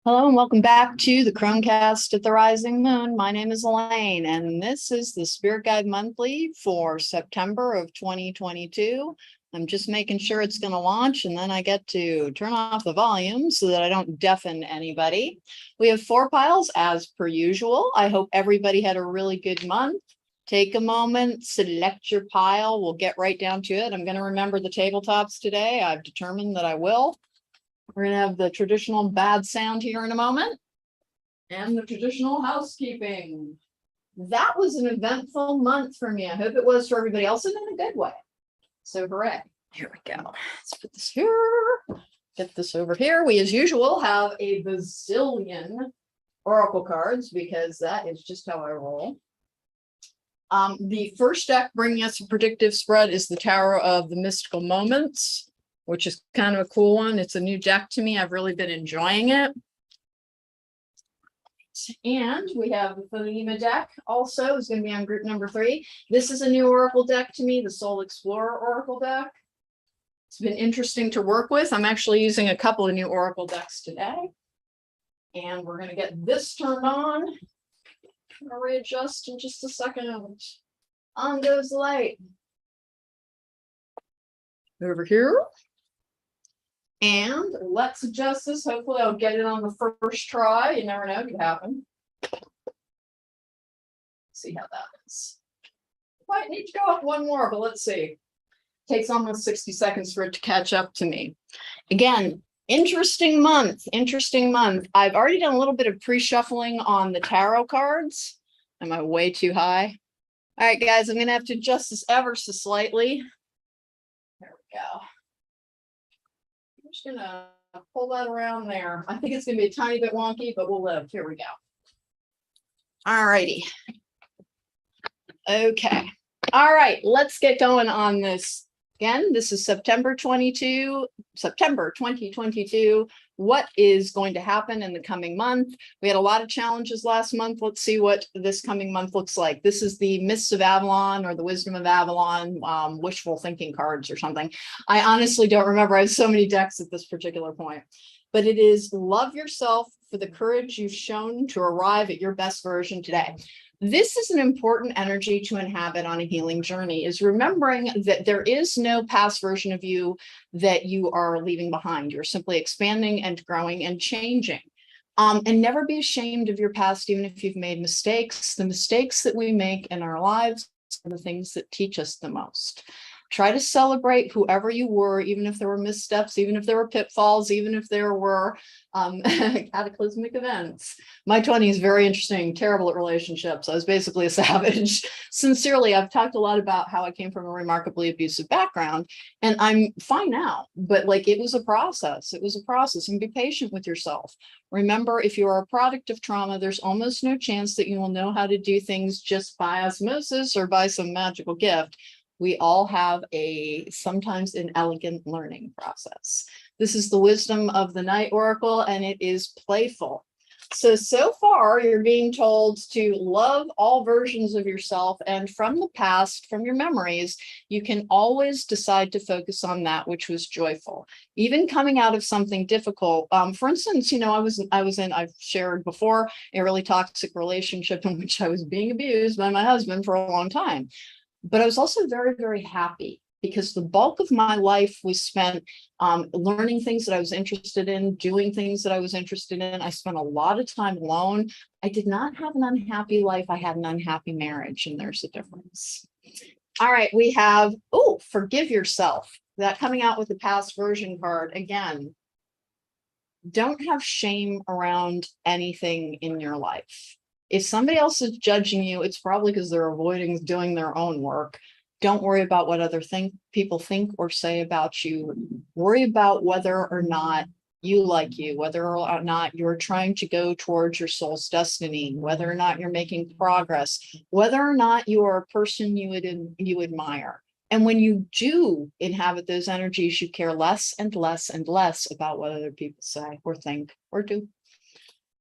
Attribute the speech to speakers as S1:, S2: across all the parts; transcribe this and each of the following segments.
S1: Hello and welcome back to the cronecast at the Rising Moon. My name is Elaine and this is the Spirit Guide Monthly for September of 2022. I'm just making sure it's going to launch and then I get to turn off the volume so that I don't deafen anybody. We have 4 piles as per usual. I hope everybody had a really good month. Take a moment, select your pile. We'll get right down to it. I'm going to remember the tabletops today. I've determined that I will. We're going to have the traditional bad sound here in a moment and the traditional housekeeping. That was an eventful month for me. I hope it was for everybody else and in a good way. So hooray. Here we go. Let's put this here. Get this over here. We, as usual, have a bazillion oracle cards because that is just how I roll. The first deck bringing us a predictive spread is the Tower of the Mystical Moments, which is kind of a cool one. It's a new deck to me. I've really been enjoying it. And we have the Phonema deck also is going to be on group number 3. This is a new Oracle deck to me, the Soul Explorer Oracle deck. It's been interesting to work with. I'm actually using a couple of new Oracle decks today. And we're going to get this turned on. I'm going to readjust in just a second. On goes the light. Over here. And let's adjust this. Hopefully I'll get it on the first try. You never know, it could happen. See how that is. Might need to go up one more, but let's see. Takes almost 60 seconds for it to catch up to me. Again, interesting month, interesting month. I've already done a little bit of pre-shuffling on the tarot cards. Am I way too high? All right, guys, I'm gonna have to adjust this ever so slightly. There we go. I'm just gonna pull that around there. I think it's gonna be a tiny bit wonky, but we'll live. Here we go. All righty. Okay. All right, let's get going on this. Again, this is September 2022. What is going to happen in the coming month? We had a lot of challenges last month. Let's see what this coming month looks like. This is the Mists of Avalon or the Wisdom of Avalon wishful thinking cards or something. I honestly don't remember. I have so many decks at this particular point. But it is love yourself for the courage you've shown to arrive at your best version today. This is an important energy to inhabit on a healing journey, is remembering that there is no past version of you that you are leaving behind. You're simply expanding and growing and changing. And never be ashamed of your past, even if you've made mistakes. The mistakes that we make in our lives are the things that teach us the most. Try to celebrate whoever you were, even if there were missteps, even if there were pitfalls, even if there were cataclysmic events. My 20s, very interesting, terrible at relationships. I was basically a savage. Sincerely, I've talked a lot about how I came from a remarkably abusive background, and I'm fine now. But like, it was a process. It was a process, and be patient with yourself. Remember, if you are a product of trauma, there's almost no chance that you will know how to do things just by osmosis or by some magical gift. We all have a sometimes inelegant learning process. This is the Wisdom of the Night Oracle, and it is playful. So far, you're being told to love all versions of yourself, and from the past, from your memories, you can always decide to focus on that which was joyful. Even coming out of something difficult. For instance, you know, I've shared before, a really toxic relationship in which I was being abused by my husband for a long time. But I was also very, very happy because the bulk of my life was spent learning things that I was interested in, doing things that I was interested in. I spent a lot of time alone. I did not have an unhappy life. I had an unhappy marriage, and there's a difference. All right, we have, forgive yourself. That coming out with the past version card again. Don't have shame around anything in your life. If somebody else is judging you, it's probably because they're avoiding doing their own work. Don't worry about what other people think or say about you. Worry about whether or not you like you, whether or not you're trying to go towards your soul's destiny, whether or not you're making progress, whether or not you are a person you admire. And when you do inhabit those energies, you care less and less and less about what other people say or think or do.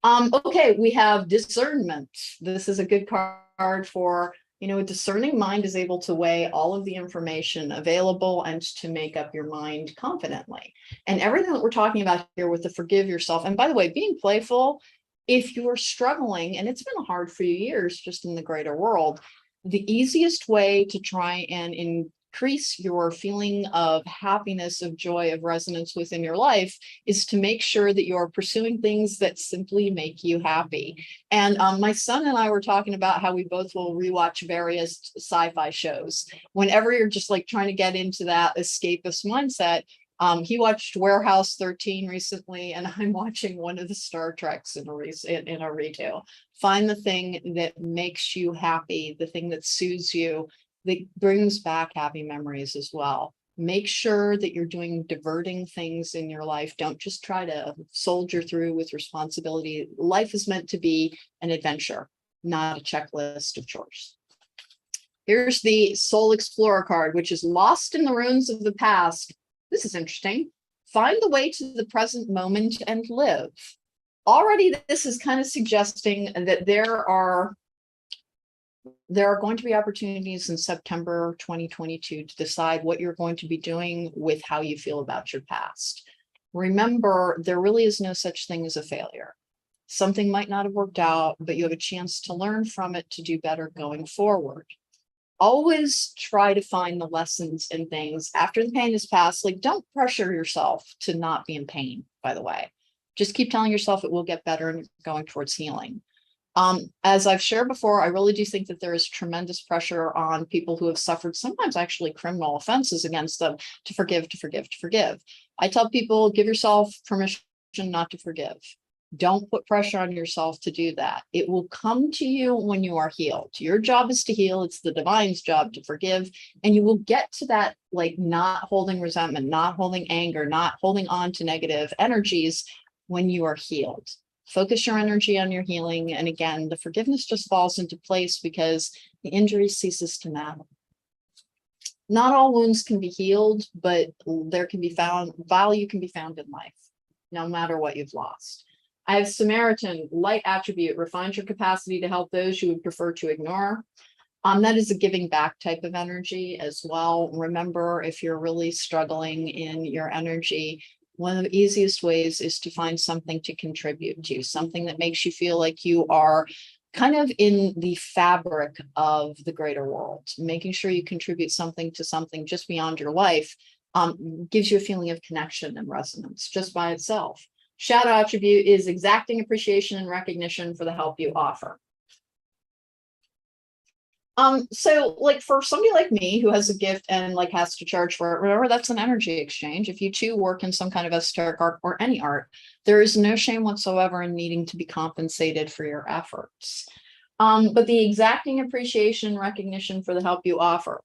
S1: Okay, we have discernment. This is a good card for You know, a discerning mind is able to weigh all of the information available and to make up your mind confidently. And everything that we're talking about here with the forgive yourself, and by the way, being playful, if you're struggling, and it's been a hard few years just in the greater world, the easiest way to try and increase your feeling of happiness, of joy, of resonance within your life is to make sure that you're pursuing things that simply make you happy. And my son and I were talking about how we both will rewatch various sci-fi shows. Whenever you're just like trying to get into that escapist mindset, he watched Warehouse 13 recently, and I'm watching one of the Star Treks in a redo. Find the thing that makes you happy, the thing that soothes you, that brings back happy memories as well. Make sure that you're doing diverting things in your life. Don't just try to soldier through with responsibility. Life is meant to be an adventure, not a checklist of chores. Here's the Soul Explorer card, which is lost in the ruins of the past. This is interesting. Find the way to the present moment and live. Already, this is kind of suggesting that there are going to be opportunities in September 2022 to decide what you're going to be doing with how you feel about your past. Remember, there really is no such thing as a failure. Something might not have worked out, but you have a chance to learn from it to do better going forward. Always try to find the lessons in things after the pain has passed. Like, don't pressure yourself to not be in pain, by the way. Just keep telling yourself it will get better and going towards healing. As I've shared before, I really do think that there is tremendous pressure on people who have suffered sometimes actually criminal offenses against them to forgive, to forgive, to forgive. I tell people, give yourself permission not to forgive. Don't put pressure on yourself to do that. It will come to you when you are healed. Your job is to heal. It's the divine's job to forgive. And you will get to that, like, not holding resentment, not holding anger, not holding on to negative energies when you are healed. Focus your energy on your healing. And again, the forgiveness just falls into place because the injury ceases to matter. Not all wounds can be healed, but there can be found, value can be found in life, no matter what you've lost. I have Samaritan, light attribute, refines your capacity to help those you would prefer to ignore. That is a giving back type of energy as well. Remember, if you're really struggling in your energy, one of the easiest ways is to find something to contribute to, something that makes you feel like you are kind of in the fabric of the greater world. Making sure you contribute something to something just beyond your life gives you a feeling of connection and resonance just by itself. Shadow attribute is exacting appreciation and recognition for the help you offer. So like for somebody like me who has a gift and like has to charge for it, remember that's an energy exchange. If you too work in some kind of esoteric art or any art, there is no shame whatsoever in needing to be compensated for your efforts. But the exacting appreciation, recognition for the help you offer,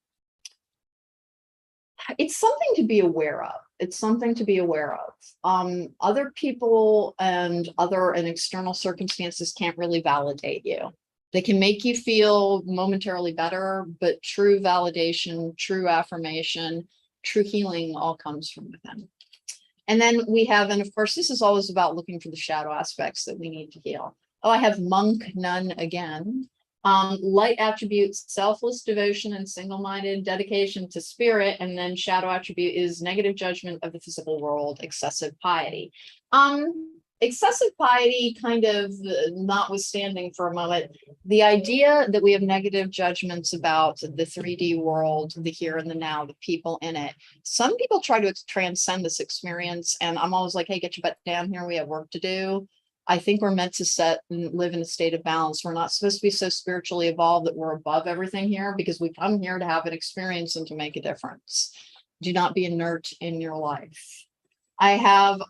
S1: it's something to be aware of. It's something to be aware of. Other people and external circumstances can't really validate you. They can make you feel momentarily better, but true validation, true affirmation, true healing all comes from within. And then we have, and of course, this is always about looking for the shadow aspects that we need to heal. Oh, I have monk, nun again. Light attributes, selfless devotion and single-minded dedication to spirit. And then shadow attribute is negative judgment of the physical world, excessive piety. Excessive piety kind of notwithstanding for a moment, the idea that we have negative judgments about the 3D world, the here and the now, the people in it. Some people try to transcend this experience, and I'm always like, hey, get your butt down here. We have work to do. I think we're meant to set and live in a state of balance. We're not supposed to be so spiritually evolved that we're above everything here, because we come here to have an experience and to make a difference. Do not be inert in your life. I have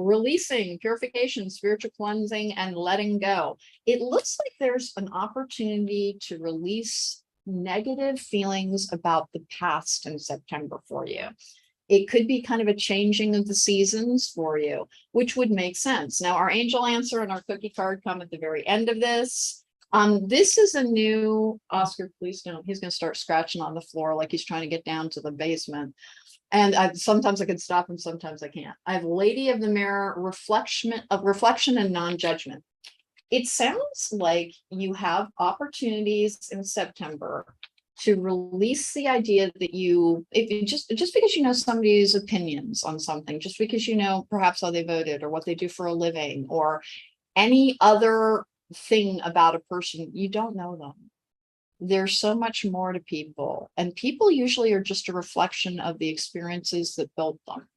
S1: releasing, purification, spiritual cleansing, and letting go. It looks like there's an opportunity to release negative feelings about the past in September for you. It could be kind of a changing of the seasons for you, which would make sense. Now, our angel answer and our cookie card come at the very end of this. This is a new, Oscar, please don't. He's going to start scratching on the floor like he's trying to get down to the basement. And sometimes I can stop him, sometimes I can't. I have Lady of the Mirror, reflection and non-judgment. It sounds like you have opportunities in September to release the idea that if you just because you know somebody's opinions on something, just because you know perhaps how they voted or what they do for a living or any other thing about a person, you don't know them. There's so much more to people, and people usually are just a reflection of the experiences that built them.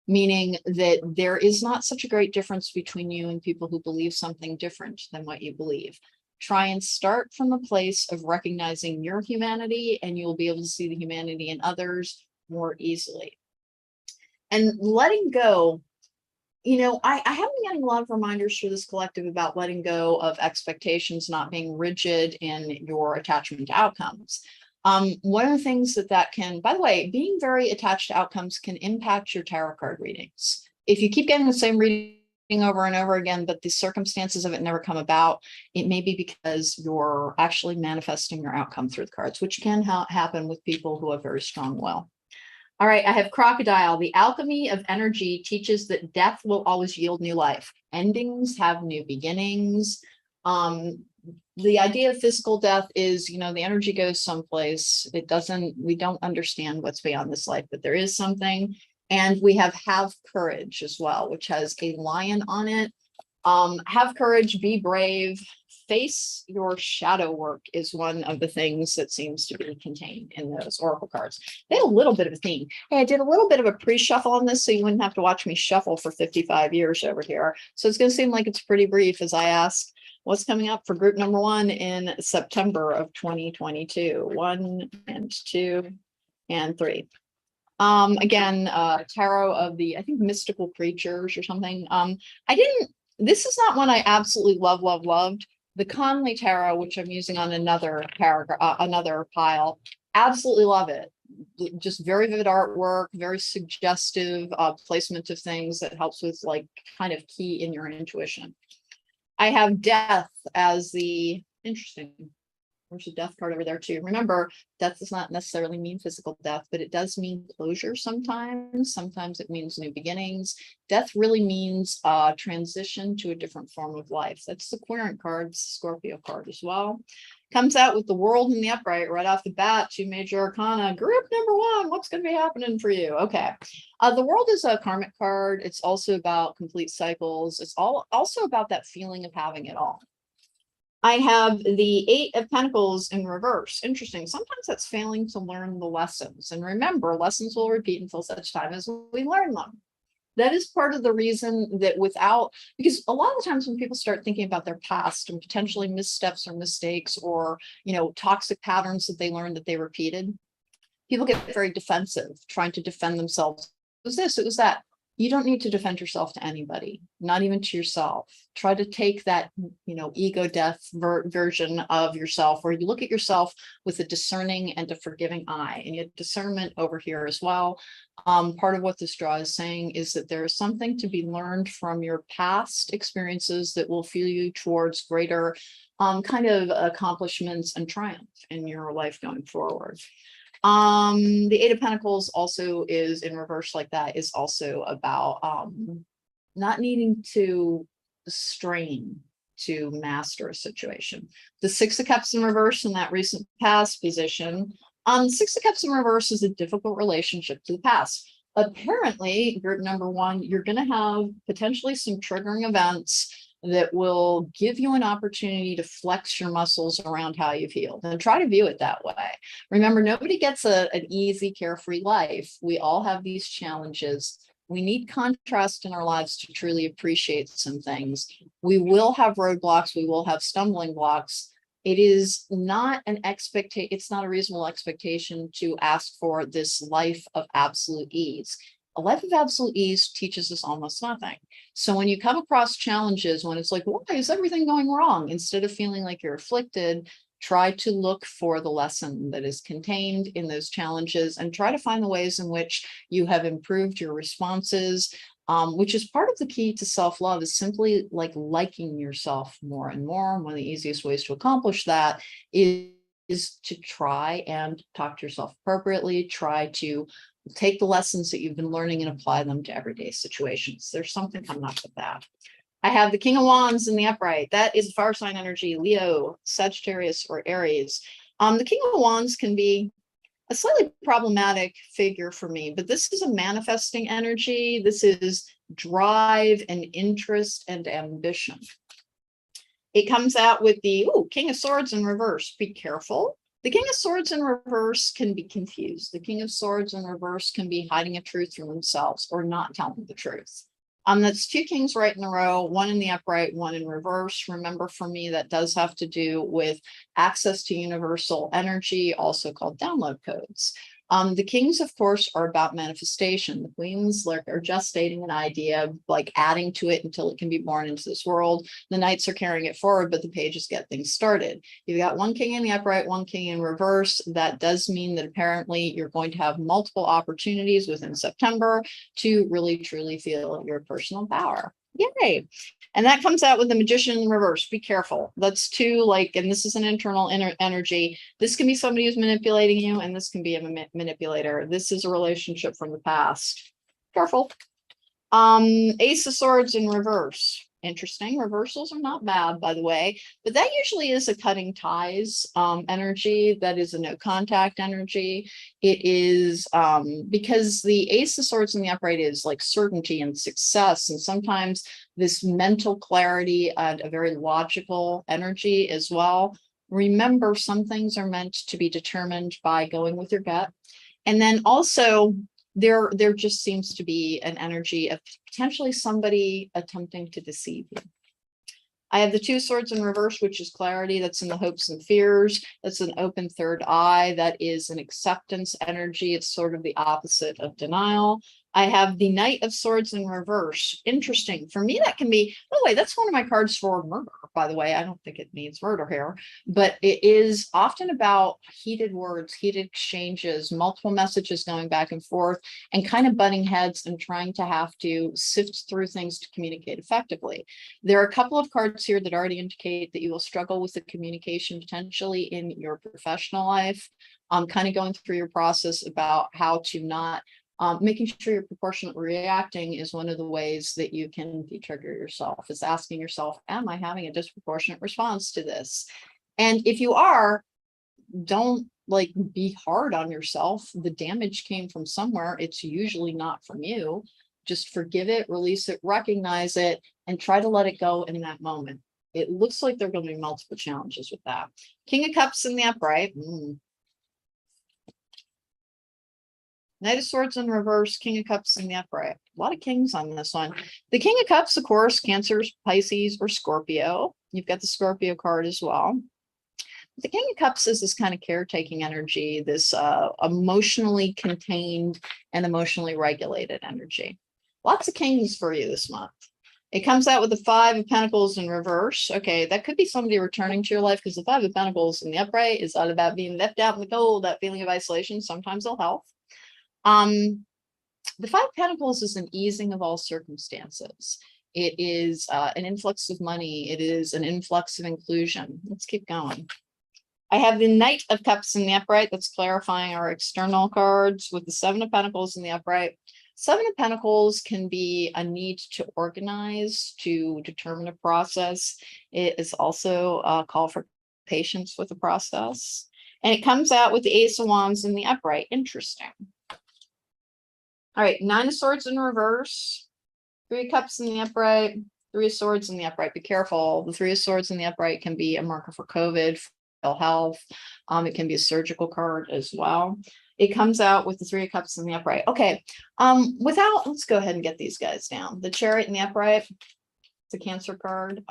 S1: Meaning that there is not such a great difference between you and people who believe something different than what you believe. Try and start from the place of recognizing your humanity, and you'll be able to see the humanity in others more easily. And letting go, I have been getting a lot of reminders through this collective about letting go of expectations, not being rigid in your attachment to outcomes. One of the things that can, by the way, being very attached to outcomes can impact your tarot card readings. If you keep getting the same reading over and over again, but the circumstances of it never come about, it may be because you're actually manifesting your outcome through the cards, which can happen with people who have very strong will. All right, I have crocodile. The alchemy of energy teaches that death will always yield new life. Endings have new beginnings. The idea of physical death is, the energy goes someplace. We don't understand what's beyond this life, but there is something. And we have courage as well, which has a lion on it. Have courage, be brave, face your shadow work is one of the things that seems to be contained in those oracle cards. They had a little bit of a theme. Hey, I did a little bit of a pre-shuffle on this, so you wouldn't have to watch me shuffle for 55 years over here. So it's going to seem like it's pretty brief as I ask what's coming up for group number 1 in September of 2022. 1 and 2 and 3. Again, tarot of the, I think, mystical creatures or something. This is not one I absolutely loved. The Conley Tarot, which I'm using on another paragraph, another pile, absolutely love it. Just very vivid artwork, very suggestive placement of things that helps with kind of key in your intuition. I have death as the interesting. There's a death card over there too. Remember, death does not necessarily mean physical death, but it does mean closure sometimes. Sometimes it means new beginnings. Death really means transition to a different form of life. That's the Querent card, Scorpio card as well. Comes out with the World in the upright right off the bat, 2 major arcana. Group number 1, what's going to be happening for you? Okay. The World is a karmic card. It's also about complete cycles. It's also about that feeling of having it all. I have the 8 of Pentacles in reverse. Interesting. Sometimes that's failing to learn the lessons. And remember, lessons will repeat until such time as we learn them. That is part of the reason that because a lot of the times when people start thinking about their past and potentially missteps or mistakes or, toxic patterns that they learned that they repeated, people get very defensive, trying to defend themselves. It was this, it was that. You don't need to defend yourself to anybody, not even to yourself. Try to take that, ego death version of yourself, where you look at yourself with a discerning and a forgiving eye, and yet discernment over here as well. Part of what this draw is saying is that there is something to be learned from your past experiences that will fuel you towards greater kind of accomplishments and triumph in your life going forward. The 8 of Pentacles also is in reverse like that, is also about not needing to strain to master a situation. The 6 of Cups in reverse in that recent past position. 6 of Cups in reverse is a difficult relationship to the past. Apparently, group number 1, you're going to have potentially some triggering events that will give you an opportunity to flex your muscles around how you've healed, and try to view it that way. Remember, nobody gets an easy, carefree life. We all have these challenges. We need contrast in our lives to truly appreciate some things. We will have roadblocks. We will have stumbling blocks. It is not it's not a reasonable expectation to ask for this life of absolute ease. A life of absolute ease teaches us almost nothing. So when you come across challenges, when it's like, why is everything going wrong? Instead of feeling like you're afflicted, try to look for the lesson that is contained in those challenges and try to find the ways in which you have improved your responses, which is part of the key to self-love, is simply liking yourself more and more. And one of the easiest ways to accomplish that is to try and talk to yourself appropriately, try to take the lessons that you've been learning and apply them to everyday situations. There's something coming up with that. I have the King of Wands in the upright. That is fire sign energy, Leo, Sagittarius, or Aries. The King of Wands can be a slightly problematic figure for me, but this is a manifesting energy. This is drive and interest and ambition. It comes out with the King of Swords in reverse. Be careful. The King of Swords in reverse can be confused. The King of Swords in reverse can be hiding a truth from themselves or not telling the truth. That's two kings right in a row, one in the upright, one in reverse. Remember, for me, that does have to do with access to universal energy, also called download codes. The kings, of course, are about manifestation. The queens are gestating an idea, like adding to it until it can be born into this world. The knights are carrying it forward, but the pages get things started. You've got one king in the upright, one king in reverse. That does mean that apparently you're going to have multiple opportunities within September to really, truly feel your personal power. Yay. And that comes out with the Magician in reverse. Be careful. That's two, and this is an internal energy. This can be somebody who's manipulating you, and this can be a manipulator. This is a relationship from the past. Careful. Ace of Swords in reverse. Interesting. Reversals are not bad, by the way, but that usually is a cutting ties energy. That is a no contact energy. It is because the Ace of Swords in the upright is like certainty and success, and sometimes this mental clarity and a very logical energy as well. Remember, some things are meant to be determined by going with your gut. And then also there just seems to be an energy of potentially somebody attempting to deceive you. I have the Two Swords in reverse, which is clarity. That's in the hopes and fears. That's an open third eye. That is an acceptance energy. It's sort of the opposite of denial. I have the Knight of Swords in reverse. Interesting. For me, that can be, by the way, that's one of my cards for murder, by the way. I don't think it means murder here, but it is often about heated words, heated exchanges, multiple messages going back and forth, and kind of butting heads and trying to have to sift through things to communicate effectively. There are a couple of cards here that already indicate that you will struggle with the communication potentially in your professional life. Kind of going through your process about how to not making sure you're proportionate reacting is one of the ways that you can de-trigger yourself, is asking yourself, am I having a disproportionate response to this? And if you are, don't be hard on yourself. The damage came from somewhere. It's usually not from you. Just forgive it, release it, recognize it, and try to let it go in that moment. It looks like there are going to be multiple challenges with that. King of Cups in the upright. Knight of Swords in reverse, King of Cups in the upright. A lot of kings on this one. The King of Cups, of course, Cancer, Pisces, or Scorpio. You've got the Scorpio card as well. The King of Cups is this kind of caretaking energy, this emotionally contained and emotionally regulated energy. Lots of kings for you this month. It comes out with the Five of Pentacles in reverse. Okay, that could be somebody returning to your life, because the Five of Pentacles in the upright is all about being left out in the cold, that feeling of isolation. Sometimes they'll help. The Five of Pentacles is an easing of all circumstances. It is an influx of money. It is an influx of inclusion. Let's keep going. I have the Knight of Cups in the upright. That's clarifying our external cards with the Seven of Pentacles in the upright. Seven of Pentacles can be a need to organize, to determine a process. It is also a call for patience with the process. And it comes out with the Ace of Wands in the upright. Interesting. All right, Nine of Swords in reverse, Three of Cups in the upright, Three of Swords in the upright. Be careful. The Three of Swords in the upright can be a marker for COVID, for ill health. It can be a surgical card as well. It comes out with the Three of Cups in the upright. Okay, let's go ahead and get these guys down. The Chariot in the upright, it's a Cancer card.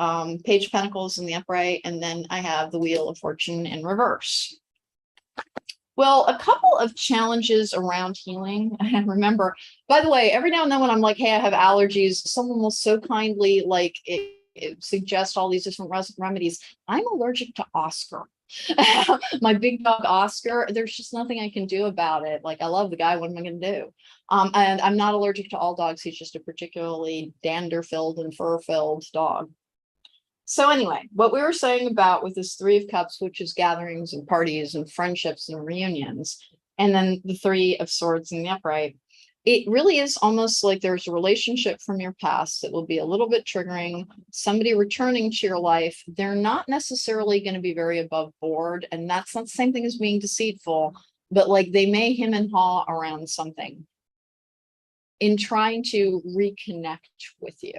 S1: Page of Pentacles in the upright, and then I have the Wheel of Fortune in reverse. Well, a couple of challenges around healing. And remember, by the way, every now and then when I'm like, hey, I have allergies, someone will so kindly suggest all these different remedies. I'm allergic to Oscar. My big dog Oscar, there's just nothing I can do about it. I love the guy. What am I going to do? And I'm not allergic to all dogs. He's just a particularly dander-filled and fur-filled dog. So anyway, what we were saying about with this Three of Cups, which is gatherings and parties and friendships and reunions, and then the Three of Swords in the upright, it really is almost like there's a relationship from your past that will be a little bit triggering. Somebody returning to your life, they're not necessarily going to be very above board. And that's not the same thing as being deceitful, but like they may hem and haw around something in trying to reconnect with you.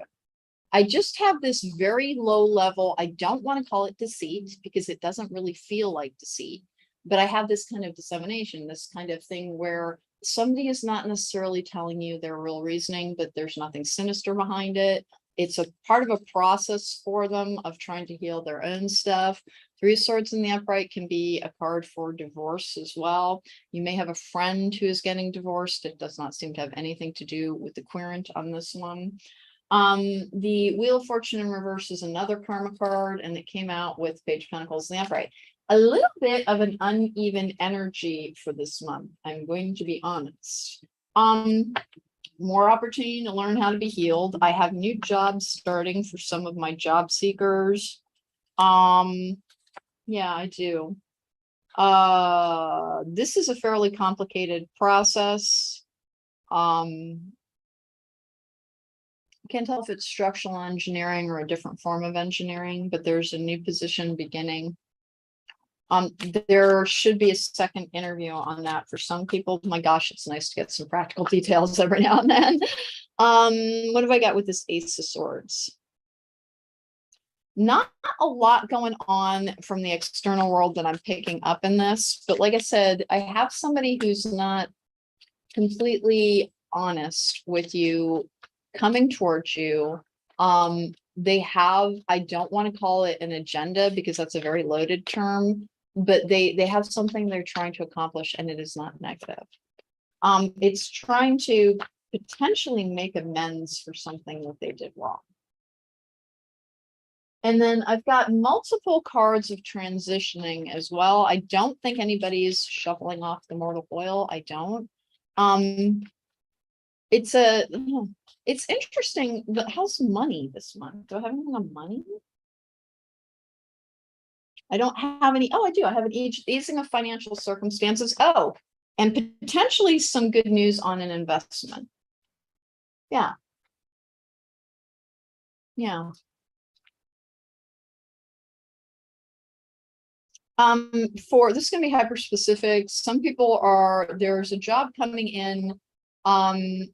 S1: I just have this very low level. I don't want to call it deceit because it doesn't really feel like deceit, but I have this kind of dissemination, this kind of thing where somebody is not necessarily telling you their real reasoning, but there's nothing sinister behind it. It's a part of a process for them of trying to heal their own stuff. Three of Swords in the upright can be a card for divorce as well. You may have a friend who is getting divorced. It does not seem to have anything to do with the querent on this one. The Wheel of Fortune in reverse is another karma card, and it came out with Page of Pentacles in the upright. A little bit of an uneven energy for this month, I'm going to be honest. More opportunity to learn how to be healed. I have new jobs starting for some of my job seekers. Yeah, I do. This is a fairly complicated process. Can't tell if it's structural engineering or a different form of engineering, but there's a new position beginning. There should be a second interview on that for some people. My gosh, it's nice to get some practical details every now and then. What have I got with this Ace of Swords? Not a lot going on from the external world that I'm picking up in this, but like I said, I have somebody who's not completely honest with you coming towards you. They have, I don't want to call it an agenda because that's a very loaded term, but they have something they're trying to accomplish, and it is not negative. It's trying to potentially make amends for something that they did wrong. And then I've got multiple cards of transitioning as well. I don't think anybody's shuffling off the mortal coil. I don't. It's interesting, but how's money this month? Do I have anything on money? I don't have any. Oh, I do. I have an easing of financial circumstances. Oh, and potentially some good news on an investment. Yeah. Yeah. For this is going to be hyper specific. Some people there's a job coming in.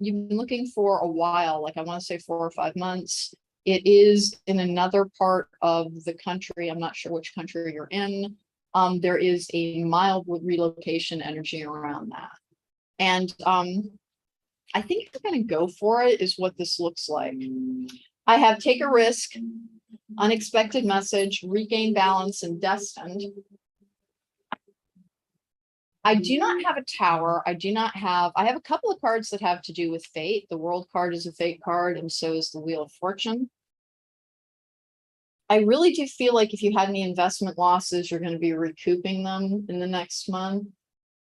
S1: You've been looking for a while, like I want to say 4 or 5 months. It is in another part of the country. I'm not sure which country you're in. There is a mild relocation energy around that. And I think if you're going to go for it is what this looks like. I have take a risk, unexpected message, regain balance, and destined. I do not have a tower. I have a couple of cards that have to do with fate. The World card is a fate card, and so is the Wheel of Fortune. I really do feel like if you had any investment losses, you're going to be recouping them in the next month.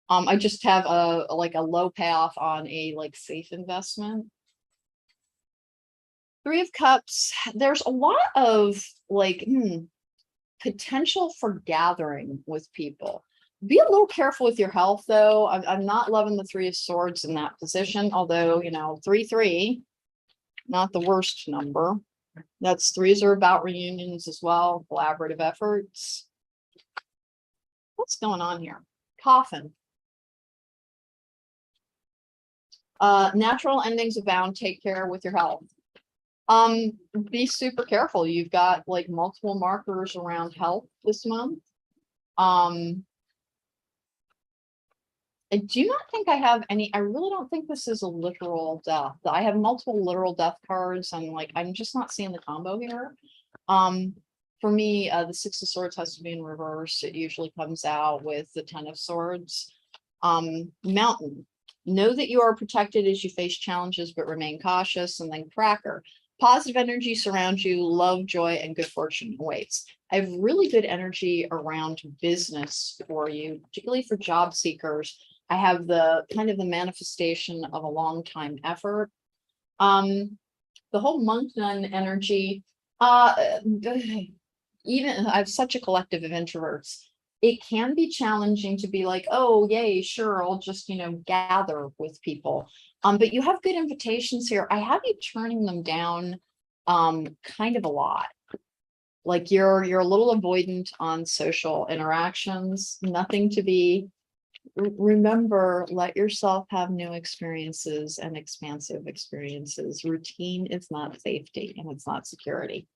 S1: I just have a low payoff on a safe investment. Three of Cups, there's a lot of potential for gathering with people. Be a little careful with your health, though. I'm not loving the Three of Swords in that position, although, 3-3, not the worst number. That's threes are about reunions as well, collaborative efforts. What's going on here? Coffin. Natural endings abound. Take care with your health. Be super careful. You've got multiple markers around health this month. I do not think I have any. I really don't think this is a literal death. I have multiple literal death cards, and I'm just not seeing the combo here. For me, the Six of Swords has to be in reverse. It usually comes out with the Ten of Swords. Mountain. Know that you are protected as you face challenges, but remain cautious. And then Cracker. Positive energy surrounds you. Love, joy, and good fortune awaits. I have really good energy around business for you, particularly for job seekers. I have the kind of the manifestation of a long time effort. The whole monk nun energy, even I have such a collective of introverts. it can be challenging to be like, oh, yay, sure, I'll just, gather with people. But you have good invitations here. I have you turning them down kind of a lot. Like you're a little avoidant on social interactions, nothing to be. Remember, let yourself have new experiences and expansive experiences. Routine is not safety and it's not security.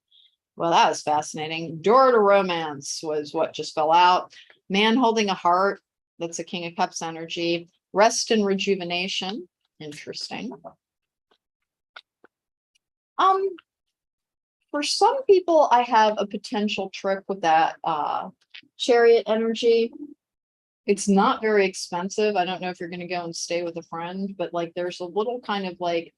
S1: Well, that was fascinating. Door to romance was what just fell out. Man holding a heart. That's a King of Cups energy. Rest and rejuvenation. Interesting. For some people, I have a potential trick with that Chariot energy. It's not very expensive. I don't know if you're going to go and stay with a friend, but like there's a little kind of like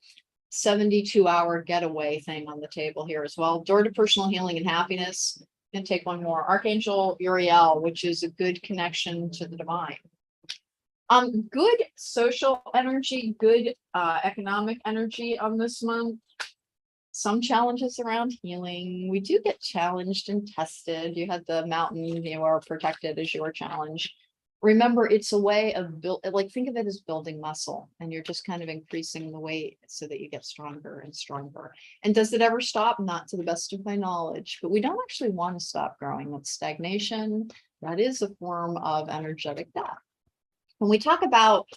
S1: 72-hour getaway thing on the table here as well. Door to personal healing and happiness. And take one more. Archangel Uriel, which is a good connection to the divine. Good social energy, good economic energy on this month. Some challenges around healing. We do get challenged and tested. You had the mountain, you are protected as you are challenged. Remember, it's a way of think of it as building muscle, and you're just kind of increasing the weight so that you get stronger and stronger. And does it ever stop? Not to the best of my knowledge, but we don't actually want to stop growing. That's stagnation. That is a form of energetic death. When we talk about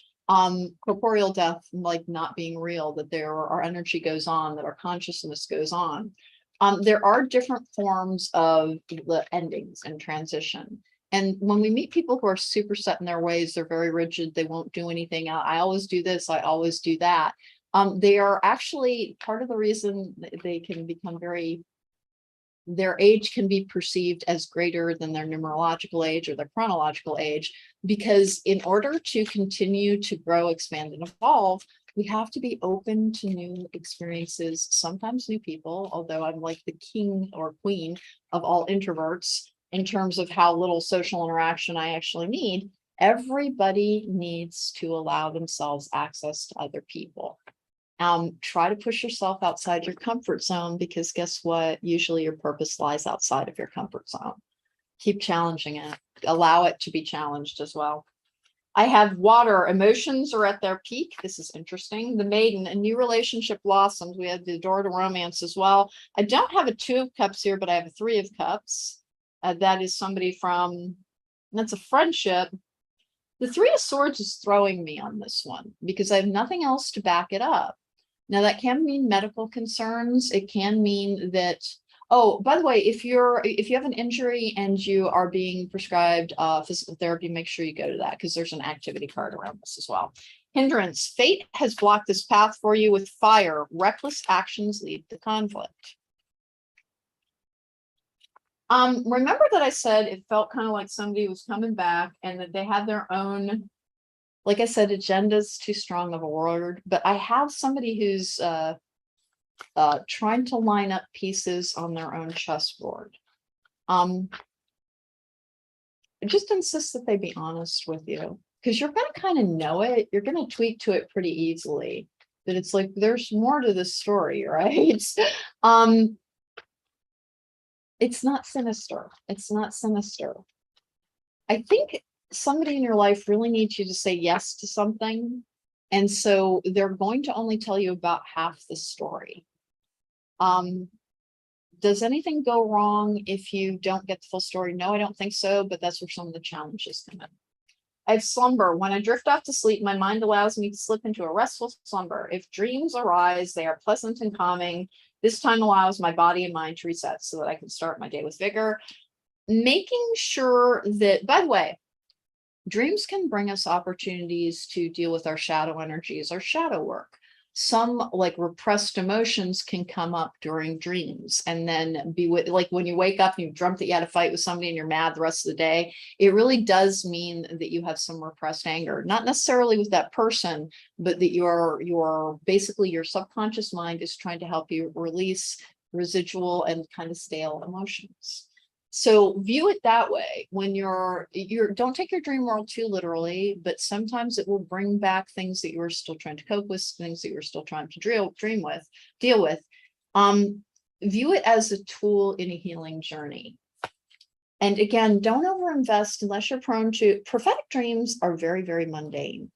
S1: corporeal death, like not being real, that our energy goes on, that our consciousness goes on. There are different forms of the endings and transition. And when we meet people who are super set in their ways, they're very rigid, they won't do anything. I always do this, I always do that. They are actually part of the reason they can become their age can be perceived as greater than their numerological age or their chronological age, because in order to continue to grow, expand, and evolve, we have to be open to new experiences, sometimes new people, although I'm like the king or queen of all introverts in terms of how little social interaction I actually need. Everybody needs to allow themselves access to other people. Try to push yourself outside your comfort zone, because guess what? Usually your purpose lies outside of your comfort zone. Keep challenging it. Allow it to be challenged as well. I have water. Emotions are at their peak. This is interesting. The Maiden, a new relationship blossoms. We have the door to romance as well. I don't have a 2 of cups here, but I have a 3 of cups. That is somebody that's a friendship. The 3 of swords is throwing me on this one because I have nothing else to back it up. Now that can mean medical concerns. It can mean that, oh, by the way, if you have an injury and you are being prescribed physical therapy, make sure you go to that, because there's an activity card around this as well. Hindrance, fate has blocked this path for you with fire. Reckless actions lead to conflict. Remember that I said it felt kind of like somebody was coming back and that they had their own, like I said, agenda's too strong of a word, but I have somebody who's trying to line up pieces on their own chessboard. Just insist that they be honest with you, because you're going to kind of know it. You're going to tweak to it pretty easily, that it's like, there's more to this story, right? It's not sinister. It's not sinister. I think somebody in your life really needs you to say yes to something. And so they're going to only tell you about half the story. Does anything go wrong if you don't get the full story? No, I don't think so, but that's where some of the challenges come in. I have slumber. When I drift off to sleep, my mind allows me to slip into a restful slumber. If dreams arise, they are pleasant and calming. This time allows my body and mind to reset so that I can start my day with vigor. Making sure that, by the way, dreams can bring us opportunities to deal with our shadow energies, our shadow work. Some like repressed emotions can come up during dreams, and then be with, like when you wake up and you've dreamt that you had a fight with somebody and you're mad the rest of the day, it really does mean that you have some repressed anger, not necessarily with that person, but that your basically your subconscious mind is trying to help you release residual and kind of stale emotions. So view it that way. When you're don't take your dream world too literally, but sometimes it will bring back things that you were still trying to cope with, things that you were still trying to deal with. View it as a tool in a healing journey. And again, don't overinvest unless you're prone to. Prophetic dreams are very, very mundane.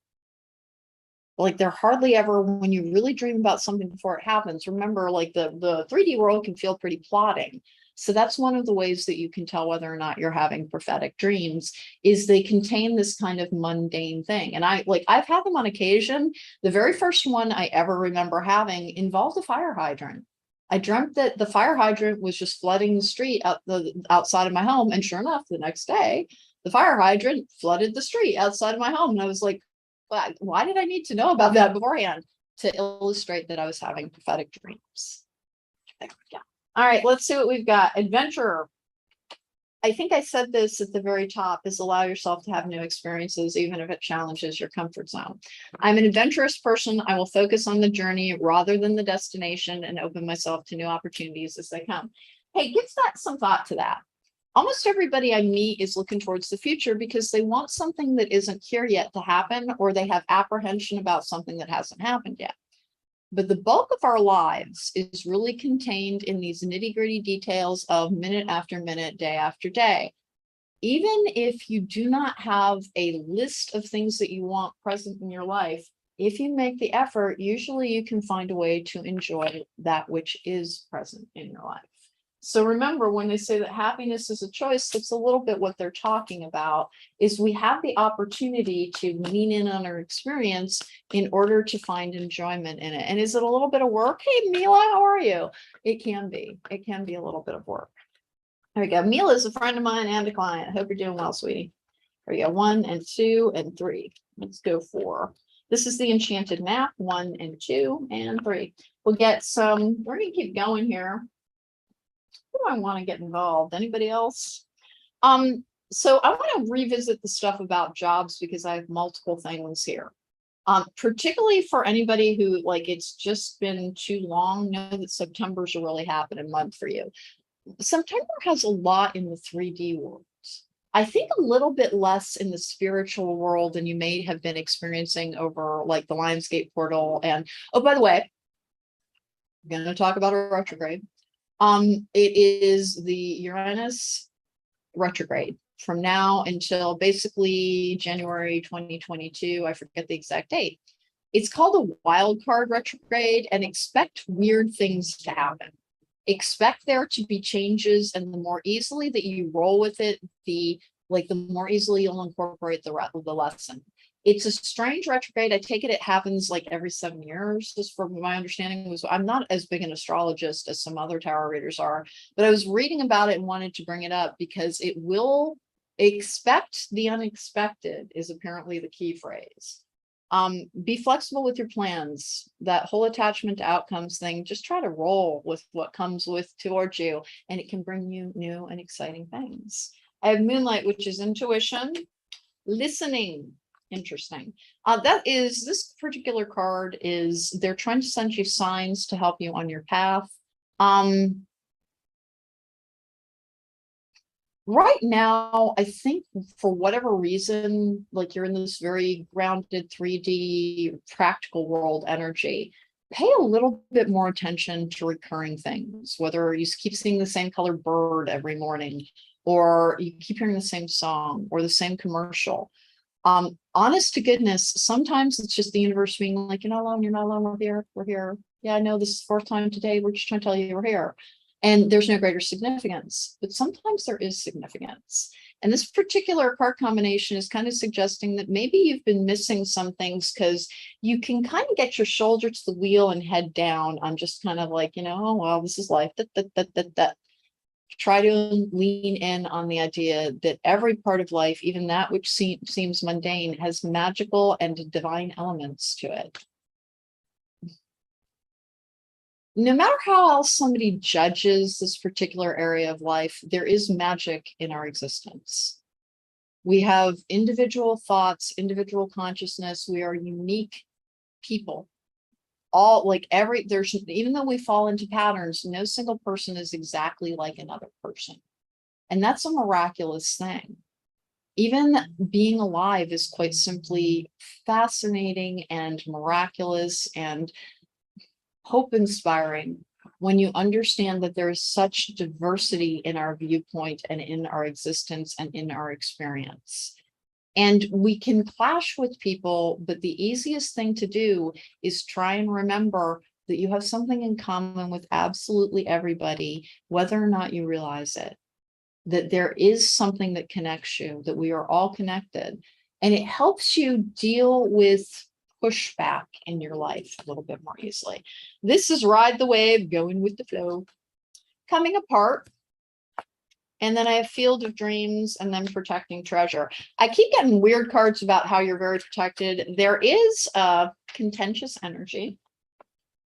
S1: Like they're hardly ever, when you really dream about something before it happens. Remember, like the 3D world can feel pretty plotting. So that's one of the ways that you can tell whether or not you're having prophetic dreams, is they contain this kind of mundane thing. And I've had them on occasion. The very first one I ever remember having involved a fire hydrant. I dreamt that the fire hydrant was just flooding the street outside of my home. And sure enough, the next day, the fire hydrant flooded the street outside of my home. And I was like, why did I need to know about that beforehand? To illustrate that I was having prophetic dreams. Yeah. All right, let's see what we've got. Adventurer. I think I said this at the very top, is allow yourself to have new experiences, even if it challenges your comfort zone. I'm an adventurous person. I will focus on the journey rather than the destination and open myself to new opportunities as they come. Hey, give that some thought to that. Almost everybody I meet is looking towards the future because they want something that isn't here yet to happen, or they have apprehension about something that hasn't happened yet. But the bulk of our lives is really contained in these nitty-gritty details of minute after minute, day after day. Even if you do not have a list of things that you want present in your life, if you make the effort, usually you can find a way to enjoy that which is present in your life. So remember, when they say that happiness is a choice, that's a little bit what they're talking about, is we have the opportunity to lean in on our experience in order to find enjoyment in it. And is it a little bit of work? Hey, Mila, how are you? It can be. It can be a little bit of work. There we go. Mila is a friend of mine and a client. I hope you're doing well, sweetie. There we go. 1 and 2 and 3. Let's go 4. This is the enchanted map. 1 and 2 and 3. We'll get some, we're going to keep going here. Who do I want to get involved? Anybody else? So I want to revisit the stuff about jobs because I have multiple things here. Particularly for anybody who, like, it's just been too long, know that September's a really happening month for you. September has a lot in the 3D world. I think a little bit less in the spiritual world than you may have been experiencing over like the Lionsgate portal. And oh, by the way, I'm going to talk about a retrograde. It is the Uranus retrograde from now until basically January 2022. I forget the exact date. It's called a wild card retrograde, and expect weird things to happen. Expect there to be changes, and the more easily that you roll with it, the more easily you'll incorporate the lesson. It's a strange retrograde. I take it happens like every 7 years, just from my understanding. I'm not as big an astrologist as some other tarot readers are, but I was reading about it and wanted to bring it up because it will expect the unexpected is apparently the key phrase. Be flexible with your plans. That whole attachment to outcomes thing, just try to roll with what comes towards you, and it can bring you new and exciting things. I have Moonlight, which is intuition, listening. Interesting. This particular card is, they're trying to send you signs to help you on your path. Right now, I think for whatever reason, like you're in this very grounded 3D practical world energy, pay a little bit more attention to recurring things, whether you keep seeing the same colored bird every morning, or you keep hearing the same song or the same commercial. Honest to goodness, sometimes it's just the universe being like, you're not alone, we're here. Yeah, I know this is the 4th time today, we're just trying to tell you we're here. And there's no greater significance, but sometimes there is significance. And this particular card combination is kind of suggesting that maybe you've been missing some things because you can kind of get your shoulder to the wheel and head down on just kind of like, oh, well, this is life. Try to lean in on the idea that every part of life, even that which seems mundane, has magical and divine elements to it. No matter how else somebody judges this particular area of life, there is magic in our existence. We have individual thoughts, individual consciousness. We are unique people. Even though we fall into patterns, no single person is exactly like another person. And that's a miraculous thing. Even being alive is quite simply fascinating and miraculous and hope inspiring. when you understand that there is such diversity in our viewpoint and in our existence and in our experience. And we can clash with people, but the easiest thing to do is try and remember that you have something in common with absolutely everybody, whether or not you realize it. That there is something that connects you, that we are all connected. And it helps you deal with pushback in your life a little bit more easily. This is ride the wave, going with the flow, coming apart. And then I have Field of Dreams and then Protecting Treasure. I keep getting weird cards about how you're very protected. There is a contentious energy.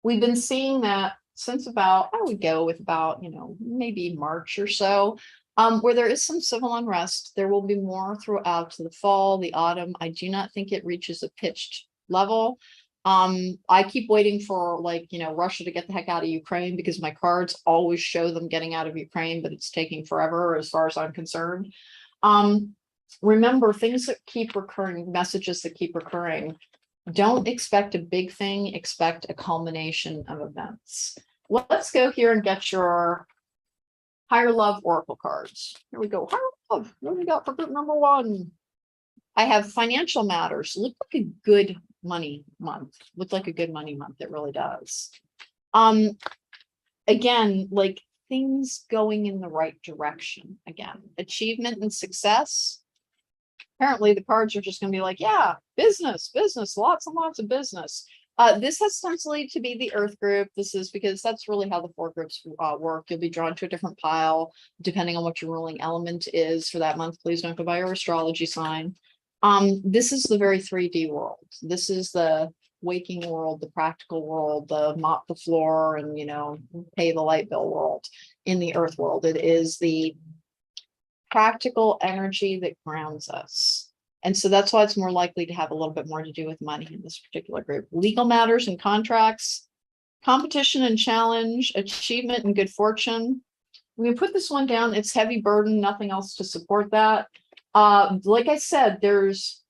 S1: We've been seeing that since about, I would go with about, maybe March or so, where there is some civil unrest. There will be more throughout the fall, the autumn. I do not think it reaches a pitched level. I keep waiting for Russia to get the heck out of Ukraine, because my cards always show them getting out of Ukraine, but it's taking forever as far as I'm concerned. Remember, things that keep recurring, messages that keep recurring. Don't expect a big thing, expect a culmination of events. Let's go here and get your Higher Love Oracle cards. Here we go. Higher Love. What do we got for group number 1? I have Financial Matters. Look like a good money month. Look like a good money month. It really does. Again, like things going in the right direction. Again, achievement and success. Apparently the cards are just going to be like, yeah, business, lots and lots of business. This has essentially to be the Earth group. This is because that's really how the 4 groups work. You'll be drawn to a different pile depending on what your ruling element is for that month. Please don't go by your astrology sign. This is the very 3D world. This is the waking world, the practical world, the mop the floor and, pay the light bill world in the Earth world. It is the practical energy that grounds us. And so that's why it's more likely to have a little bit more to do with money in this particular group. Legal matters and contracts, competition and challenge, achievement and good fortune. We put this one down. It's heavy burden, nothing else to support that. Like I said, there's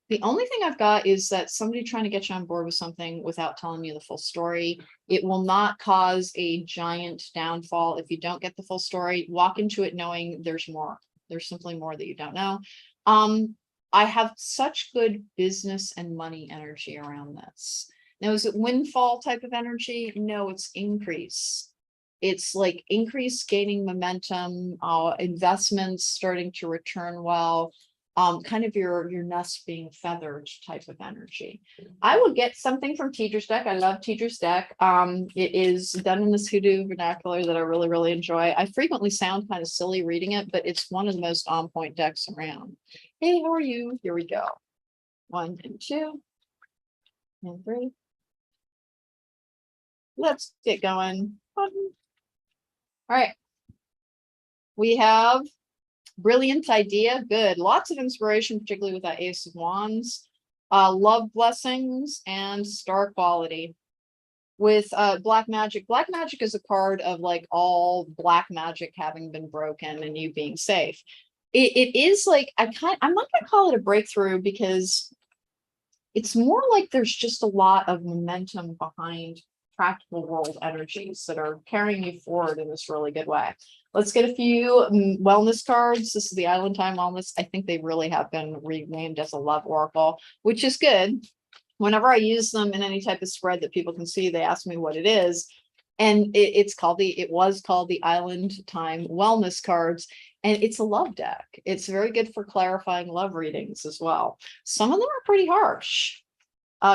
S1: the only thing I've got is that somebody trying to get you on board with something without telling you the full story. It will not cause a giant downfall if you don't get the full story. Walk into it knowing there's more. There's simply more that you don't know. I have such good business and money energy around this. Now, is it windfall type of energy? No, it's increase. It's like increase, gaining momentum, investments starting to return well. Kind of your nest being feathered type of energy. I will get something from Teacher's Deck. I love Teacher's Deck. It is done in this hoodoo vernacular that I really, really enjoy. I frequently sound kind of silly reading it, but it's one of the most on point decks around. Hey, how are you? Here we go. 1 and 2 and 3. Let's get going. All right. We have Brilliant Idea. Good. Lots of inspiration, particularly with that Ace of Wands. Love Blessings and Star Quality. With Black Magic. Black Magic is a card of like all black magic having been broken and you being safe. It is like, I'm not going to call it a breakthrough, because it's more like there's just a lot of momentum behind practical world energies that are carrying you forward in this really good way. Let's get a few wellness cards. This is the Island Time Wellness. I think they really have been renamed as a love oracle, which is good. Whenever I use them in any type of spread that people can see, they ask me what it is. And it was called the Island Time Wellness cards. And it's a love deck. It's very good for clarifying love readings as well. Some of them are pretty harsh.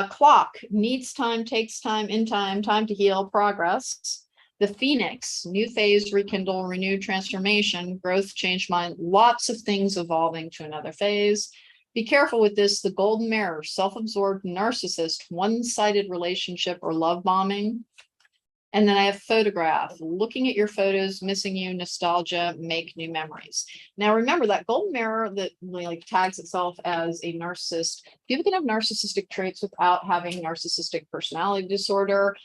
S1: Clock, needs time, takes time, in time, time to heal, progress. The Phoenix, new phase, rekindle, renewed transformation, growth, change mind, lots of things evolving to another phase. Be careful with this. The Golden Mirror, self-absorbed narcissist, one-sided relationship or love bombing. And then I have Photograph, looking at your photos, missing you, nostalgia, make new memories. Now, remember that Golden Mirror that like tags itself as a narcissist. People can have narcissistic traits without having narcissistic personality disorder.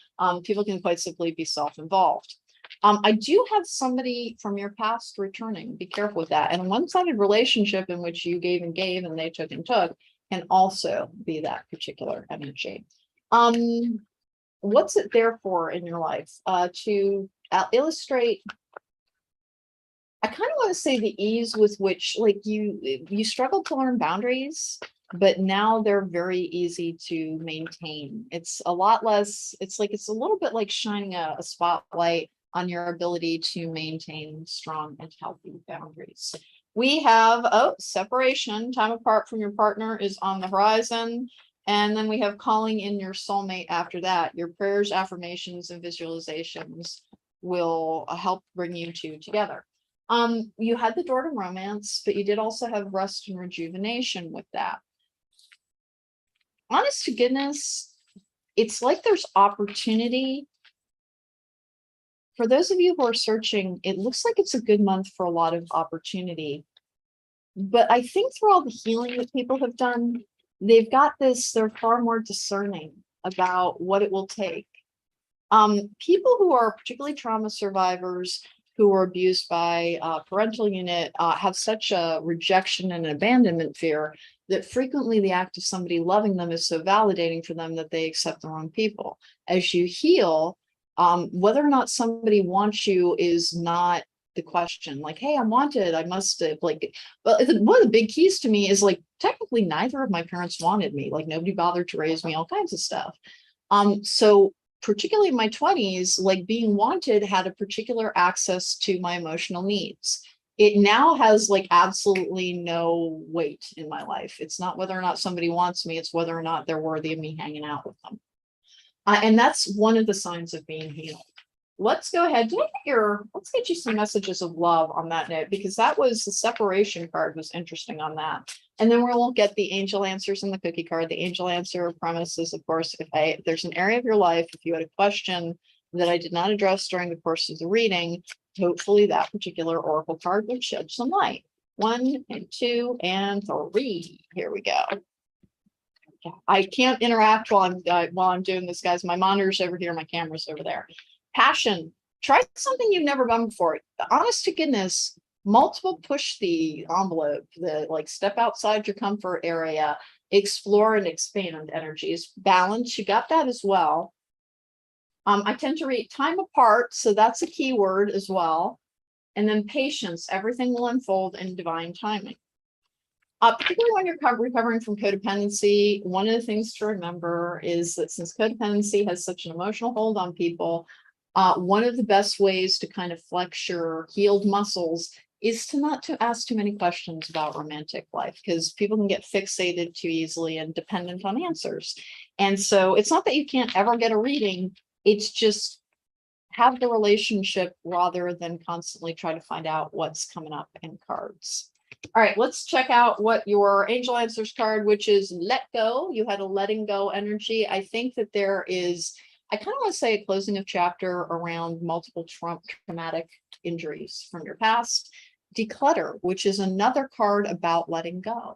S1: People can quite simply be self-involved. I do have somebody from your past returning. Be careful with that. And a one-sided relationship in which you gave and they took and took can also be that particular energy. what's it there for in your life? To illustrate, I kind of want to say the ease with which, like, you struggled to learn boundaries, but now they're very easy to maintain. It's a lot less, it's like it's a little bit like shining a spotlight on your ability to maintain strong and healthy boundaries. We have, oh, separation, time apart from your partner is on the horizon. And then we have calling in your soulmate after that. Your prayers, affirmations, and visualizations will help bring you two together. You had the door to romance, but you did also have rest and rejuvenation with that. Honest to goodness, it's like there's opportunity. For those of you who are searching, it looks like it's a good month for a lot of opportunity. But I think through all the healing that people have done, they've got this, they're far more discerning about what it will take. People who are particularly trauma survivors who were abused by parental unit have such a rejection and abandonment fear that frequently the act of somebody loving them is so validating for them that they accept the wrong people. As you heal, whether or not somebody wants you is not the question. Like, hey, I'm wanted, I must have, like, well, one of the big keys to me is, like, technically neither of my parents wanted me. Like, nobody bothered to raise me, all kinds of stuff. So particularly in my 20s, like, being wanted had a particular access to my emotional needs. It now has, like, absolutely no weight in my life. It's not whether or not somebody wants me, it's whether or not they're worthy of me hanging out with them. And that's one of the signs of being healed. Let's go ahead. Let's get you some messages of love on that note, because that was the separation card was interesting on that. And then we'll get the angel answers in the cookie card. The angel answer premise is, of course, if there's an area of your life, if you had a question that I did not address during the course of the reading, hopefully that particular oracle card will shed some light. 1 and 2 and 3. Here we go. I can't interact while I'm doing this, guys. My monitor's over here, my camera's over there. Passion. Try something you've never done before. Honest to goodness, multiple push the envelope, like step outside your comfort area, explore and expand energies. Balance, you got that as well. I tend to read time apart, so that's a key word as well. And then patience, everything will unfold in divine timing. Particularly when you're recovering from codependency, one of the things to remember is that since codependency has such an emotional hold on people, one of the best ways to kind of flex your healed muscles is to not to ask too many questions about romantic life, because people can get fixated too easily and dependent on answers. And so it's not that you can't ever get a reading, it's just have the relationship rather than constantly try to find out what's coming up in cards. All right, let's check out what your angel answers card, which is let go. You had a letting go energy. I think that there is, I kind of want to say a closing of chapter around multiple traumatic injuries from your past. Declutter, which is another card about letting go.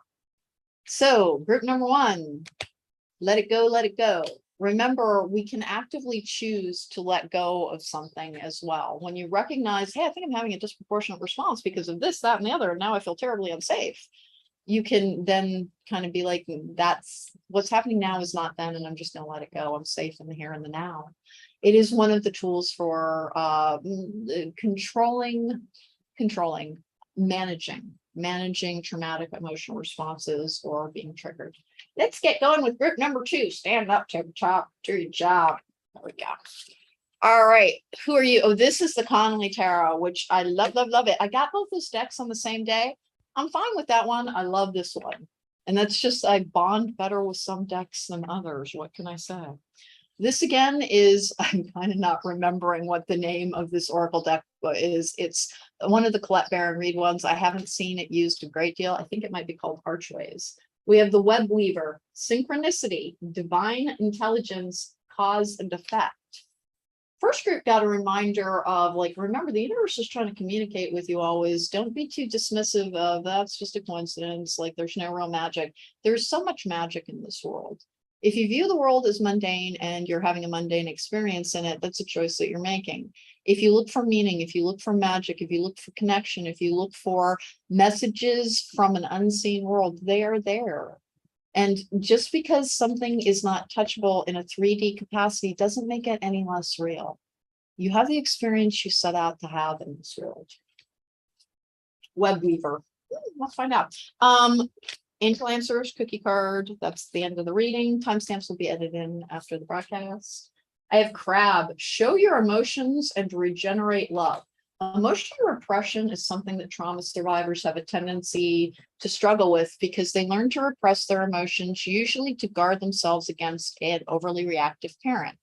S1: So group number 1, let it go, let it go. Remember, we can actively choose to let go of something as well. When you recognize, hey, I think I'm having a disproportionate response because of this, that, and the other, and now I feel terribly unsafe. You can then kind of be like, that's what's happening now is not then, and I'm just going to let it go. I'm safe in the here and the now. It is one of the tools for managing traumatic emotional responses or being triggered. Let's get going with group number 2. Stand up to top, do your job. There we go. All right. Who are you? Oh, this is the Connolly Tarot, which I love, love, love it. I got both those decks on the same day. I'm fine with that one. I love this one. And that's just, I bond better with some decks than others. What can I say? This again is, I'm kind of not remembering what the name of this Oracle deck is. It's one of the Colette Baron Reed ones. I haven't seen it used a great deal. I think it might be called Archways. We have the Web Weaver, synchronicity, divine intelligence, cause and effect. First group got a reminder of, like, remember, the universe is trying to communicate with you always. Don't be too dismissive of that's just a coincidence. Like, there's no real magic. There's so much magic in this world. If you view the world as mundane and you're having a mundane experience in it, that's a choice that you're making. If you look for meaning, if you look for magic, if you look for connection, if you look for messages from an unseen world, they are there. And just because something is not touchable in a 3D capacity doesn't make it any less real. You have the experience you set out to have in this world. Web weaver. Let's find out. Angel answers, cookie card. That's the end of the reading. Timestamps will be edited in after the broadcast. I have crab. Show your emotions and regenerate love. Emotional repression is something that trauma survivors have a tendency to struggle with because they learn to repress their emotions, usually to guard themselves against an overly reactive parent.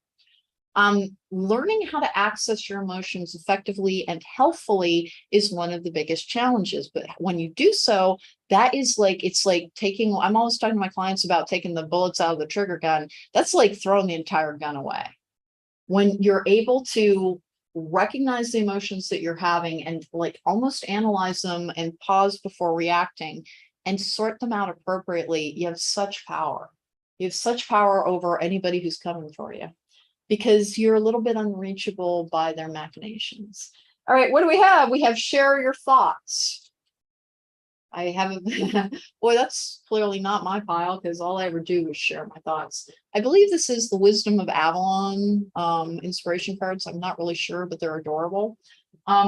S1: Learning how to access your emotions effectively and healthfully is one of the biggest challenges. But when you do so, that is like, it's like taking, I'm always talking to my clients about taking the bullets out of the trigger gun. That's like throwing the entire gun away. When you're able to recognize the emotions that you're having and like almost analyze them and pause before reacting and sort them out appropriately, you have such power. You have such power over anybody who's coming for you, because you're a little bit unreachable by their machinations. All right, what do we have? We have share your thoughts. I haven't, boy, that's clearly not my pile because all I ever do is share my thoughts. I believe this is the Wisdom of Avalon inspiration cards. I'm not really sure, but they're adorable.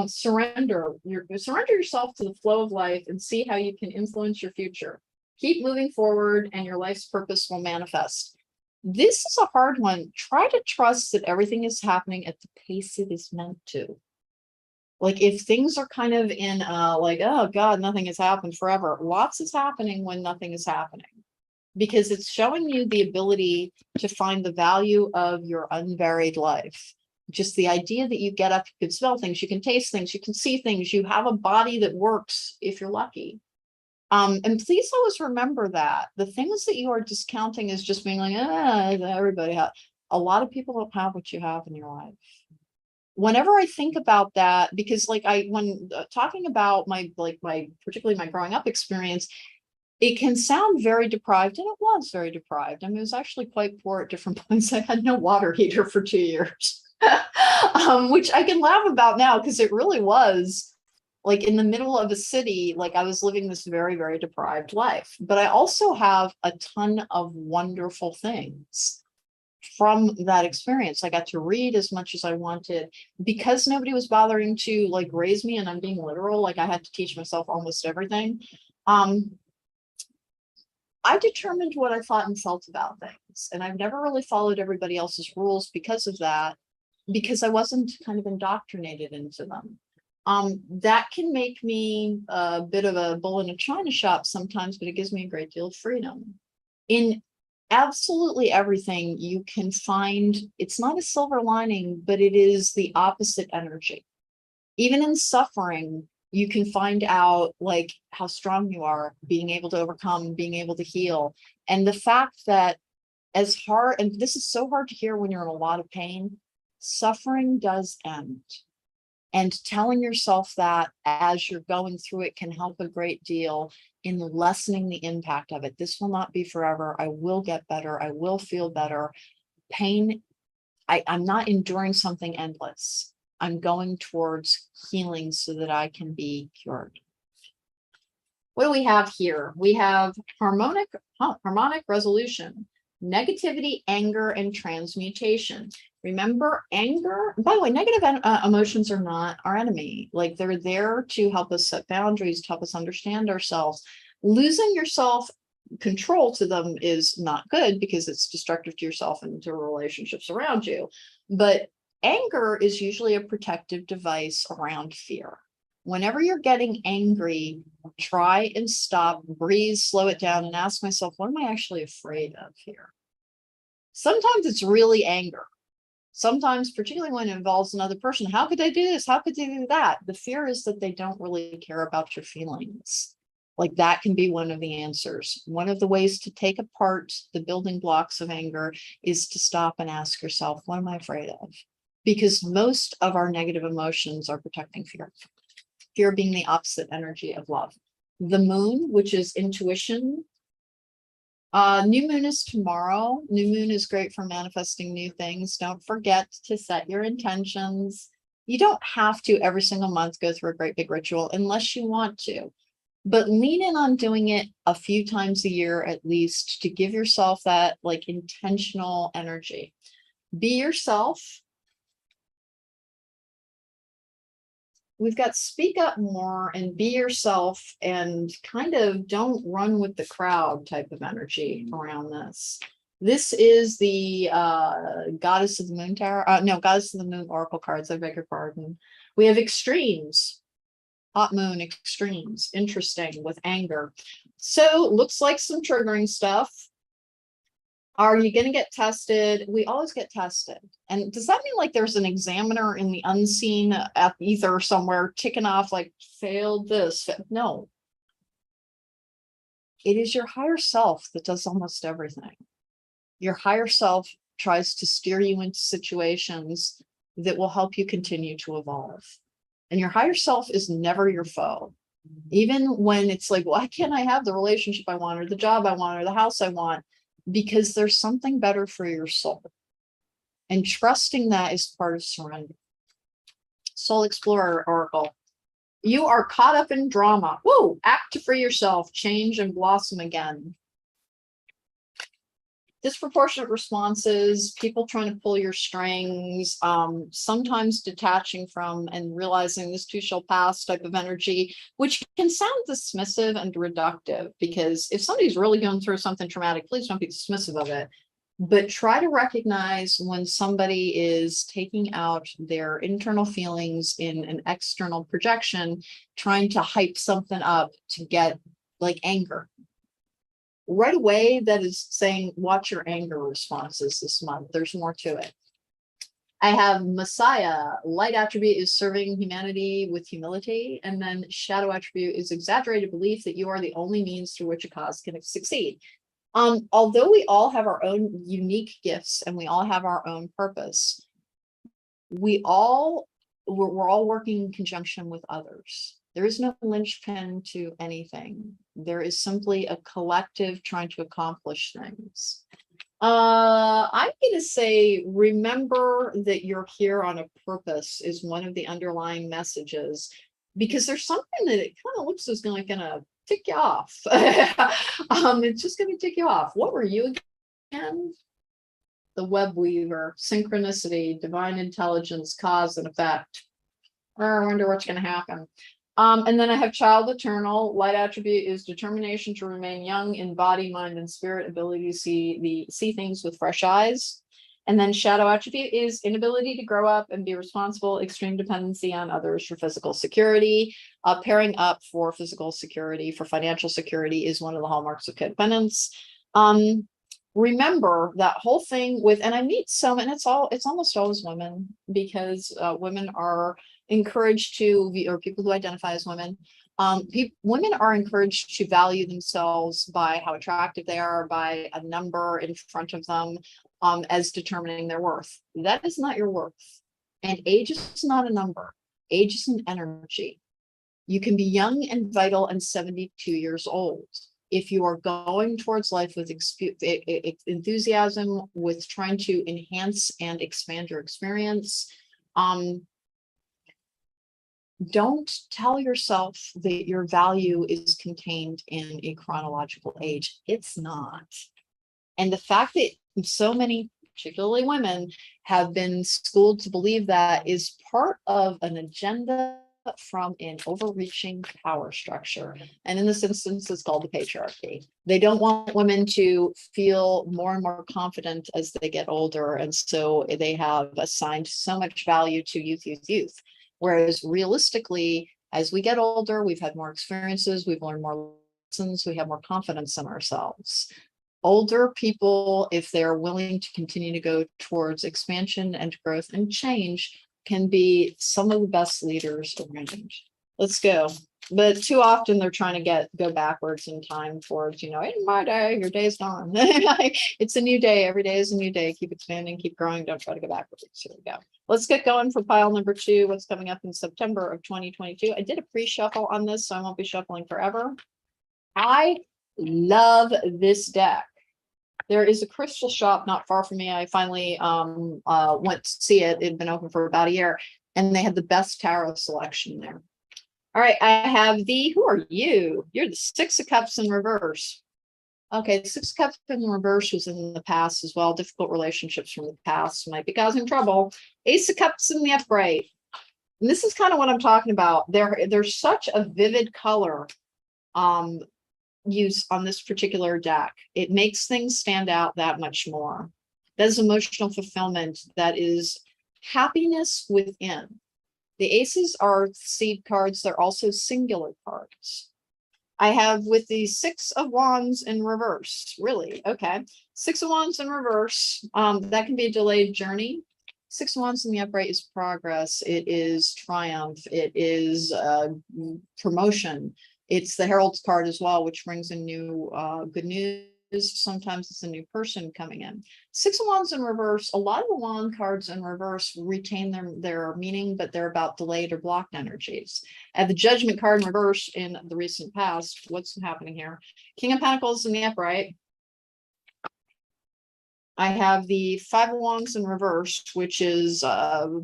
S1: Surrender yourself to the flow of life and see how you can influence your future. Keep moving forward and your life's purpose will manifest. This is a hard one. Try to trust that everything is happening at the pace it is meant to. Like if things are kind of in like, oh God, nothing has happened forever. Lots is happening when nothing is happening, because it's showing you the ability to find the value of your unvaried life. Just the idea that you get up, you can smell things, you can taste things, you can see things, you have a body that works if you're lucky. And please always remember that the things that you are discounting is just being like, everybody has. A lot of people don't have what you have in your life. Whenever I think about that, because like when talking about my particularly my growing up experience, it can sound very deprived, and it was very deprived. I mean, it was actually quite poor at different points. I had no water heater for 2 years, which I can laugh about now because it really was like in the middle of a city. Like I was living this very, very deprived life, but I also have a ton of wonderful things from that experience. I got to read as much as I wanted because nobody was bothering to like raise me, and I'm being literal, like I had to teach myself almost everything. I determined what I thought and felt about things, and I've never really followed everybody else's rules because of that, because I wasn't kind of indoctrinated into them. That can make me a bit of a bull in a china shop sometimes, but it gives me a great deal of freedom. In absolutely everything you can find, it's not a silver lining, but it is the opposite energy. Even in suffering, you can find out like how strong you are, being able to overcome, being able to heal. And the fact that as hard, and this is so hard to hear when you're in a lot of pain, suffering does end. And telling yourself that as you're going through it can help a great deal in lessening the impact of it. This will not be forever. I will get better. I will feel better. Pain, I'm not enduring something endless. I'm going towards healing so that I can be cured. What do we have here? We have harmonic resolution, negativity, anger, and transmutation. Remember, anger, by the way, negative emotions are not our enemy. Like they're there to help us set boundaries, to help us understand ourselves. Losing yourself control to them is not good because it's destructive to yourself and to relationships around you. But anger is usually a protective device around fear. Whenever you're getting angry, try and stop, breathe, slow it down, and ask myself, what am I actually afraid of here? Sometimes it's really anger. Sometimes, particularly when it involves another person, how could they do this? How could they do that? The fear is that they don't really care about your feelings. Like that can be one of the answers. One of the ways to take apart the building blocks of anger is to stop and ask yourself, what am I afraid of? Because most of our negative emotions are protecting fear. Fear being the opposite energy of love. The moon, which is intuition. New moon is tomorrow. New moon is great for manifesting new things. Don't forget to set your intentions. You don't have to every single month go through a great big ritual unless you want to. but lean in on doing it a few times a year at least to give yourself that like intentional energy. Be yourself. We've got speak up more and be yourself and kind of don't run with the crowd type of energy around this. This is the Goddess of the Moon Tarot. No, Goddess of the Moon Oracle cards. I beg your pardon. We have extremes. Hot moon extremes. Interesting with anger. So looks like some triggering stuff. Are you going to get tested? We always get tested. And does that mean like there's an examiner in the unseen at ether somewhere ticking off like failed this? No. It is your higher self that does almost everything. Your higher self tries to steer you into situations that will help you continue to evolve. And your higher self is never your foe. Even when it's like, why can't I have the relationship I want, or the job I want, or the house I want? Because there's something better for your soul. And trusting that is part of surrender. Soul Explorer Oracle. You are caught up in drama. Woo! Act to free yourself, change and blossom again. Disproportionate responses, people trying to pull your strings, sometimes detaching from and realizing this too shall pass type of energy, which can sound dismissive and reductive, because if somebody's really going through something traumatic, please don't be dismissive of it. But try to recognize when somebody is taking out their internal feelings in an external projection, trying to hype something up to get like anger. Right away, that is saying, watch your anger responses this month. There's more to it. I have Messiah. Light attribute is serving humanity with humility. And then shadow attribute is exaggerated belief that you are the only means through which a cause can succeed. Although we all have our own unique gifts and we all have our own purpose, we're all working in conjunction with others. There is no linchpin to anything. There is simply a collective trying to accomplish things. I'm going to say, remember that you're here on a purpose is one of the underlying messages, because there's something that it kind of looks as going to tick you off. It's just going to tick you off. What were you again? The web weaver, synchronicity, divine intelligence, cause and effect. I wonder what's going to happen. And then I have child eternal. Light attribute is determination to remain young in body, mind, and spirit, ability to see things with fresh eyes. And then shadow attribute is inability to grow up and be responsible, extreme dependency on others for physical security. Pairing up for physical security, for financial security, is one of the hallmarks of codependence. Remember that whole thing with, and I meet some, and it's almost always women, because women are encouraged to, or people who identify as women, women are encouraged to value themselves by how attractive they are, by a number in front of them, as determining their worth. That is not your worth. And age is not a number. Age is an energy. You can be young and vital and 72 years old. If you are going towards life with enthusiasm, with trying to enhance and expand your experience, don't tell yourself that your value is contained in a chronological age. It's not. And the fact that so many, particularly women, have been schooled to believe that is part of an agenda from an overreaching power structure. And in this instance, it's called the patriarchy. They don't want women to feel more and more confident as they get older. And so they have assigned so much value to youth. Whereas realistically, as we get older, we've had more experiences, we've learned more lessons, we have more confidence in ourselves. Older people, if they're willing to continue to go towards expansion and growth and change, can be some of the best leaders around. Let's go. But too often they're trying to go backwards in time towards, in my day, your day's gone. It's a new day. Every day is a new day. Keep expanding, keep growing. Don't try to go backwards. Here we go. Let's get going for pile number 2. What's coming up in September of 2022. I did a pre-shuffle on this, so I won't be shuffling forever. I love this deck. There is a crystal shop not far from me. I finally went to see it. It had been open for about a year, and they had the best tarot selection there. All right, I have who are you? You're the Six of Cups in reverse. Okay, Six of Cups in reverse was in the past as well. Difficult relationships from the past might be causing trouble. Ace of Cups in the upright. And this is kind of what I'm talking about. There's such a vivid color use on this particular deck. It makes things stand out that much more. That is emotional fulfillment. That is happiness within. The aces are seed cards. They're also singular cards. I have with the Six of Wands in reverse. Really? Okay. Six of Wands in reverse. That can be a delayed journey. Six of Wands in the upright is progress. It is triumph. It is promotion. It's the Herald's card as well, which brings in new good news. Sometimes it's a new person coming in. Six of Wands in reverse. A lot of the wand cards in reverse retain their meaning, but they're about delayed or blocked energies. And the Judgment card in reverse in the recent past. What's happening here? King of Pentacles in the upright. I have the Five of Wands in reverse, which is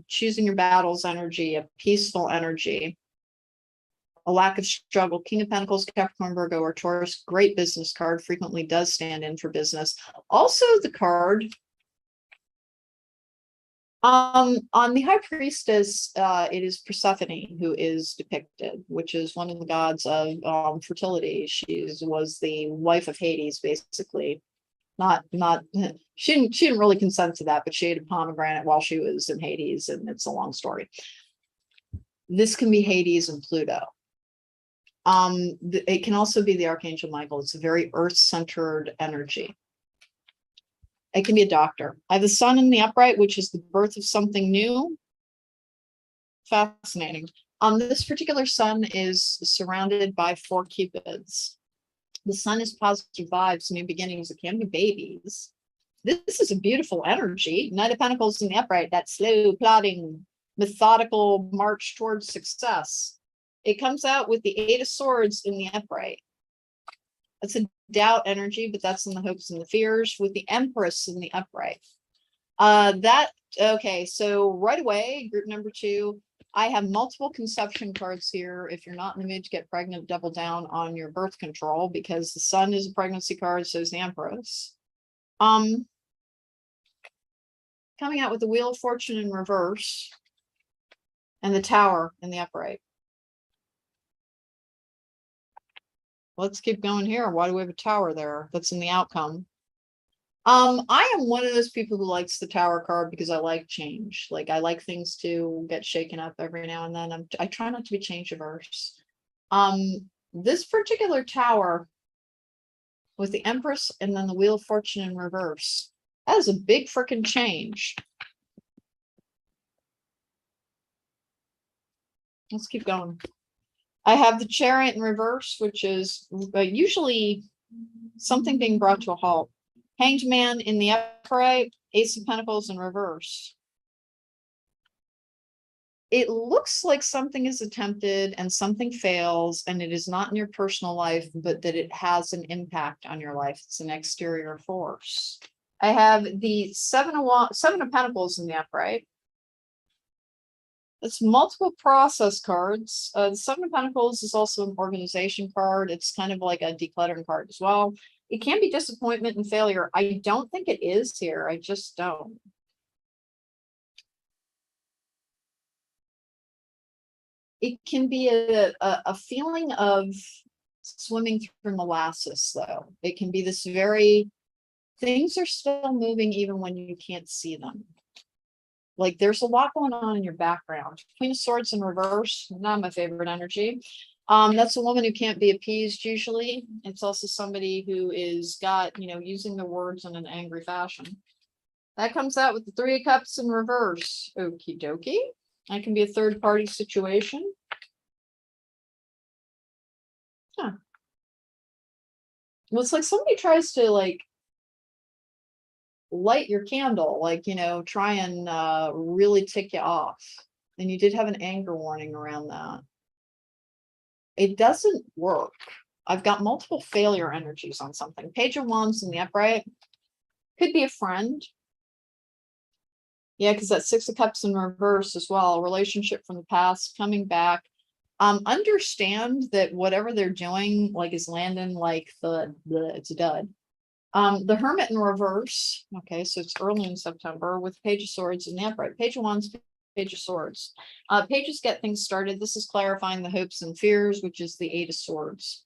S1: choosing your battles energy, a peaceful energy, a lack of struggle. King of Pentacles, Capricorn, Virgo, or Taurus, great business card, frequently does stand in for business. Also the card on the High Priestess, it is Persephone who is depicted, which is one of the gods of fertility. She was the wife of Hades, basically. Not she didn't really consent to that, but she ate a pomegranate while she was in Hades, and it's a long story. This can be Hades and Pluto. It can also be the Archangel Michael. It's a very earth-centered energy. It can be a doctor. I have the Sun in the upright, which is the birth of something new. Fascinating. This particular Sun is surrounded by four Cupids. The Sun is positive vibes, new beginnings. It can be babies. This is a beautiful energy. Knight of Pentacles in the upright, that slow, plodding, methodical march towards success. It comes out with the Eight of Swords in the upright. That's a doubt energy, but that's in the hopes and the fears, with the Empress in the upright. Okay, so right away, group number 2, I have multiple conception cards here. If you're not in the mood to get pregnant, double down on your birth control, because the Sun is a pregnancy card, so is the Empress. Coming out with the Wheel of Fortune in reverse and the Tower in the upright. Let's keep going here. Why do we have a Tower there? That's in the outcome. I am one of those people who likes the Tower card because I like change. Like, I like things to get shaken up every now and then. I try not to be change averse. This particular Tower with the Empress and then the Wheel of Fortune in reverse, that is a big freaking change. Let's keep going. I have the Chariot in reverse, which is usually something being brought to a halt. Hanged Man in the upright, Ace of Pentacles in reverse. It looks like something is attempted and something fails, and it is not in your personal life, but that it has an impact on your life. It's an exterior force. I have the Seven of Pentacles in the upright. It's multiple process cards. The Seven of Pentacles is also an organization card. It's kind of like a decluttering card as well. It can be disappointment and failure. I don't think it is here. I just don't. It can be a feeling of swimming through molasses, though. It can be this things are still moving even when you can't see them. Like, there's a lot going on in your background. Queen of Swords in reverse, not my favorite energy. That's a woman who can't be appeased usually. It's also somebody who is using their words in an angry fashion. That comes out with the Three of Cups in reverse. Okie dokie. That can be a third party situation. Huh. Well, it's like somebody tries to light your candle, try and really tick you off. And you did have an anger warning around that. It doesn't work. I've got multiple failure energies on something. Page of Wands in the upright. Could be a friend. Yeah, because that Six of Cups in reverse as well. A relationship from the past coming back. Understand that whatever they're doing, like, is landing like it's a dud. The Hermit in reverse. Okay, so it's early in September with Page of Swords in the upright. Page of Wands, Page of Swords. Pages get things started. This is clarifying the hopes and fears, which is the Eight of Swords.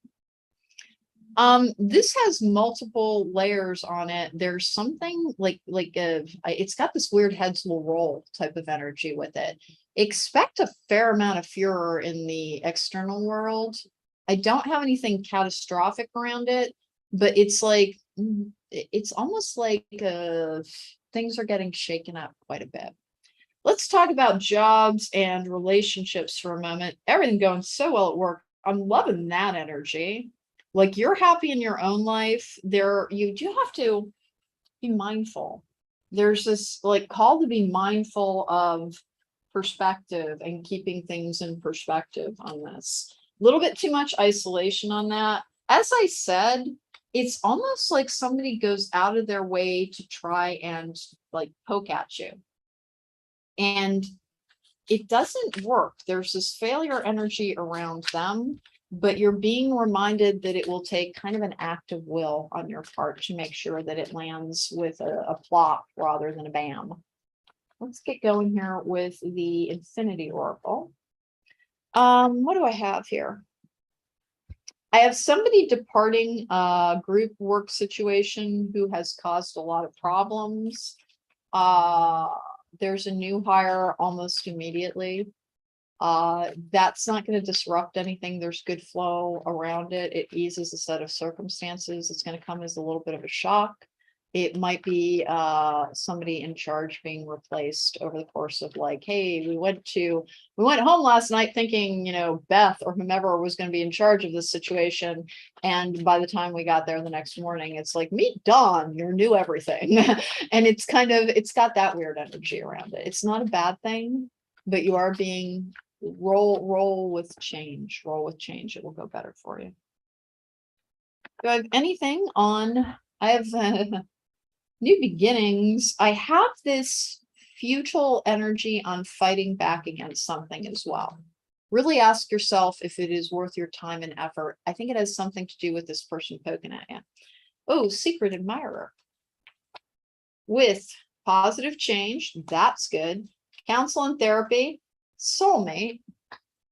S1: This has multiple layers on it. There's something it's got this weird heads will roll type of energy with it. Expect a fair amount of furor in the external world. I don't have anything catastrophic around it, but it's like, it's almost like things are getting shaken up quite a bit. Let's talk about jobs and relationships for a moment. Everything going so well at work. I'm loving that energy. Like, you're happy in your own life. You do have to be mindful. There's this like call to be mindful of perspective and keeping things in perspective on this. A little bit too much isolation on that. As I said, it's almost like somebody goes out of their way to try and like poke at you. And it doesn't work. There's this failure energy around them, but you're being reminded that it will take kind of an act of will on your part to make sure that it lands with a plop rather than a bam. Let's get going here with the Infinity Oracle. What do I have here? I have somebody departing a group work situation who has caused a lot of problems. There's a new hire almost immediately. That's not going to disrupt anything. There's good flow around it. It eases a set of circumstances. It's going to come as a little bit of a shock. It might be somebody in charge being replaced over the course of like, hey, we went home last night thinking, Beth or whomever was going to be in charge of this situation. And by the time we got there the next morning, it's like, meet Dawn, you knew everything. And it's got that weird energy around it. It's not a bad thing, but you are being roll with change. Roll with change. It will go better for you. Do I have anything on? I have new beginnings. I have this futile energy on fighting back against something as well. Really ask yourself if it is worth your time and effort. I think it has something to do with this person poking at you. Oh, secret admirer. With positive change, that's good. Counsel and therapy, soulmate.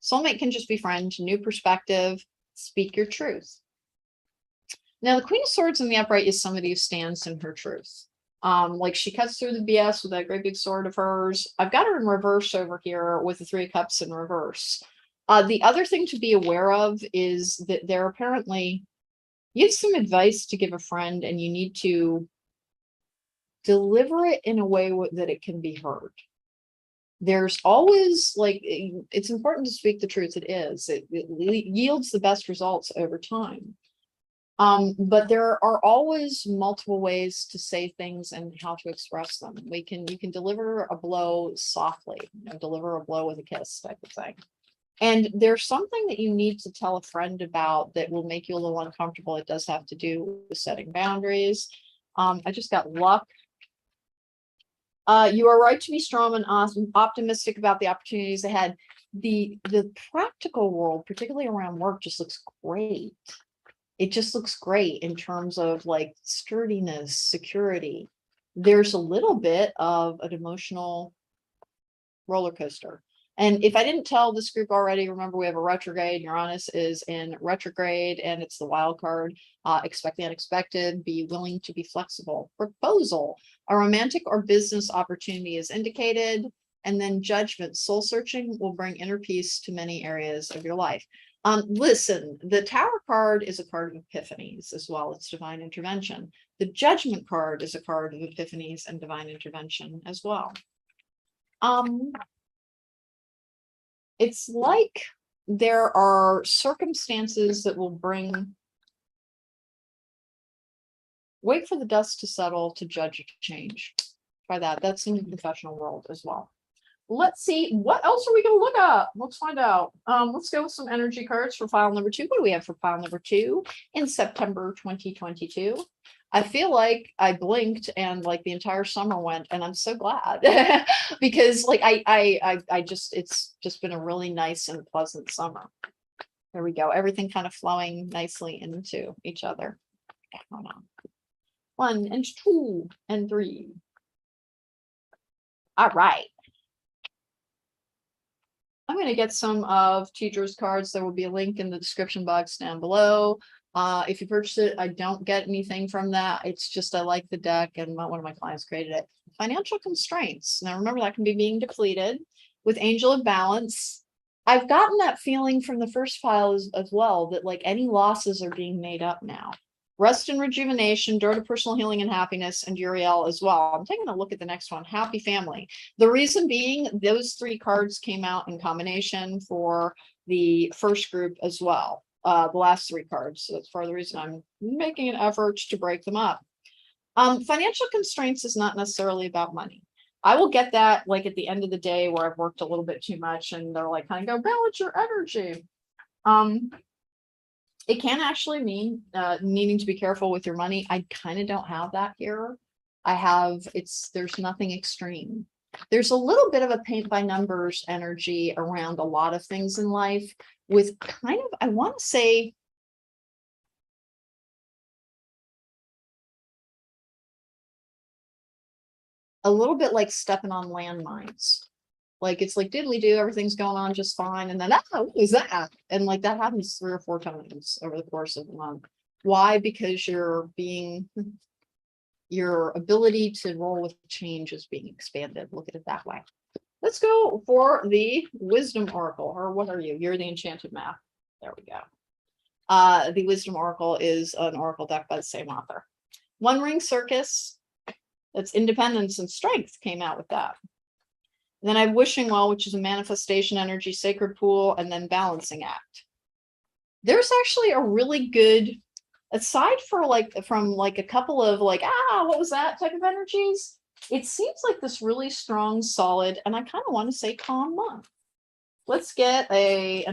S1: Soulmate can just be friend, new perspective, speak your truth. Now, the Queen of Swords in the upright is somebody who stands in her truth. Like, she cuts through the BS with that great big sword of hers. I've got her in reverse over here with the Three of Cups in reverse. The other thing to be aware of is that there apparently, you have some advice to give a friend and you need to deliver it in a way that it can be heard. There's always, like, it's important to speak the truth. It is. It yields the best results over time. But there are always multiple ways to say things and how to express them. You can deliver a blow softly, deliver a blow with a kiss type of thing. And there's something that you need to tell a friend about that will make you a little uncomfortable. It does have to do with setting boundaries. I just got luck. You are right to be strong and optimistic about the opportunities ahead. The practical world, particularly around work, just looks great. It just looks great in terms of like sturdiness, security. There's a little bit of an emotional roller coaster. And if I didn't tell this group already, remember we have a retrograde. Uranus is in retrograde and it's the wild card. Expect the unexpected, be willing to be flexible. Proposal, a romantic or business opportunity is indicated. And then judgment, soul searching will bring inner peace to many areas of your life. Listen, the Tower card is a card of epiphanies as well. It's divine intervention. The Judgment card is a card of epiphanies and divine intervention as well. It's like there are circumstances that will bring, wait for the dust to settle to judge a change. Try that. That's in the professional world as well. Let's see, what else are we going to look at? Let's find out. Let's go with some energy cards for file number 2. What do we have for file number 2 in September 2022? I feel like I blinked and like the entire summer went, and I'm so glad because like I just, it's just been a really nice and pleasant summer. There we go. Everything kind of flowing nicely into each other. Hold on. 1 and 2 and 3. All right. I'm going to get some of Teacher's cards. There will be a link in the description box down below. If you purchase it, I don't get anything from that. It's just I like the deck, and one of my clients created it. Financial constraints. Now remember, that can be being depleted. With Angel of Balance, I've gotten that feeling from the first file as well, that like any losses are being made up now. Rest and Rejuvenation, Door to Personal Healing and Happiness, and Uriel as well. I'm taking a look at the next one, Happy Family. The reason being, those 3 cards came out in combination for the first group as well. The last 3 cards. So that's part of the reason I'm making an effort to break them up. Financial constraints is not necessarily about money. I will get that like at the end of the day where I've worked a little bit too much and they're like, kind of go, balance your energy. It can actually mean needing to be careful with your money. I kind of don't have that here. There's nothing extreme. There's a little bit of a paint by numbers energy around a lot of things in life with kind of, I want to say, a little bit like stepping on landmines. Like it's like diddly do, everything's going on just fine, and then what was that? And like that happens 3 or 4 times over the course of the month. Why? Because your ability to roll with change is being expanded. Look at it that way. Let's go for the Wisdom Oracle, or what are you? You're the Enchanted Map. There we go. The Wisdom Oracle is an oracle deck by the same author. One Ring Circus. That's independence and strength came out with that. And then I have Wishing Well, which is a manifestation energy, Sacred Pool, and then Balancing Act. There's actually a really good, aside for like from like a couple of like, what was that type of energies? It seems like this really strong, solid, and I kind of want to say calm month. Let's get a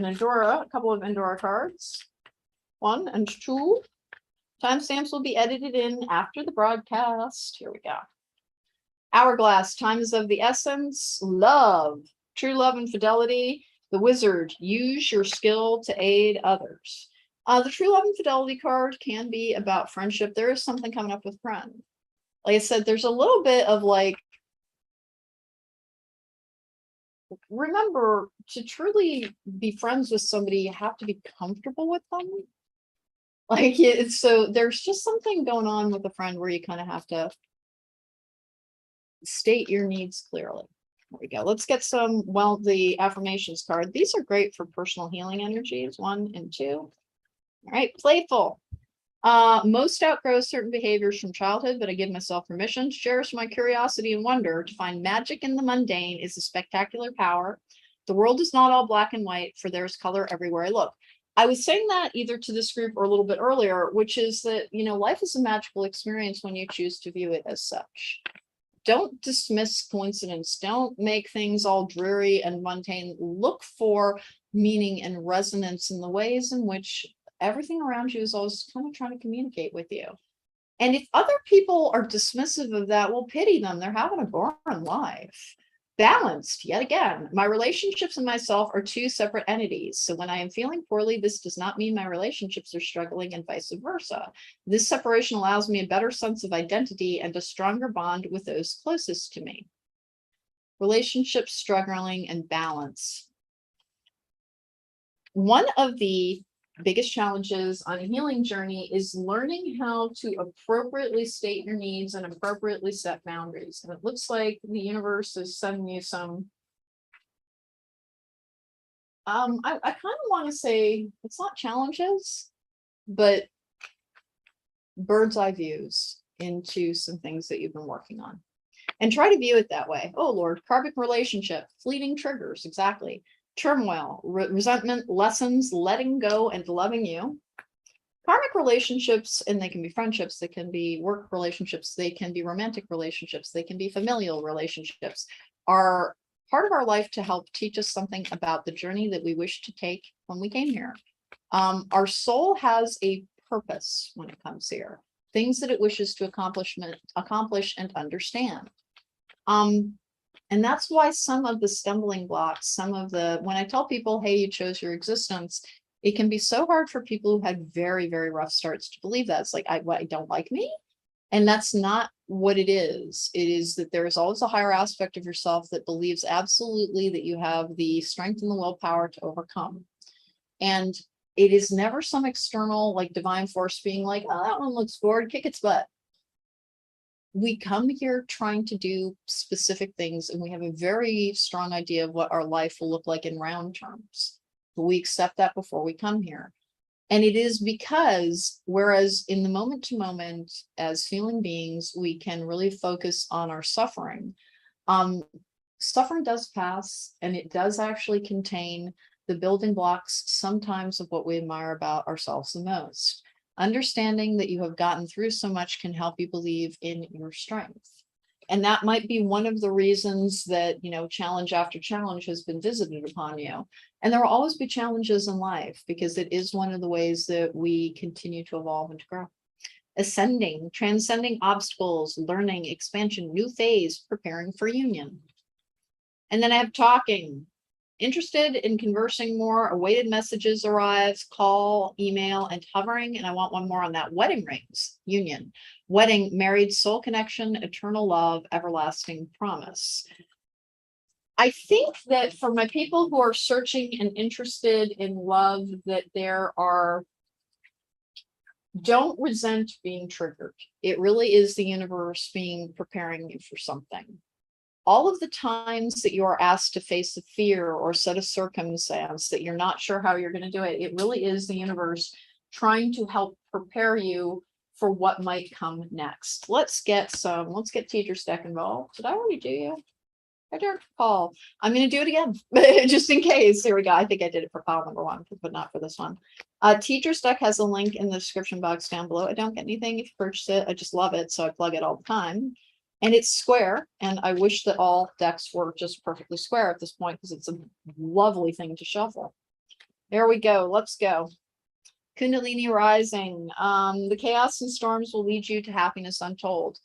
S1: couple of Endora cards. 1 and 2. Timestamps will be edited in after the broadcast. Here we go. Hourglass, time is of the essence. Love, true love and fidelity. The Wizard, use your skill to aid others. The true love and fidelity card can be about friendship. There is something coming up with friend. Like I said, there's a little bit of like, remember, to truly be friends with somebody, you have to be comfortable with them. Like, so there's just something going on with a friend where you kind of have to state your needs clearly. There we go. Let's get some, the affirmations card. These are great for personal healing energies, 1 and 2. All right, playful. Most outgrow certain behaviors from childhood, but I give myself permission to cherish my curiosity and wonder. To find magic in the mundane is a spectacular power. The world is not all black and white, for there's color everywhere I look. I was saying that either to this group or a little bit earlier, which is that, life is a magical experience when you choose to view it as such. Don't dismiss coincidence. Don't make things all dreary and mundane. Look for meaning and resonance in the ways in which everything around you is always kind of trying to communicate with you. And if other people are dismissive of that, well, pity them. They're having a boring life. Balanced, yet again, my relationships and myself are 2 separate entities. So when I am feeling poorly, this does not mean my relationships are struggling, and vice versa. This separation allows me a better sense of identity and a stronger bond with those closest to me. Relationships struggling and balance. One of the biggest challenges on a healing journey is learning how to appropriately state your needs and appropriately set boundaries. And it looks like the universe is sending you some, I kind of want to say it's not challenges, but bird's eye views into some things that you've been working on. And try to view it that way. Oh Lord, karmic relationship, fleeting triggers, exactly. Turmoil, resentment, lessons, letting go, and loving you. Karmic relationships, and they can be friendships, they can be work relationships, they can be romantic relationships, they can be familial relationships, are part of our life to help teach us something about the journey that we wish to take when we came here. Our soul has a purpose when it comes here. things that it wishes to accomplish and understand. And that's why some of the stumbling blocks, when I tell people, hey, you chose your existence, it can be so hard for people who had very, very rough starts to believe that. It's like, I don't like me. And that's not what it is. It is that there is always a higher aspect of yourself that believes absolutely that you have the strength and the willpower to overcome. And it is never some external, like divine force being like, oh, that one looks bored, kick its butt. We come here trying to do specific things, and we have a very strong idea of what our life will look like in round terms. But we accept that before we come here. And it is because, whereas in the moment to moment, as feeling beings, we can really focus on our suffering. Suffering does pass, and it does actually contain the building blocks sometimes of what we admire about ourselves the most. Understanding that you have gotten through so much can help you believe in your strength. And that might be one of the reasons that, challenge after challenge has been visited upon you. And there will always be challenges in life, because it is one of the ways that we continue to evolve and to grow. Ascending, transcending obstacles, learning, expansion, new phase, preparing for union. And then I have talking. Interested in conversing more, awaited messages arrives, call, email, and hovering. And I want one more on that. Wedding rings, union, wedding, married, soul connection, eternal love, everlasting promise. I think that for my people who are searching and interested in love, that don't resent being triggered. It really is the universe preparing you for something. All of the times that you are asked to face a fear or set a circumstance that you're not sure how you're going to do it, it really is the universe trying to help prepare you for what might come next. Let's get teacher's deck involved. Did I already do you? I don't recall. I'm going to do it again, just in case. Here we go. I think I did it for file number 1, but not for this one. Teacher's deck has a link in the description box down below. I don't get anything if you purchase it. I just love it, so I plug it all the time. And it's square, and I wish that all decks were just perfectly square at this point, because it's a lovely thing to shuffle. There we go. Let's go. Kundalini rising. The chaos and storms will lead you to happiness untold.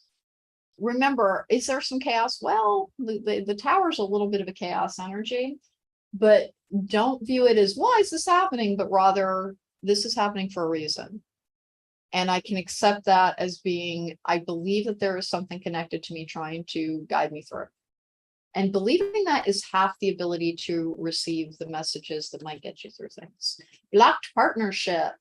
S1: Remember, is there some chaos? Well, the tower's a little bit of a chaos energy, but don't view it as, why is this happening? But rather, this is happening for a reason. And I can accept that as being, I believe that there is something connected to me trying to guide me through. And believing that is half the ability to receive the messages that might get you through things. Locked partnership.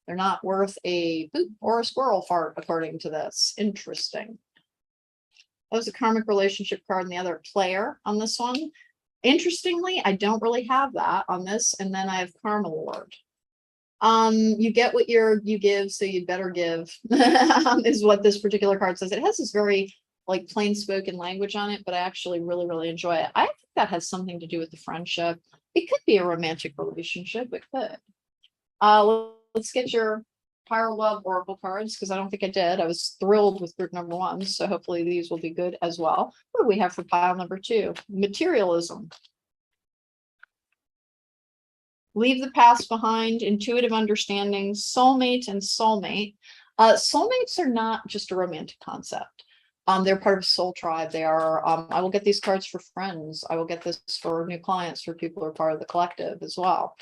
S1: They're not worth a poop or a squirrel fart, according to this. Interesting. That was a karmic relationship card, and the other player on this one. Interestingly, I don't really have that on this. And then I have Karma Lord. You get what you give, so you'd better give, is what this particular card says. It has this very like plain spoken language on it, but I actually really, really enjoy it. I think that has something to do with the friendship. It could be a romantic relationship. It could. Let's get your Higher Love Oracle cards, because I don't think I did. I was thrilled with group number 1, so hopefully these will be good as well. What do we have for pile number 2? Materialism. Leave the past behind, intuitive understanding, soulmate and soulmate. Soulmates are not just a romantic concept. They're part of soul tribe. They are, I will get these cards for friends. I will get this for new clients, for people who are part of the collective as well.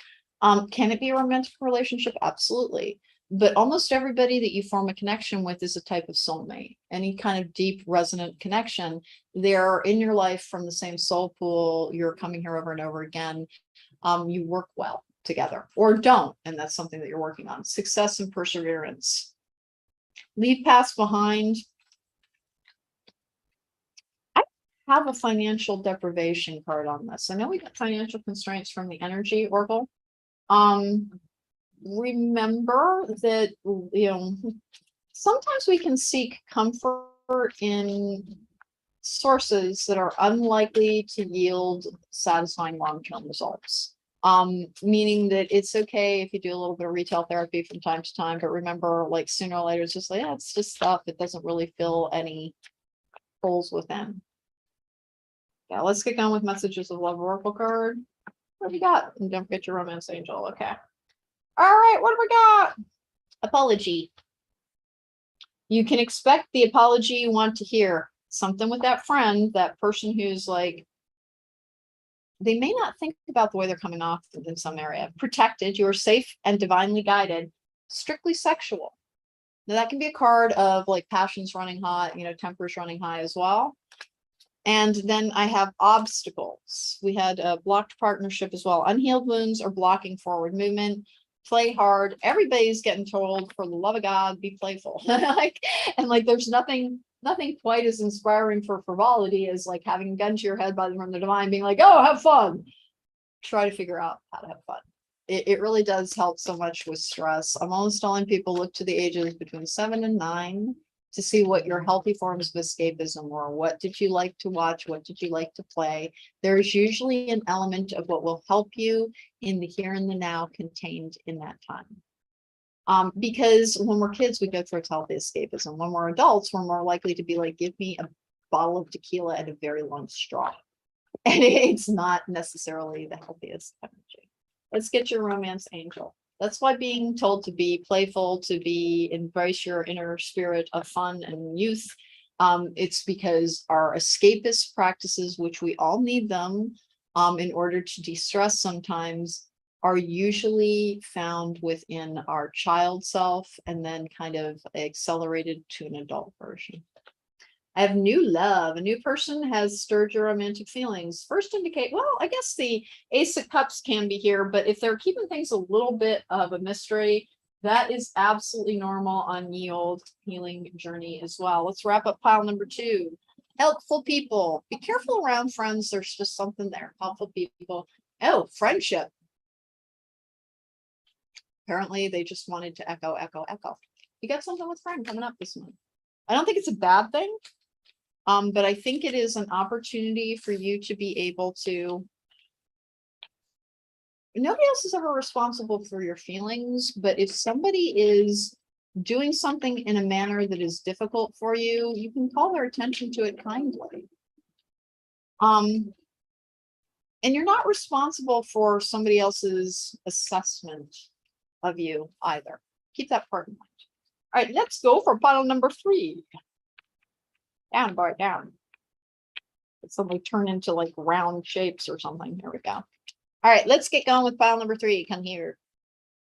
S1: Can it be a romantic relationship? Absolutely. But almost everybody that you form a connection with is a type of soulmate. Any kind of deep resonant connection, they're in your life from the same soul pool. You're coming here over and over again. You work well together, or don't, and that's something that you're working on. Success and perseverance. Leave past behind. I have a financial deprivation card on this. I know we got financial constraints from the energy oracle. Remember that, sometimes we can seek comfort in sources that are unlikely to yield satisfying long-term results. Meaning that it's okay if you do a little bit of retail therapy from time to time, but remember, like, sooner or later, it's just like, yeah, it's just stuff that doesn't really fill any holes within. Yeah, let's get going with messages of love oracle card. What do we got? And don't forget your romance angel. Okay. All right, what do we got? Apology. You can expect the apology you want to hear. Something with that friend, that person who's like, they may not think about the way they're coming off in some area. Protected, you are safe and divinely guided. Strictly sexual. Now that can be a card of like passions running hot, tempers running high as well. And then I have obstacles. We had a blocked partnership as well. Unhealed wounds are blocking forward movement. Play hard. Everybody's getting told, for the love of God, be playful. There's nothing quite as inspiring for frivolity as like having a gun to your head from the divine, being like, oh, have fun. Try to figure out how to have fun. It really does help so much with stress. I'm always telling people, look to the ages between 7 and 9 to see what your healthy forms of escapism were. What did you like to watch? What did you like to play? There's usually an element of what will help you in the here and the now contained in that time. Because when we're kids, we go through healthy escapism. When we're adults, we're more likely to be like, give me a bottle of tequila and a very long straw. And it's not necessarily the healthiest energy. Let's get your romance angel. That's why being told to be playful, to embrace your inner spirit of fun and youth. It's because our escapist practices, which we all need them in order to de-stress sometimes, are usually found within our child self and then kind of accelerated to an adult version. I have new love. A new person has stirred your romantic feelings. First indicate, well, I guess the Ace of Cups can be here, but if they're keeping things a little bit of a mystery, that is absolutely normal on ye old healing journey as well. Let's wrap up pile number 2. Helpful people. Be careful around friends. There's just something there. Helpful people. Oh, friendship. Apparently, they just wanted to echo. You got something with friend coming up this month. I don't think it's a bad thing. But I think it is an opportunity for you to be able to. Nobody else is ever responsible for your feelings, but if somebody is doing something in a manner that is difficult for you, you can call their attention to it kindly. And you're not responsible for somebody else's assessment of you either. Keep that part in mind. All right, let's go for pile number 3. Down, bar down. It's suddenly turn into like round shapes or something. Here we go. All right, let's get going with pile number 3. Come here.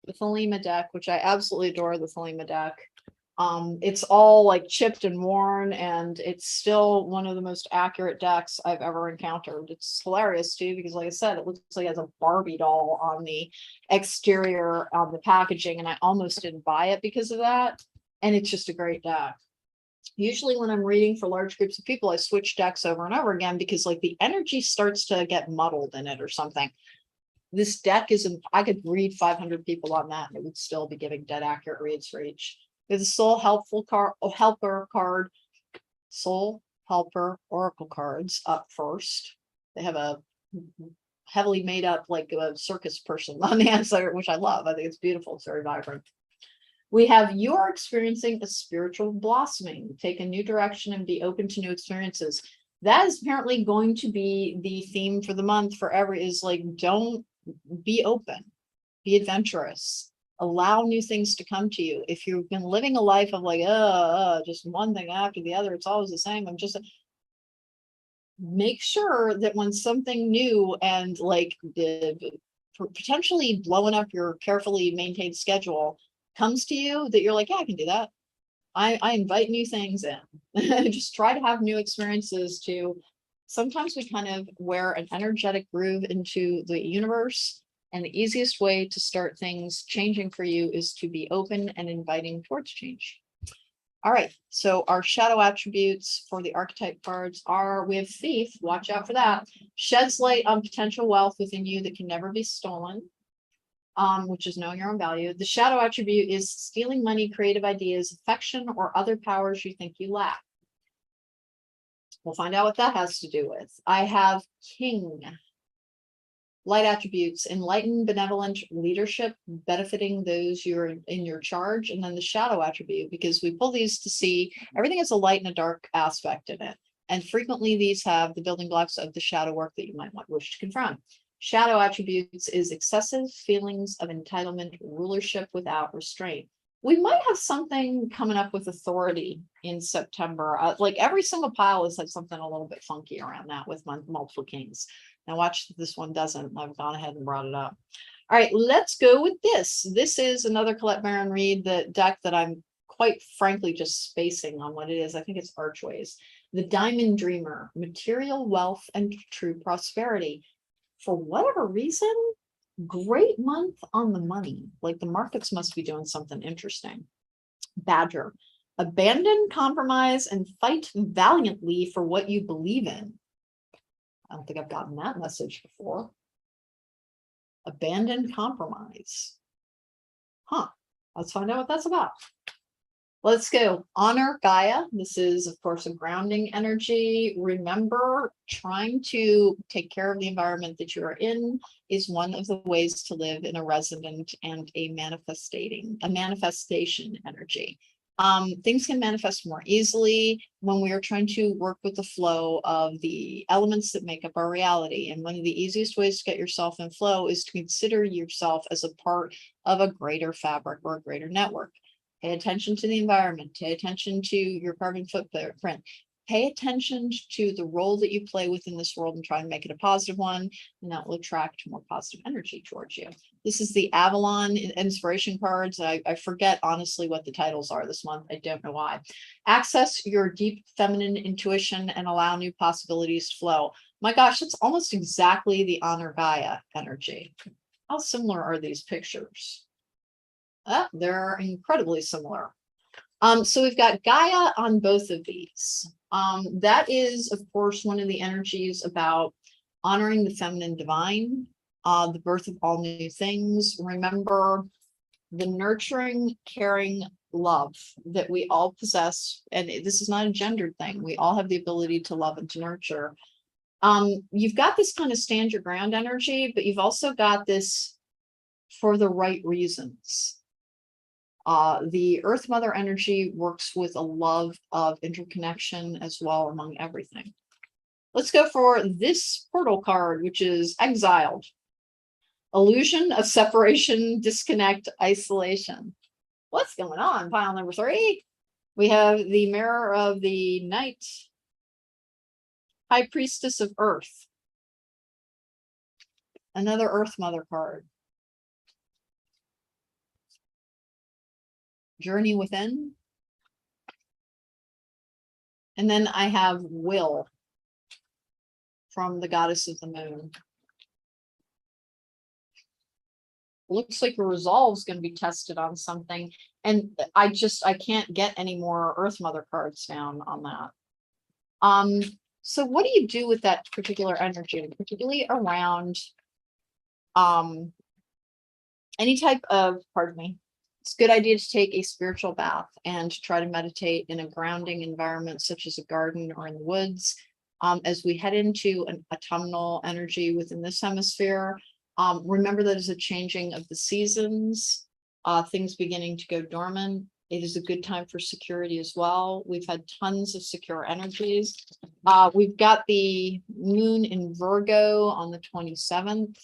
S1: The Thelema deck, which I absolutely adore the Thelema deck. It's all like chipped and worn, and it's still one of the most accurate decks I've ever encountered. It's hilarious too, because like I said, it looks like it has a Barbie doll on the exterior of the packaging, and I almost didn't buy it because of that. And it's just a great deck. Usually when I'm reading for large groups of people, I switch decks over and over again because like the energy starts to get muddled in it or something. This deck isn't, I could read 500 people on that and it would still be giving dead accurate reads for each. There's a soul helper card, soul helper oracle cards up first. They have a heavily made up like a circus person on the answer, which I love. I think it's beautiful. It's very vibrant. We have, you are experiencing a spiritual blossoming. Take a new direction and be open to new experiences. That is apparently going to be the theme for the month forever, is like, don't be open, be adventurous, allow new things to come to you. If you've been living a life of like, just one thing after the other, it's always the same. Make sure that when something new and like potentially blowing up your carefully maintained schedule comes to you, that you're like, yeah, I can do that. I invite new things in. Just try to have new experiences to. Sometimes we kind of wear an energetic groove into the universe, and the easiest way to start things changing for you is to be open and inviting towards change. All right, so our shadow attributes for the archetype cards are, we have Thief, watch out for that. Sheds light on potential wealth within you that can never be stolen. Which is knowing your own value. The shadow attribute is stealing money, creative ideas, affection, or other powers you think you lack. We'll find out what that has to do with. I have King. Light attributes, enlightened, benevolent leadership, benefiting those you're in your charge. And then the shadow attribute, because we pull these to see everything has a light and a dark aspect in it. And frequently these have the building blocks of the shadow work that you might wish to confront. Shadow attributes is excessive feelings of entitlement, rulership without restraint. We might have something coming up with authority in September. Like every single pile has had something a little bit funky around that with multiple kings. Now watch this one doesn't. I've gone ahead and brought it up. All right, let's go with this. This is another Colette Baron Reid, the deck that I'm quite frankly just spacing on what it is. I think it's Archways. The Diamond Dreamer, material wealth and true prosperity. For whatever reason, great month on the money. Like the markets must be doing something interesting. Badger, abandon, compromise, and fight valiantly for what you believe in. I don't think I've gotten that message before. Abandon, compromise. Huh. Let's find out what that's about. Let's go. Honor Gaia. This is, of course, a grounding energy. Remember, trying to take care of the environment that you are in is one of the ways to live in a resonant and a manifestation energy. Things can manifest more easily when we are trying to work with the flow of the elements that make up our reality. And one of the easiest ways to get yourself in flow is to consider yourself as a part of a greater fabric or a greater network. Pay attention to the environment, pay attention to your carbon footprint, pay attention to the role that you play within this world and try and make it a positive one, and that will attract more positive energy towards you. This is the Avalon inspiration cards. I forget honestly what the titles are this month. I don't know why. Access your deep feminine intuition and allow new possibilities to flow. My gosh, that's almost exactly the Honor Gaia energy. How similar are these pictures? They're incredibly similar. So we've got Gaia on both of these. That is, of course, one of the energies about honoring the feminine divine, the birth of all new things. Remember the nurturing, caring love that we all possess. And this is not a gendered thing. We all have the ability to love and to nurture. You've got this kind of stand your ground energy, but you've also got this for the right reasons. The Earth Mother energy works with a love of interconnection as well among everything. Let's go for this portal card, which is Exiled. Illusion of separation, disconnect, isolation. What's going on? Pile number 3. We have the Mirror of the Night. High Priestess of Earth. Another Earth Mother card. Journey Within. And then I have Will from the Goddess of the Moon. Looks like your resolve is going to be tested on something. And I can't get any more Earth Mother cards down on that. So what do you do with that particular energy, particularly around any type of, pardon me, it's a good idea to take a spiritual bath and try to meditate in a grounding environment, such as a garden or in the woods. As we head into an autumnal energy within this hemisphere, remember that is a changing of the seasons, things beginning to go dormant. It is a good time for security as well. We've had tons of secure energies. We've got the moon in Virgo on the 27th.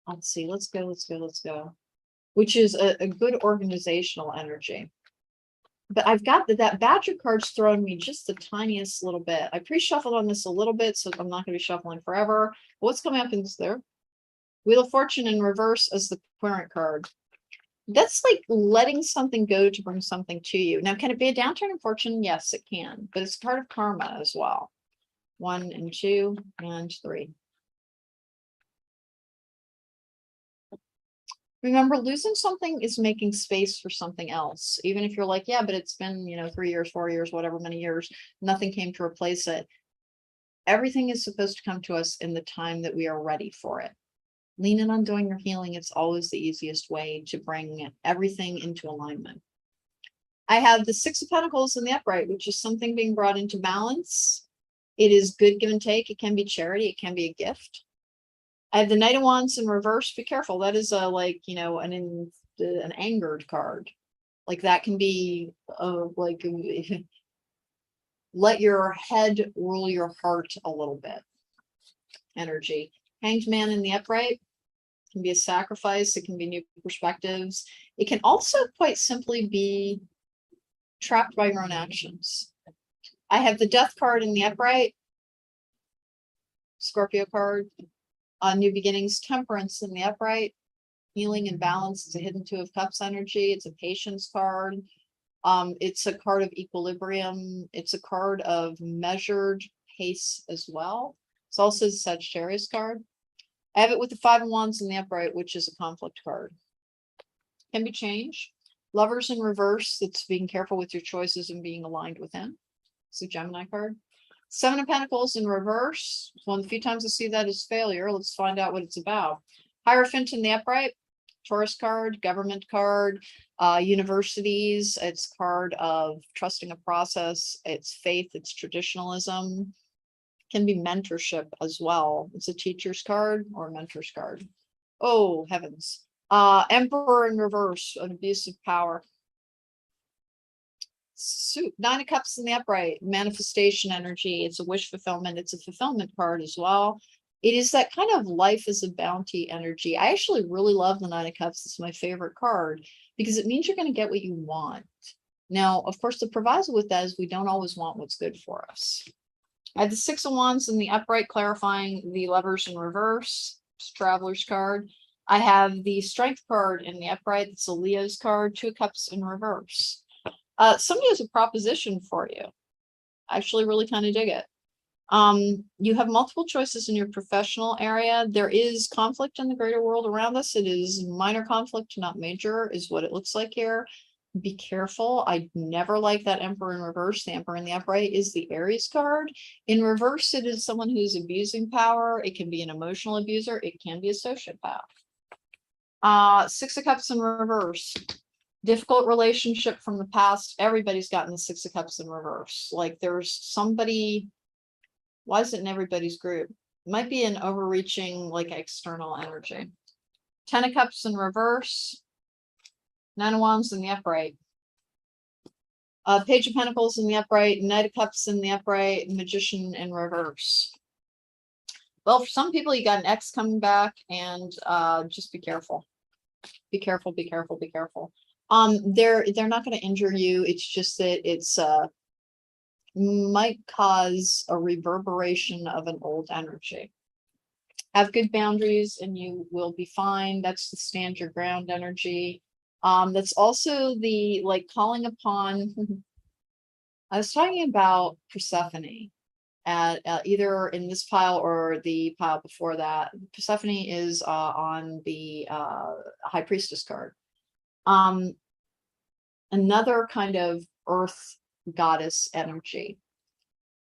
S1: Let's see, let's go. Which is a good organizational energy. But I've got that Badger card's throwing me just the tiniest little bit. I pre-shuffled on this a little bit, so I'm not going to be shuffling forever. What's coming up in there? Wheel of Fortune in reverse as the Querent card. That's like letting something go to bring something to you. Now, can it be a downturn in fortune? Yes, it can, but it's part of karma as well. 1 and 2 and 3. Remember, losing something is making space for something else. Even if you're like, yeah, but it's been, 3 years, 4 years, whatever, many years, nothing came to replace it. Everything is supposed to come to us in the time that we are ready for it. Lean in on doing your healing. It's always the easiest way to bring everything into alignment. I have the 6 of Pentacles in the upright, which is something being brought into balance. It is good give and take. It can be charity. It can be a gift. I have the Knight of Wands in reverse. Be careful. That is an angered card. Like that can be let your head rule your heart a little bit. Energy. Hanged Man in the upright. It can be a sacrifice. It can be new perspectives. It can also quite simply be trapped by your own actions. I have the Death card in the upright, Scorpio card, New Beginnings, Temperance in the upright, Healing and Balance. It's a hidden Two of Cups energy. It's a Patience card. It's a card of equilibrium. It's a card of measured pace as well. It's also the Sagittarius card. I have it with the Five of Wands in the upright, which is a conflict card. Can be changed. Lovers in reverse. It's being careful with your choices and being aligned within. It's a Gemini card. Seven of Pentacles in reverse. One of the few times I see that as failure. Let's find out what it's about. Hierophant in the upright. Taurus card, government card, universities. It's card of trusting a process. It's faith. It's traditionalism. Can be mentorship as well. It's a teacher's card or a mentor's card. Oh, heavens. Emperor in reverse, an abuse of power. Nine of Cups in the upright, manifestation energy. It's a wish fulfillment. It's a fulfillment card as well. It is that kind of life is a bounty energy. I actually really love the Nine of Cups. It's my favorite card because it means you're going to get what you want. Now, of course, the proviso with that is we don't always want what's good for us. I have the Six of Wands in the upright, clarifying the Lovers in reverse. It's Traveler's card. I have the Strength card in the upright. It's a Leo's card. Two of Cups in reverse. Somebody has a proposition for you. I actually really kind of dig it. You have multiple choices in your professional area. There is conflict in the greater world around us. It is minor conflict, not major, is what it looks like here. Be careful. I never like that Emperor in reverse. The Emperor in the upright is the Aries card. In reverse, it is someone who's abusing power. It can be an emotional abuser. It can be a sociopath. Six of Cups in reverse. Difficult relationship from the past. Everybody's gotten the Six of Cups in reverse. Like there's somebody, why is it in everybody's group? It might be an overreaching, like external energy. Ten of Cups in reverse. Nine of Wands in the upright. Page of Pentacles in the upright. Knight of Cups in the upright. Magician in reverse. Well, for some people, you got an ex coming back, and just be careful. Be careful, be careful, be careful. They're not going to injure you. It's just that it's might cause a reverberation of an old energy. Have good boundaries and you will be fine. That's the stand your ground energy. That's also the like calling upon. I was talking about Persephone at either in this pile or the pile before that. Persephone is on the High Priestess card. Another kind of earth goddess energy.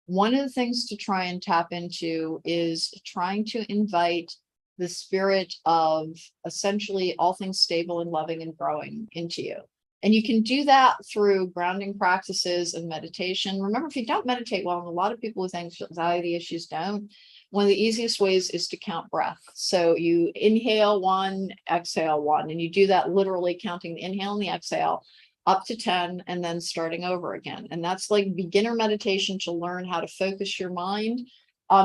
S1: One of the things to try and tap into is trying to invite the spirit of essentially all things stable and loving and growing into you. And you can do that through grounding practices and meditation. Remember, if you don't meditate well, and a lot of people with anxiety issues don't, one of the easiest ways is to count breath. So you inhale one, exhale one, and you do that literally counting the inhale and the exhale up to 10 and then starting over again. And that's like beginner meditation to learn how to focus your mind.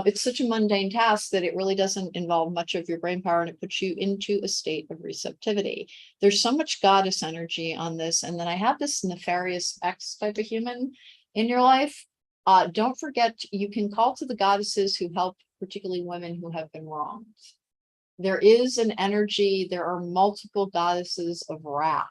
S1: It's such a mundane task that it really doesn't involve much of your brain power, and it puts you into a state of receptivity. There's so much goddess energy on this. And then I have this nefarious X type of human in your life. Don't forget, you can call to the goddesses who help, particularly women who have been wronged. There is an energy, there are multiple goddesses of wrath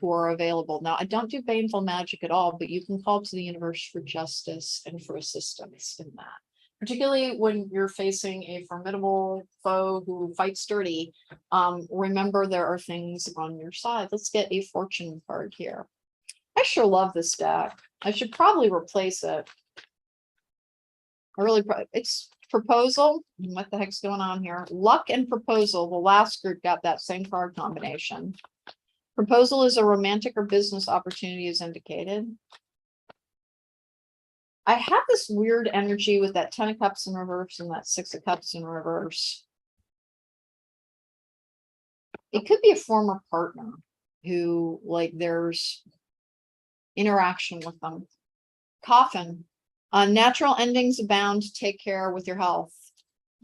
S1: who are available. Now, I don't do baneful magic at all, but you can call to the universe for justice and for assistance in that. Particularly when you're facing a formidable foe who fights dirty, remember there are things on your side. Let's get a fortune card here. I sure love this deck. I should probably replace it. It's proposal. What the heck's going on here? Luck and proposal. The last group got that same card combination. Proposal is a romantic or business opportunity as indicated. I have this weird energy with that 10 of Cups in reverse and that 6 of Cups in reverse. It could be a former partner who, like, there's interaction with them. Coffin. Natural endings abound. Take care with your health.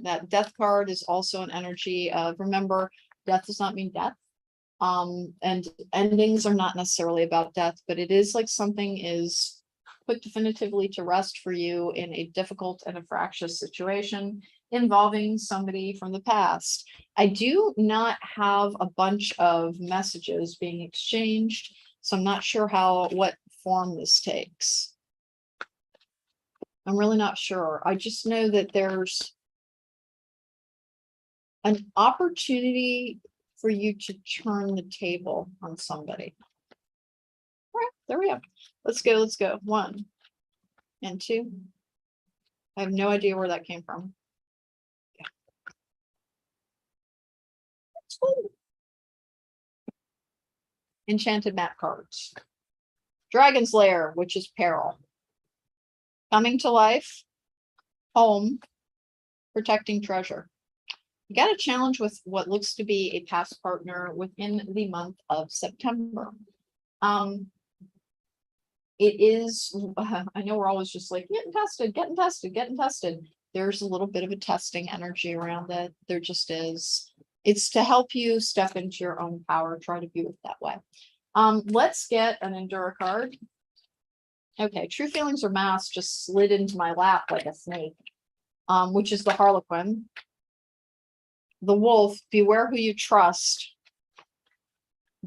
S1: That death card is also an energy of, remember, death does not mean death. And endings are not necessarily about death, but it is like something is put definitively to rest for you in a difficult and a fractious situation involving somebody from the past. I do not have a bunch of messages being exchanged, so I'm not sure what form this takes. I'm really not sure. I just know that there's an opportunity for you to turn the table on somebody. All right, there we go. Let's go. Let's go. 1 and 2. I have no idea where that came from. Yeah. That's cool. Enchanted map cards. Dragon's Lair, which is peril. Coming to life. Home. Protecting treasure. You got a challenge with what looks to be a past partner within the month of September. It is, I know we're always just like getting tested, getting tested, getting tested. There's a little bit of a testing energy around it. There just is. It's to help you step into your own power, try to view it that way. Let's get an Endura card. Okay, True Feelings or Mask just slid into my lap like a snake, which is the Harlequin. The Wolf, Beware Who You Trust.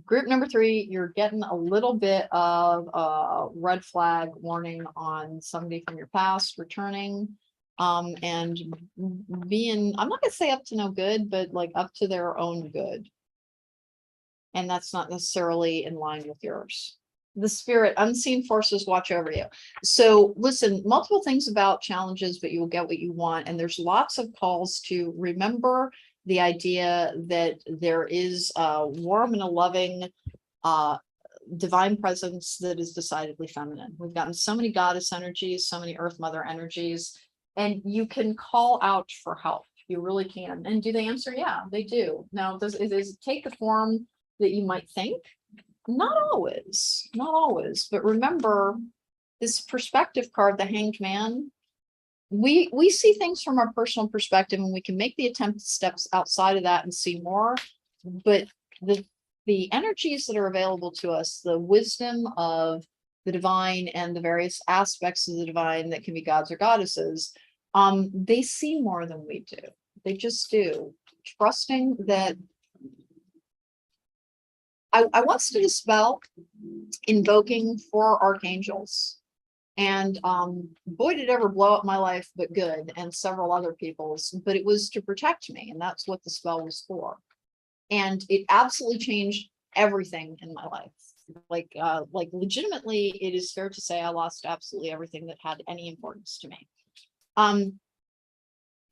S1: Group number 3, you're getting a little bit of a red flag warning on somebody from your past returning, and being, I'm not gonna say up to no good, but like up to their own good. And that's not necessarily in line with yours. The spirit, unseen forces watch over you. So listen, multiple things about challenges, but you will get what you want. And there's lots of calls to remember the idea that there is a warm and a loving divine presence that is decidedly feminine. We've gotten so many goddess energies, so many earth mother energies, and you can call out for help. You really can. And do they answer? Yeah, they do. Now, does it take the form that you might think? Not always, not always. But remember, this perspective card, the Hanged Man, we see things from our personal perspective, and we can make the attempt to step outside of that and see more. But the energies that are available to us, the wisdom of the divine and the various aspects of the divine that can be gods or goddesses, they see more than we do. They just do. Trusting that. I once did a spell invoking 4 archangels. And boy, did it ever blow up my life, but good, and several other people's, but it was to protect me. And that's what the spell was for. And it absolutely changed everything in my life. Like legitimately, it is fair to say I lost absolutely everything that had any importance to me. And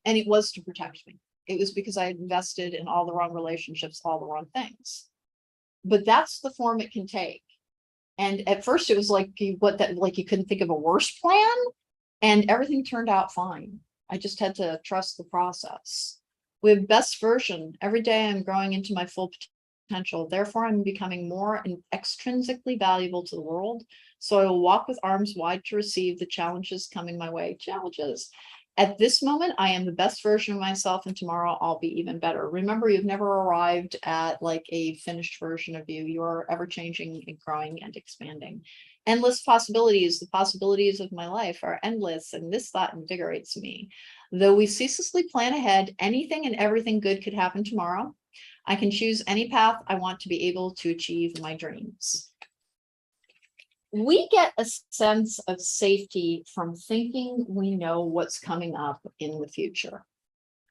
S1: it was to protect me. It was because I had invested in all the wrong relationships, all the wrong things. But that's the form it can take. And at first it was like you couldn't think of a worse plan, and everything turned out fine. I just had to trust the process. We have best version. Every day I'm growing into my full potential. Therefore, I'm becoming more and extrinsically valuable to the world. So I will walk with arms wide to receive the challenges coming my way. Challenges. At this moment, I am the best version of myself, and tomorrow I'll be even better. Remember, you've never arrived at like a finished version of you. You're ever changing and growing and expanding. Endless possibilities. The possibilities of my life are endless, and this thought invigorates me. Though we ceaselessly plan ahead, anything and everything good could happen tomorrow. I can choose any path I want to be able to achieve my dreams. We get a sense of safety from thinking we know what's coming up in the future.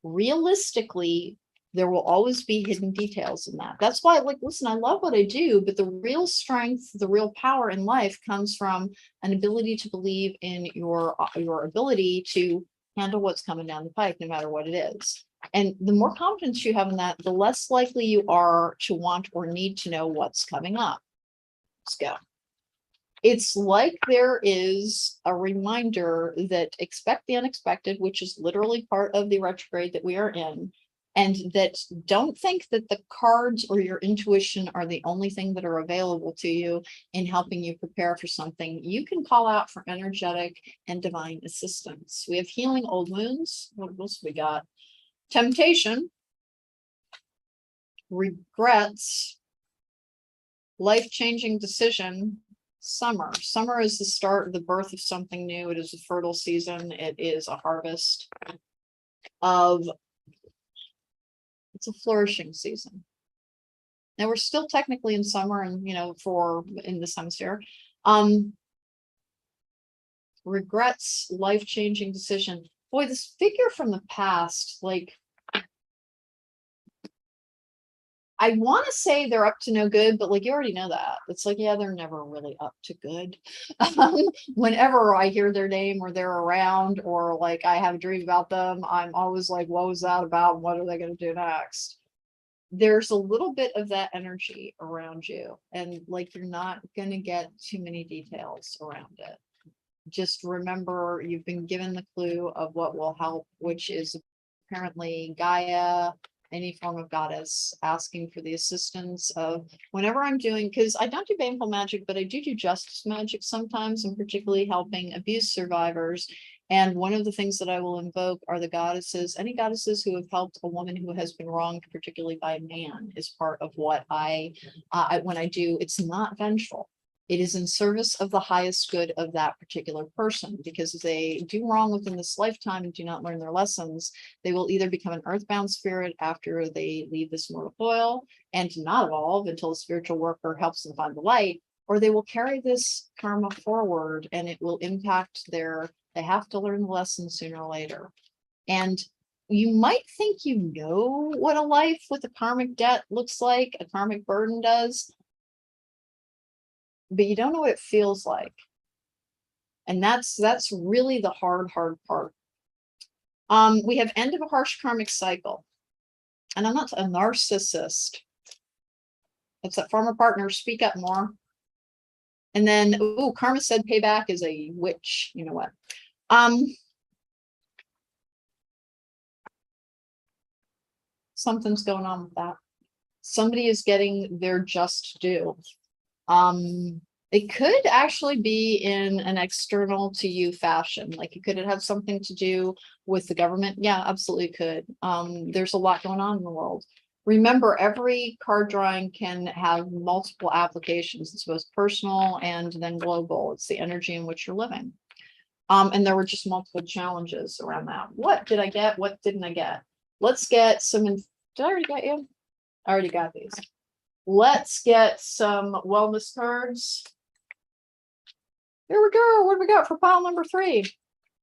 S1: Realistically, there will always be hidden details in that. That's why, like, listen, I love what I do, but the real strength, the real power in life comes from an ability to believe in your ability to handle what's coming down the pike, no matter what it is. And the more confidence you have in that, the less likely you are to want or need to know what's coming up. Let's go. It's like there is a reminder that expect the unexpected, which is literally part of the retrograde that we are in, and that don't think that the cards or your intuition are the only thing that are available to you in helping you prepare for something. You can call out for energetic and divine assistance. We have healing old wounds. What else we got? Temptation, regrets, life-changing decision, summer. Summer is the start, the birth of something new. It is a fertile season. It is a harvest of, it's a flourishing season. Now we're still technically in summer and, for in this hemisphere. Regrets, life-changing decision. Boy, this figure from the past, like, I want to say they're up to no good, but like you already know that. It's like, yeah, they're never really up to good. Whenever I hear their name or they're around or like I have a dream about them, I'm always like, what was that about? What are they going to do next? There's a little bit of that energy around you, and like you're not going to get too many details around it. Just remember you've been given the clue of what will help, which is apparently Gaia, any form of goddess, asking for the assistance of whenever I'm doing, because I don't do baneful magic, but I do justice magic sometimes, and particularly helping abuse survivors. And one of the things that I will invoke are the goddesses, any goddesses who have helped a woman who has been wronged, particularly by a man, is part of what when I do, it's not vengeful. It is in service of the highest good of that particular person, because if they do wrong within this lifetime and do not learn their lessons, they will either become an earthbound spirit after they leave this mortal coil and not evolve until a spiritual worker helps them find the light, or they will carry this karma forward and it will impact they have to learn the lesson sooner or later. And you might think you know what a life with a karmic debt looks like, a karmic burden does, but you don't know what it feels like. And that's really the hard part. We have end of a harsh karmic cycle. And I'm not a narcissist. It's that former partner, speak up more. And then, karma said payback is a witch. You know what? Something's going on with that. Somebody is getting their just due. It could actually be in an external to you fashion. Like, could it have something to do with the government? Yeah, absolutely could. There's a lot going on in the world. Remember, every card drawing can have multiple applications. It's both personal and then global. It's the energy in which you're living. And there were just multiple challenges around that. What did I get? What didn't I get? Let's get some. Did I already get you? I already got these. Let's get some wellness cards. Here we go. What do we got for pile number 3?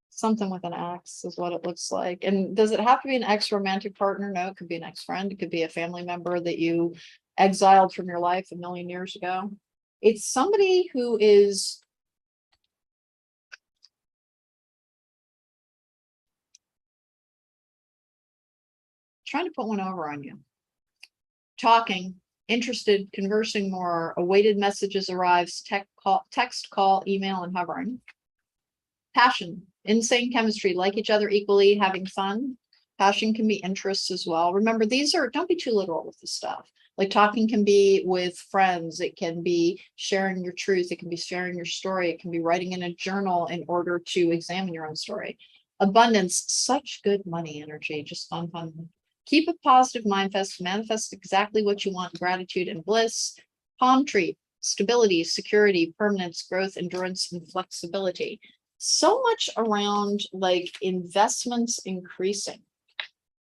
S1: Something with an X is what it looks like. And does it have to be an ex-romantic partner? No, it could be an ex-friend. It could be a family member that you exiled from your life a million years ago. It's somebody who is trying to put one over on you. Talking, interested, conversing more, awaited messages arrives, text, call, email, and hovering. Passion, insane chemistry, like each other equally, having fun. Passion can be interests as well. Remember, don't be too literal with this stuff. Like, talking can be with friends. It can be sharing your truth. It can be sharing your story. It can be writing in a journal in order to examine your own story. Abundance, such good money energy, just fun. Keep a positive manifest exactly what you want, gratitude and bliss. Palm tree, stability, security, permanence, growth, endurance, and flexibility. So much around like investments increasing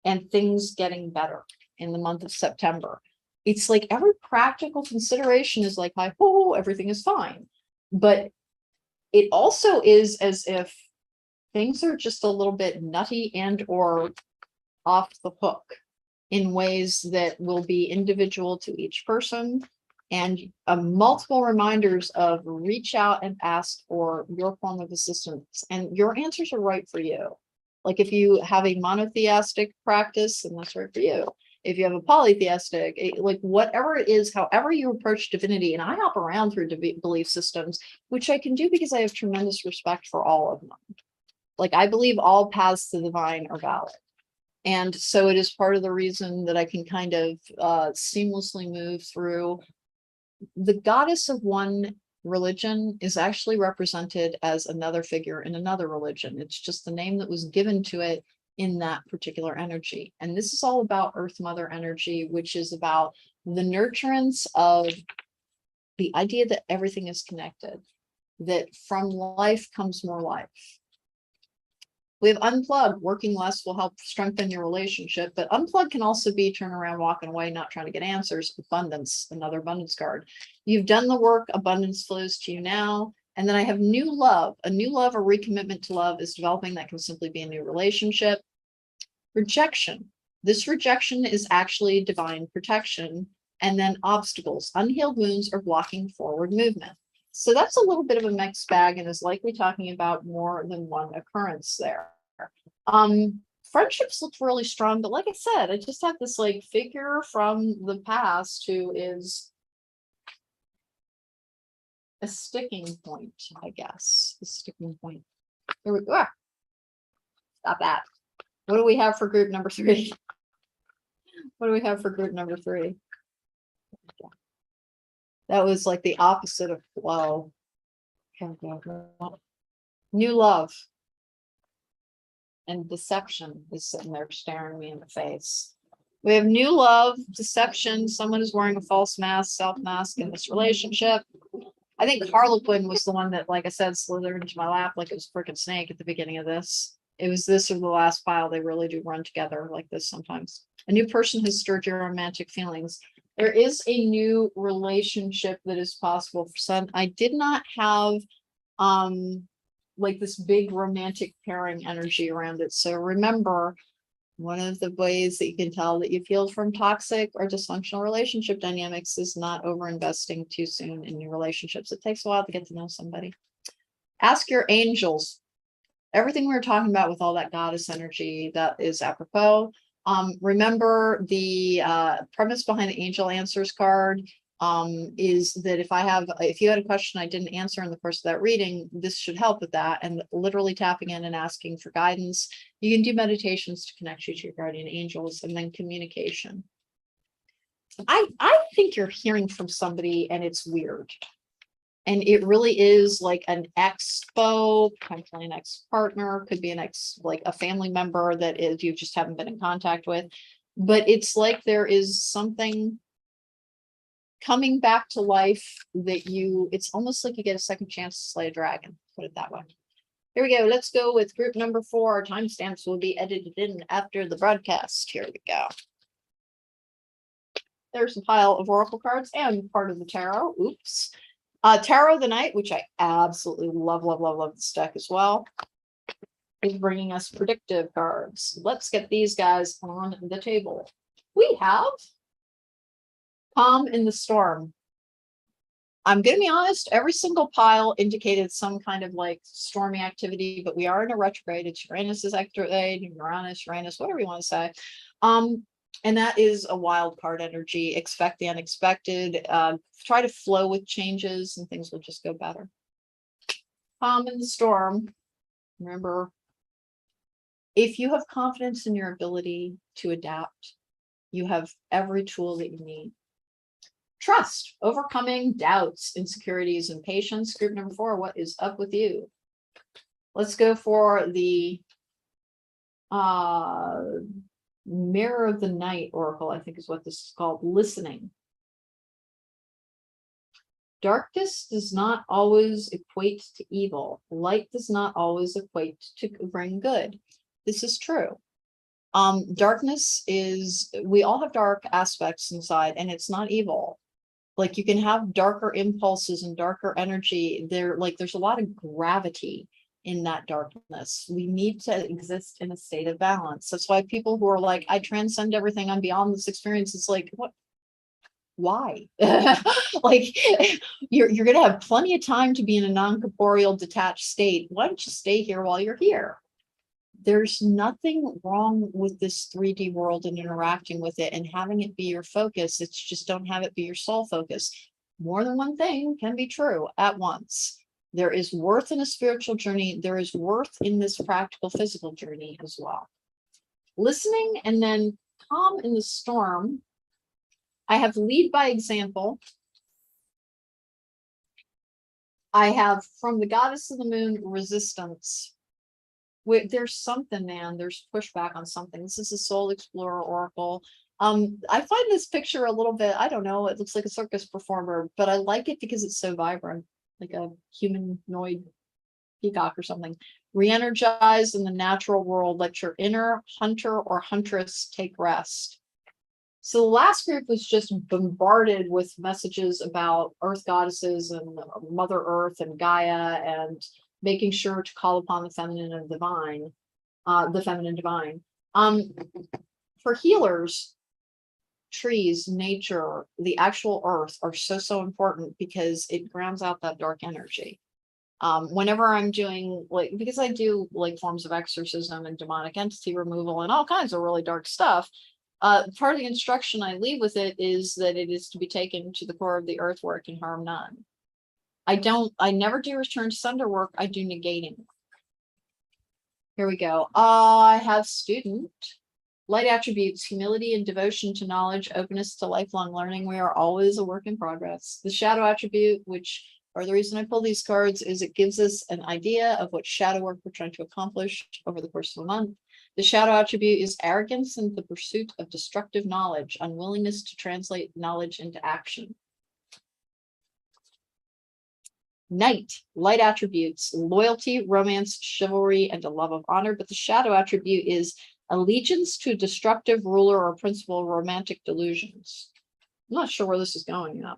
S1: and things getting better in the month of September. It's like every practical consideration is like, everything is fine. But it also is as if things are just a little bit nutty and or off the hook in ways that will be individual to each person, and multiple reminders of reach out and ask for your form of assistance, and your answers are right for you. Like, if you have a monotheistic practice, then that's right for you. If you have a polytheistic, like whatever it is, however you approach divinity, and I hop around through belief systems, which I can do because I have tremendous respect for all of them. Like, I believe all paths to the divine are valid. And so it is part of the reason that I can kind of seamlessly move through. The goddess of one religion is actually represented as another figure in another religion. It's just the name that was given to it in that particular energy. And this is all about Earth Mother energy, which is about the nurturance of the idea that everything is connected, that from life comes more life. We have unplugged. Working less will help strengthen your relationship, but unplug can also be turn around, walking away, not trying to get answers. Abundance, another abundance card. You've done the work, abundance flows to you now. And then I have new love. A new love or recommitment to love is developing. That can simply be a new relationship. Rejection. This rejection is actually divine protection. And then obstacles, unhealed wounds, or blocking forward movement. So that's a little bit of a mixed bag and is likely talking about more than one occurrence there. Friendships look really strong, but like I said, I just have this like figure from the past who is a sticking point, I guess. A sticking point. Here we go. Ah, stop that. What do we have for group number 3? What do we have for group number 3? That was like the opposite of flow. New love and deception is sitting there staring me in the face. We have new love, deception. Someone is wearing a false mask, self-mask in this relationship. I think Harlequin was the one that, like I said, slithered into my lap like it was a freaking snake at the beginning of this. It was this or the last file. They really do run together like this sometimes. A new person has stirred your romantic feelings. There is a new relationship that is possible for some. I did not have like this big romantic pairing energy around it. So remember, one of the ways that you can tell that you've healed from toxic or dysfunctional relationship dynamics is not over investing too soon in your relationships. It takes a while to get to know somebody. Ask your angels. Everything we were talking about with all that goddess energy, that is apropos. Remember the premise behind the angel answers card is that if you had a question I didn't answer in the course of that reading, this should help with that. And literally tapping in and asking for guidance. You can do meditations to connect you to your guardian angels, and then communication. I think you're hearing from somebody and it's weird. And it really is like an expo, potentially an ex-partner, could be an ex, like a family member that is you just haven't been in contact with. But it's like there is something coming back to life that it's almost like you get a second chance to slay a dragon, put it that way. Here we go. Let's go with group number 4. Our timestamps will be edited in after the broadcast. Here we go. There's a pile of oracle cards and part of the tarot. Oops. Tarot of the Night, which I absolutely love this deck as well, is bringing us predictive cards. Let's get these guys on the table. We have Calm in the Storm. I'm going to be honest, every single pile indicated some kind of like stormy activity, but we are in a retrograde. It's Uranus's retrograde, Uranus, whatever you want to say. And that is a wild card energy. Expect the unexpected. Try to flow with changes and things will just go better. Calm in the storm. Remember, if you have confidence in your ability to adapt, you have every tool that you need. Trust, overcoming doubts, insecurities, and patience. Group number 4, what is up with you? Let's go for the Mirror of the Night Oracle, I think is what this is called. Listening. Darkness does not always equate to evil. Light does not always equate to bring good. This is true. Darkness is, we all have dark aspects inside, and it's not evil. Like you can have darker impulses and darker energy. There's a lot of gravity in that darkness. We need to exist in a state of balance. That's why people who are like, I transcend everything, I'm beyond this experience. It's like, what? Why? Like you're gonna have plenty of time to be in a non-corporeal detached state. Why don't you stay here while you're here? There's nothing wrong with this 3D world and interacting with it and having it be your focus. It's just don't have it be your sole focus. More than one thing can be true at once. There is worth in a spiritual journey. There is worth in this practical physical journey as well. Listening, and then Calm in the Storm. I have Lead by Example. I have From the Goddess of the Moon, Resistance. There's something, man, there's pushback on something. This is a Soul Explorer Oracle. I find this picture a little bit, I don't know, it looks like a circus performer, but I like it because it's so vibrant, like a humanoid peacock or something. Re-energize in the natural world, let your inner hunter or huntress take rest. So the last group was just bombarded with messages about earth goddesses and Mother Earth and Gaia and making sure to call upon the feminine and divine, the feminine divine. For healers, trees, nature, the actual earth are so important because it grounds out that dark energy. Whenever I'm doing because I do like forms of exorcism and demonic entity removal and all kinds of really dark stuff, part of the instruction I leave with it is that it is to be taken to the core of the earth where it can harm none. I never do return to sender work. I do negating. Here we go. I have student. Light attributes, humility and devotion to knowledge, openness to lifelong learning. We are always a work in progress. The shadow attribute, which or the reason I pull these cards, is it gives us an idea of what shadow work we're trying to accomplish over the course of a month. The shadow attribute is arrogance and the pursuit of destructive knowledge, unwillingness to translate knowledge into action. Knight, light attributes, loyalty, romance, chivalry, and a love of honor. But the shadow attribute is allegiance to a destructive ruler or principle, romantic delusions. I'm not sure where this is going yet.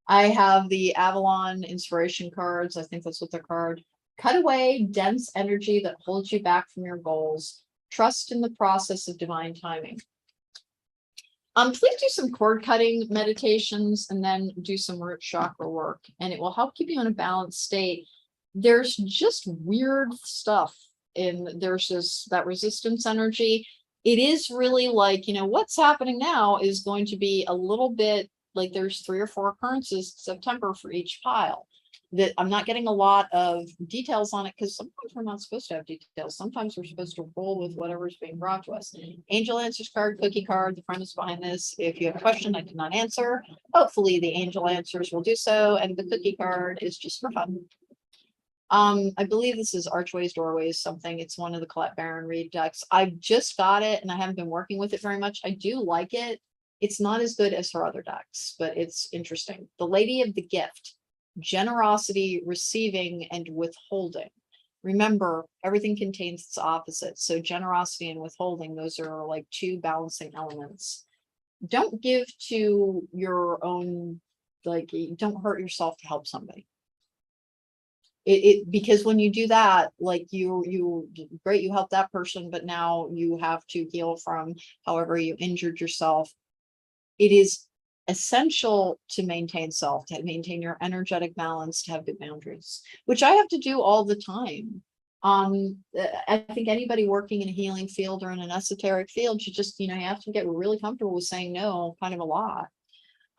S1: I have the Avalon inspiration cards. I think that's what they're called. Cut away dense energy that holds you back from your goals. Trust in the process of divine timing. Please do some cord cutting meditations and then do some root chakra work, and it will help keep you in a balanced state. There's just weird stuff there's that resistance energy. It is really like, what's happening now is going to be a little bit like there's 3 or 4 occurrences in September for each pile. That I'm not getting a lot of details on it because sometimes we're not supposed to have details. Sometimes we're supposed to roll with whatever's being brought to us. Angel answers card, cookie card, the friend is behind this. If you have a question I did not answer, hopefully the angel answers will do so. And the cookie card is just for fun. I believe this is Archways, Doorways, something. It's one of the Colette Baron Reed decks. I've just got it and I haven't been working with it very much. I do like it. It's not as good as her other decks, but it's interesting. The Lady of the Gift, generosity, receiving, and withholding. Remember, everything contains its opposites. So generosity and withholding, those are like 2 balancing elements. Don't give to your own, don't hurt yourself to help somebody. Because when you do that, like you great, you help that person, but now you have to heal from however you injured yourself. It is essential to maintain self, to maintain your energetic balance, to have good boundaries, which I have to do all the time. I think anybody working in a healing field or in an esoteric field, you just, you have to get really comfortable with saying no kind of a lot.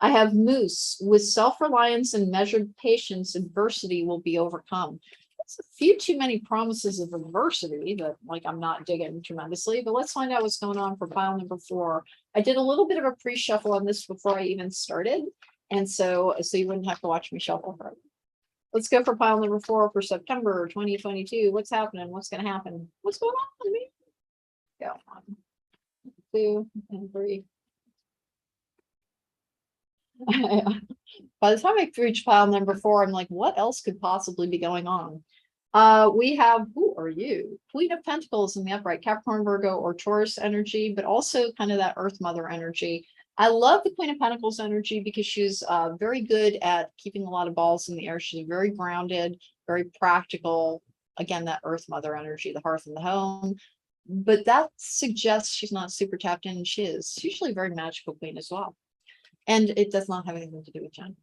S1: I have Moose, with self-reliance and measured patience, adversity will be overcome. That's a few too many promises of adversity that I'm not digging tremendously, but let's find out what's going on for pile number 4. I did a little bit of a pre-shuffle on this before I even started. And so you wouldn't have to watch me shuffle her. Let's go for pile number 4 for September 2022. What's happening? What's going to happen? What's going on? Go on. 2 and 3. By the time I reach pile number 4, I'm like, what else could possibly be going on? We have, who are you? Queen of Pentacles in the upright, Capricorn, Virgo, or Taurus energy, but also kind of that Earth Mother energy. I love the Queen of Pentacles energy because she's very good at keeping a lot of balls in the air. She's very grounded, very practical. Again, that Earth Mother energy, the hearth and the home. But that suggests she's not super tapped in, and she is. She's usually a very magical queen as well. And it does not have anything to do with Jen.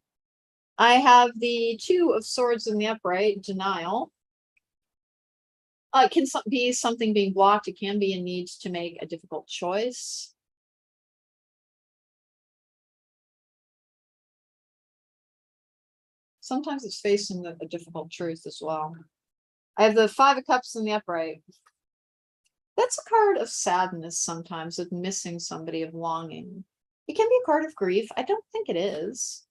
S1: I have the 2 of Swords in the upright, denial. It can be something being blocked. It can be a need to make a difficult choice. Sometimes it's facing a difficult truth as well. I have the 5 of Cups in the upright. That's a card of sadness sometimes, of missing somebody, of longing. It can be a card of grief. I don't think it is.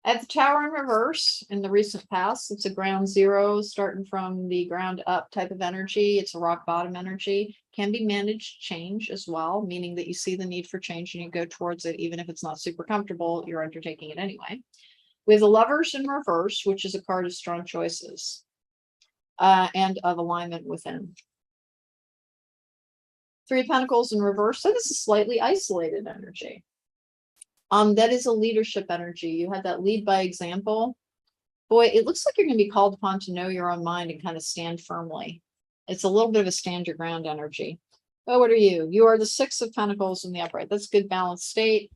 S1: At the Tower in reverse in the recent past, it's a ground zero starting from the ground up type of energy. It's a rock bottom energy, can be managed change as well, meaning that you see the need for change and you go towards it, even if it's not super comfortable, you're undertaking it anyway. We have the Lovers in reverse, which is a card of strong choices and of alignment within. Three of Pentacles in reverse. So this is slightly isolated energy. That is a leadership energy. You had that lead by example. Boy, it looks like you're going to be called upon to know your own mind and kind of stand firmly. It's a little bit of a stand your ground energy. Oh, what are you? You are the Six of Pentacles in the upright. That's good balanced state.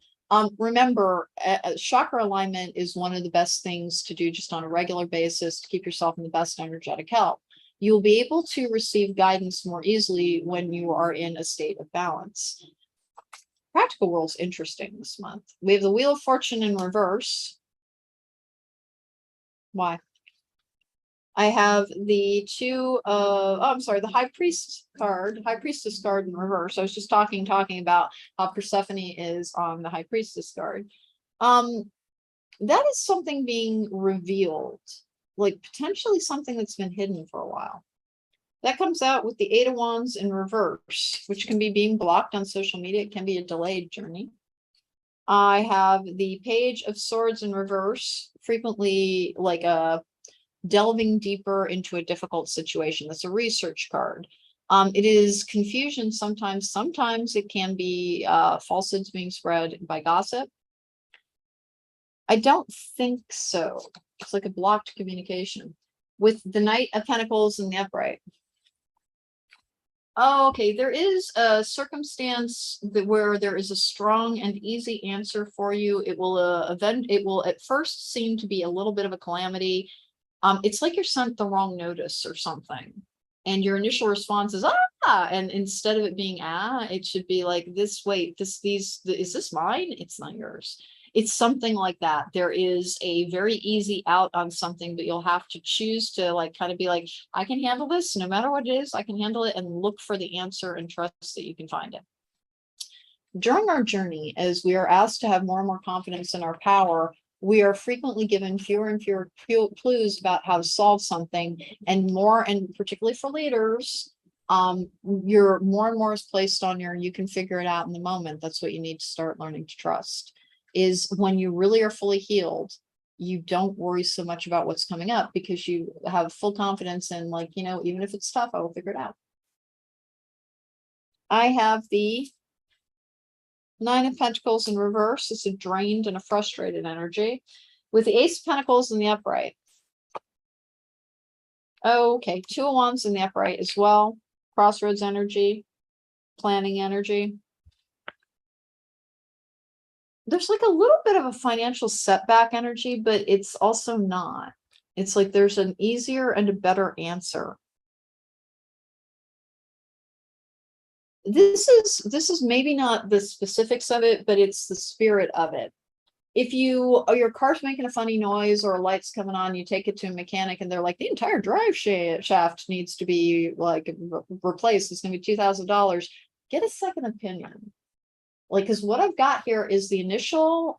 S1: Remember, chakra alignment is one of the best things to do just on a regular basis to keep yourself in the best energetic health. You'll be able to receive guidance more easily when you are in a state of balance. Practical world's interesting this month. We have the Wheel of Fortune in reverse. Why? I have the the High Priest card, High Priestess card in reverse. I was just talking about how Persephone is on the High Priestess card. That is something being revealed, like potentially something that's been hidden for a while. That comes out with the Eight of Wands in reverse, which can be being blocked on social media. It can be a delayed journey. I have the Page of Swords in reverse, frequently like a delving deeper into a difficult situation. That's a research card. It is confusion sometimes. Sometimes it can be falsehoods being spread by gossip. I don't think so. It's like a blocked communication. With the Knight of Pentacles in the upright. Oh, okay, there is a circumstance where there is a strong and easy answer for you. It will at first seem to be a little bit of a calamity. It's like you're sent the wrong notice or something. And your initial response is and instead of it being it should be like this, wait, is this mine? It's not yours. It's something like that. There is a very easy out on something, but you'll have to choose to like kind of be like, I can handle this no matter what it is, I can handle it, and look for the answer and trust that you can find it. During our journey, as we are asked to have more and more confidence in our power, we are frequently given fewer and fewer clues about how to solve something, and particularly for leaders, you're more and more is placed on you can figure it out in the moment. That's what you need to start learning to trust, is when you really are fully healed, you don't worry so much about what's coming up because you have full confidence in, like, even if it's tough, I will figure it out. I have the Nine of Pentacles in reverse. It's a drained and a frustrated energy. With the Ace of Pentacles in the upright. Okay, Two of Wands in the upright as well. Crossroads energy, planning energy. There's like a little bit of a financial setback energy, but it's also not. It's like there's an easier and a better answer. This is maybe not the specifics of it, but it's the spirit of it. If your car's making a funny noise or a light's coming on, you take it to a mechanic and they're like, the entire drive shaft needs to be like replaced. It's going to be $2,000. Get a second opinion. Like, because what I've got here is the initial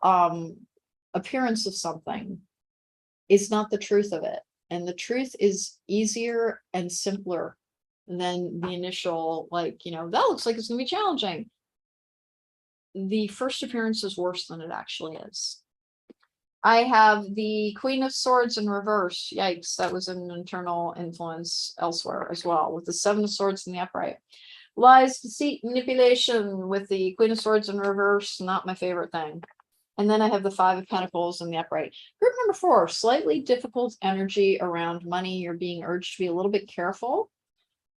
S1: appearance of something is not the truth of it. And the truth is easier and simpler than the initial, like, that looks like it's going to be challenging. The first appearance is worse than it actually is. I have the Queen of Swords in reverse. Yikes, that was an internal influence elsewhere as well, with the Seven of Swords in the upright. Lies, deceit, manipulation with the Queen of Swords in reverse, not my favorite thing. And then I have the Five of Pentacles in the upright. Group number 4, slightly difficult energy around money. You're being urged to be a little bit careful.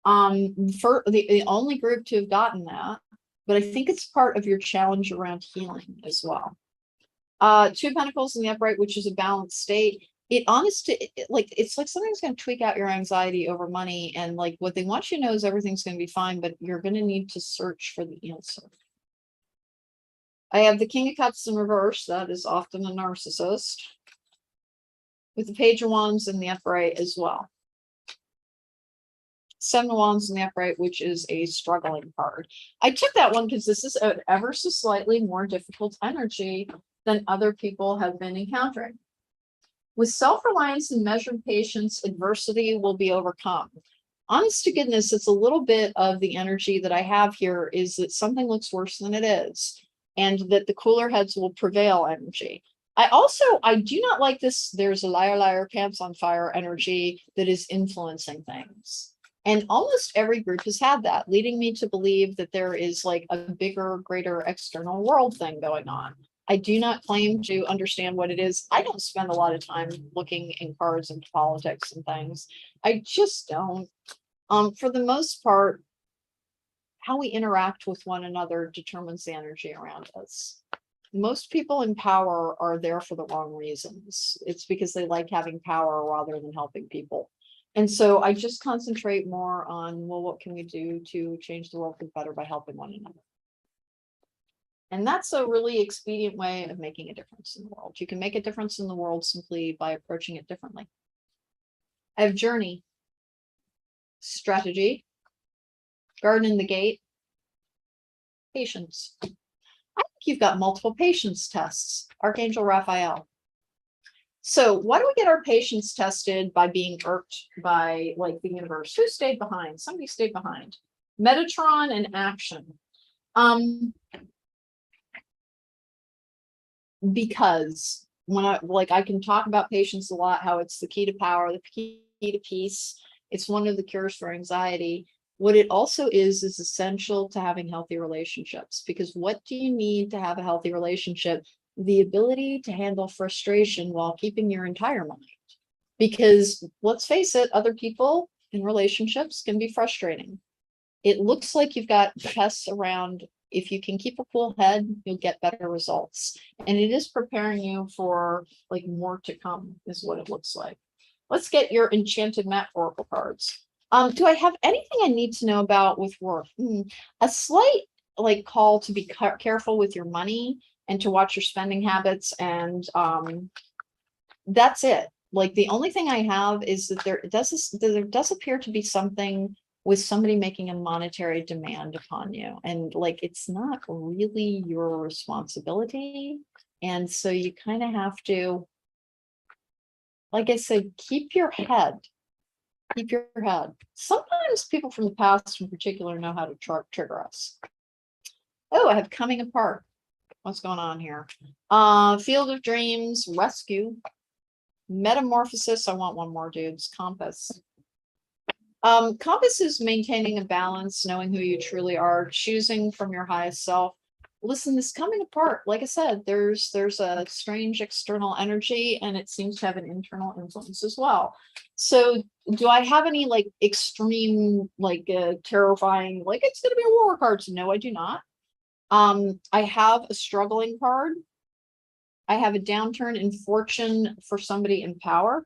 S1: For the only group to have gotten that, but I think it's part of your challenge around healing as well. Two of Pentacles in the upright, which is a balanced state. It's like something's going to tweak out your anxiety over money, and like what they want you to know is everything's going to be fine, but you're going to need to search for the answer. I have the King of Cups in reverse. That is often a narcissist. With the Page of Wands in the upright as well. Seven of Wands in the upright, which is a struggling card. I took that one because this is an ever so slightly more difficult energy than other people have been encountering. With self-reliance and measured patience, adversity will be overcome. Honest to goodness, it's a little bit of the energy that I have here is that something looks worse than it is, and that the cooler heads will prevail energy. I do not like this. There's a liar, liar, pants on fire energy that is influencing things. And almost every group has had that, leading me to believe that there is like a bigger, greater external world thing going on. I do not claim to understand what it is. I don't spend a lot of time looking in cards and politics and things. I just don't. For the most part, how we interact with one another determines the energy around us. Most people in power are there for the wrong reasons. It's because they like having power rather than helping people. And so I just concentrate more on, well, what can we do to change the world for the better by helping one another? And that's a really expedient way of making a difference in the world. You can make a difference in the world simply by approaching it differently. I have journey, strategy, garden in the gate, patience. I think you've got multiple patience tests, Archangel Raphael. So why do we get our patience tested by being irked by like the universe? Who stayed behind? Somebody stayed behind. Metatron and action. Because when I can talk about patience a lot, how it's the key to power, the key to peace. It's one of the cures for anxiety. What it also is essential to having healthy relationships, because what do you need to have a healthy relationship? The ability to handle frustration while keeping your entire mind. Because let's face it, other people in relationships can be frustrating. It looks like you've got tests around. If you can keep a cool head, you'll get better results. And it is preparing you for like more to come, is what it looks like. Let's get your enchanted map oracle cards. Do I have anything I need to know about with work? A slight like call to be careful with your money and to watch your spending habits, and that's it. Like the only thing I have is that there does appear to be something with somebody making a monetary demand upon you, and like it's not really your responsibility, and so you kind of have to, like I said, keep your head. Keep your head. Sometimes people from the past in particular know how to trigger us. Oh, I have coming apart. What's going on here? Field of dreams, rescue, metamorphosis. I want one more, dudes. Compass. Compass is maintaining a balance, knowing who you truly are, choosing from your highest self. Listen, this coming apart, like I said, there's a strange external energy, and it seems to have an internal influence as well. So do I have any like extreme, like terrifying, like it's going to be a war cards? No, I do not. I have a struggling card. I have a downturn in fortune for somebody in power.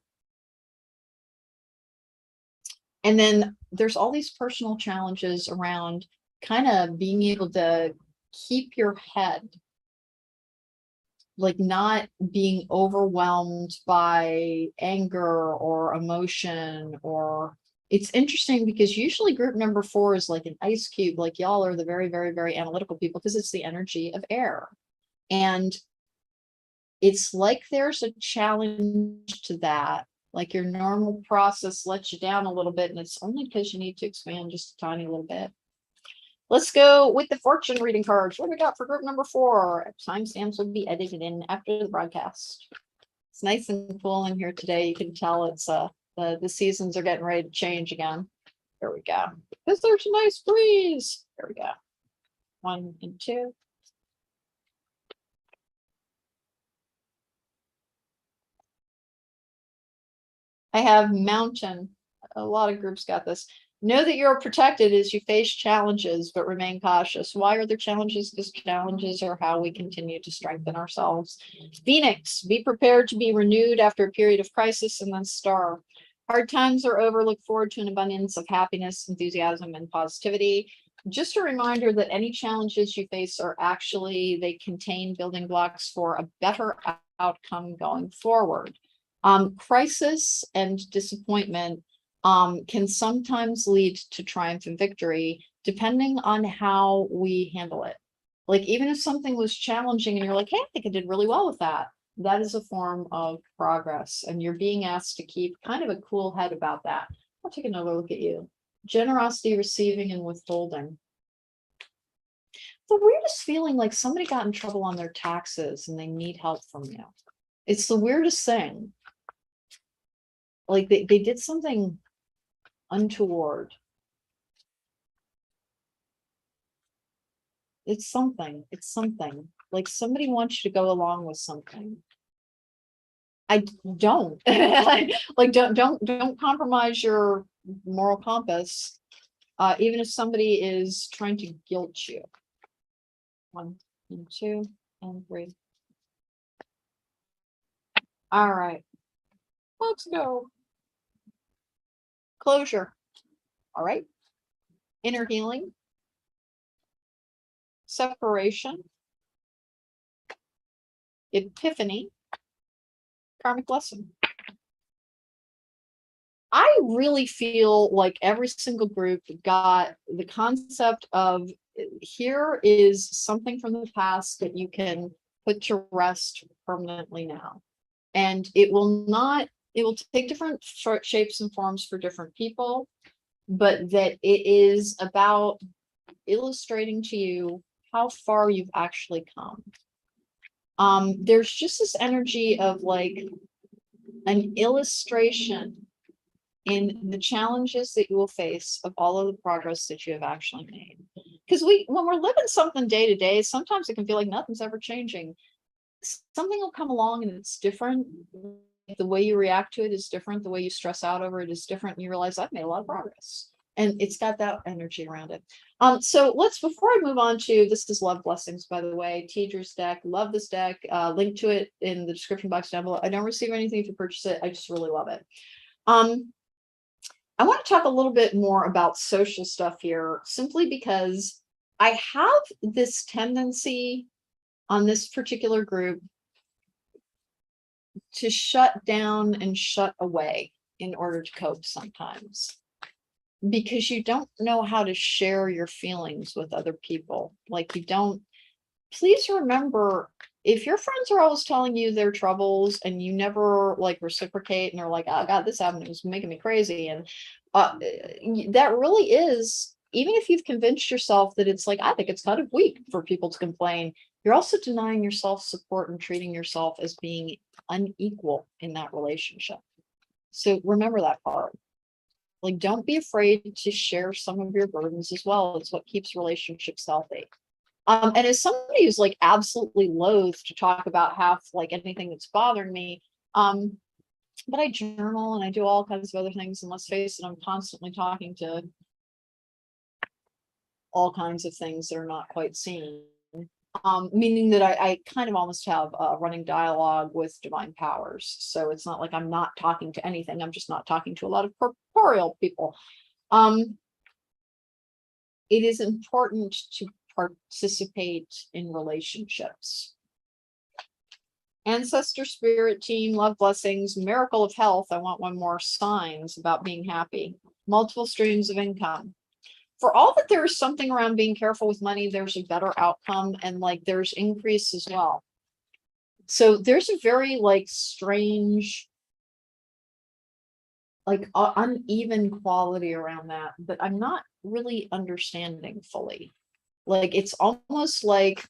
S1: And then there's all these personal challenges around kind of being able to keep your head, like not being overwhelmed by anger or emotion. Or it's interesting because usually group number 4 is like an ice cube, like y'all are the very, very, very analytical people because it's the energy of air. And it's like there's a challenge to that. Like your normal process lets you down a little bit, and it's only because you need to expand just a tiny little bit. Let's go with the fortune reading cards. What do we got for group number 4? Timestamps will be edited in after the broadcast. It's nice and cool in here today. You can tell it's the seasons are getting ready to change again. There we go. Because there's a nice breeze. There we go. 1 and 2. I have mountain. A lot of groups got this. Know that you're protected as you face challenges, but remain cautious. Why are there challenges? Because challenges are how we continue to strengthen ourselves. Phoenix, be prepared to be renewed after a period of crisis. And then star. Hard times are over. Look forward to an abundance of happiness, enthusiasm, and positivity. Just a reminder that any challenges you face are actually, they contain building blocks for a better outcome going forward. Crisis and disappointment can sometimes lead to triumph and victory, depending on how we handle it. Like even if something was challenging and you're like, hey, I think I did really well with that. That is a form of progress, and you're being asked to keep kind of a cool head about that. I'll take another look at you. Generosity, receiving, and withholding. The weirdest feeling, like somebody got in trouble on their taxes and they need help from you. It's the weirdest thing. Like they did something untoward. It's something. Like somebody wants you to go along with something. I don't like don't compromise your moral compass, even if somebody is trying to guilt you. 1 and 2 and 3. All right, let's go. Closure. All right. Inner healing. Separation. Epiphany. Karmic lesson. I really feel like every single group got the concept of here is something from the past that you can put to rest permanently now. And it will take different shapes and forms for different people, but that it is about illustrating to you how far you've actually come. There's just this energy of like an illustration in the challenges that you will face of all of the progress that you have actually made. Because when we're living something day to day, sometimes it can feel like nothing's ever changing. Something will come along and it's different. The way you react to it is different. The way you stress out over it is different. And you realize I've made a lot of progress. And it's got that energy around it. So before I move on to, this is Love Blessings, by the way, Teacher's deck. Love this deck. Link to it in the description box down below. I don't receive anything if you purchase it. I just really love it. I want to talk a little bit more about social stuff here, simply because I have this tendency on this particular group to shut down and shut away in order to cope sometimes, because you don't know how to share your feelings with other people. Like you don't, please remember, if your friends are always telling you their troubles and you never like reciprocate and are like, oh God, this happened, it was making me crazy. And that really is, even if you've convinced yourself that it's like, I think it's kind of weak for people to complain, you're also denying yourself support and treating yourself as being unequal in that relationship. So remember that part. Like, don't be afraid to share some of your burdens as well. It's what keeps relationships healthy. And as somebody who's like absolutely loath to talk about like anything that's bothering me, but I journal and I do all kinds of other things. And let's face it, I'm constantly talking to all kinds of things that are not quite seen. Meaning that I kind of almost have a running dialogue with divine powers. So it's not like I'm not talking to anything. I'm just not talking to a lot of corporeal people. It is important to participate in relationships. Ancestor spirit team, love blessings, miracle of health. I want one more. Signs about being happy. Multiple streams of income. For all that there is something around being careful with money, there's a better outcome, and like there's increase as well. So there's a very like strange, like uneven quality around that I'm not really understanding fully. Like it's almost like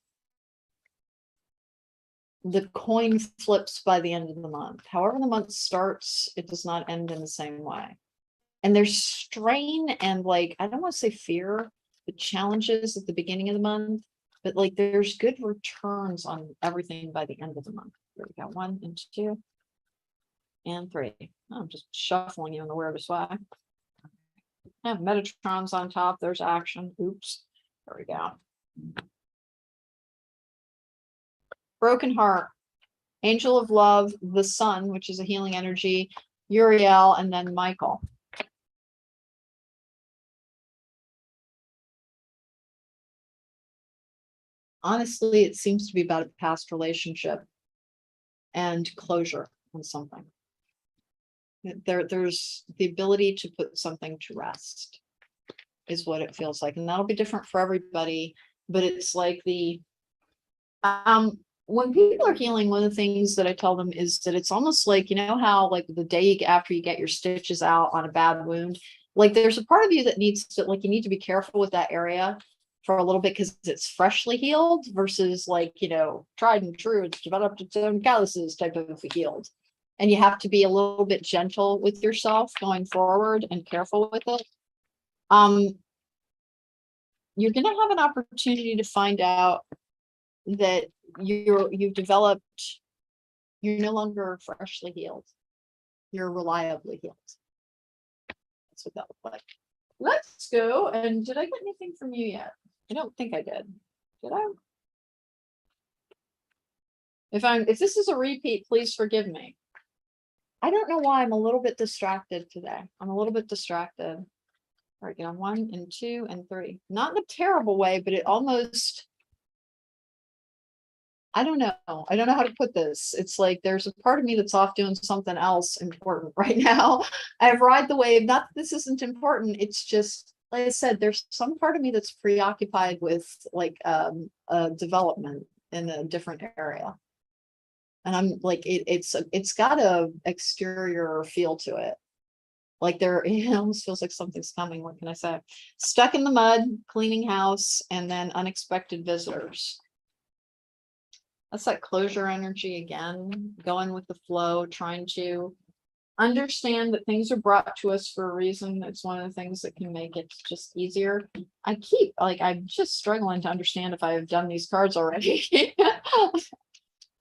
S1: the coin flips by the end of the month. However the month starts, it does not end in the same way. And there's strain and like, I don't want to say fear, but challenges at the beginning of the month, but like there's good returns on everything by the end of the month. There we go. 1 and 2 and 3. I'm just shuffling you in the weirdest way. I have Metatrons on top. There's action. Oops. There we go. Broken heart. Angel of love, the sun, which is a healing energy, Uriel, and then Michael. Honestly, it seems to be about a past relationship and closure on something. There's the ability to put something to rest is what it feels like. And that'll be different for everybody, but it's like when people are healing, one of the things that I tell them is that it's almost like, you know, how like the day after you get your stitches out on a bad wound, like there's a part of you that needs to, like, you need to be careful with that area for a little bit because it's freshly healed versus like, you know, tried and true, it's developed its own calluses type of healed. And you have to be a little bit gentle with yourself going forward and careful with it. You're going to have an opportunity to find out that you've developed, you're no longer freshly healed. You're reliably healed. That's what that looks like. Let's go. And did I get anything from you yet? I don't think I did. Did I? If this is a repeat, please forgive me. I don't know why I'm a little bit distracted today. I'm a little bit distracted. All right, you know, 1 and 2 and 3. Not in a terrible way, but it almost, I don't know. I don't know how to put this. It's like there's a part of me that's off doing something else important right now. I've ride the wave. Not that this isn't important. It's just, like I said, there's some part of me that's preoccupied with like development in a different area. And I'm like, it's got a exterior feel to it. Like it almost feels like something's coming. What can I say? Stuck in the mud, cleaning house, and then unexpected visitors. That's that closure energy again, going with the flow, trying to understand that things are brought to us for a reason. It's one of the things that can make it just easier. I'm just struggling to understand if I have done these cards already.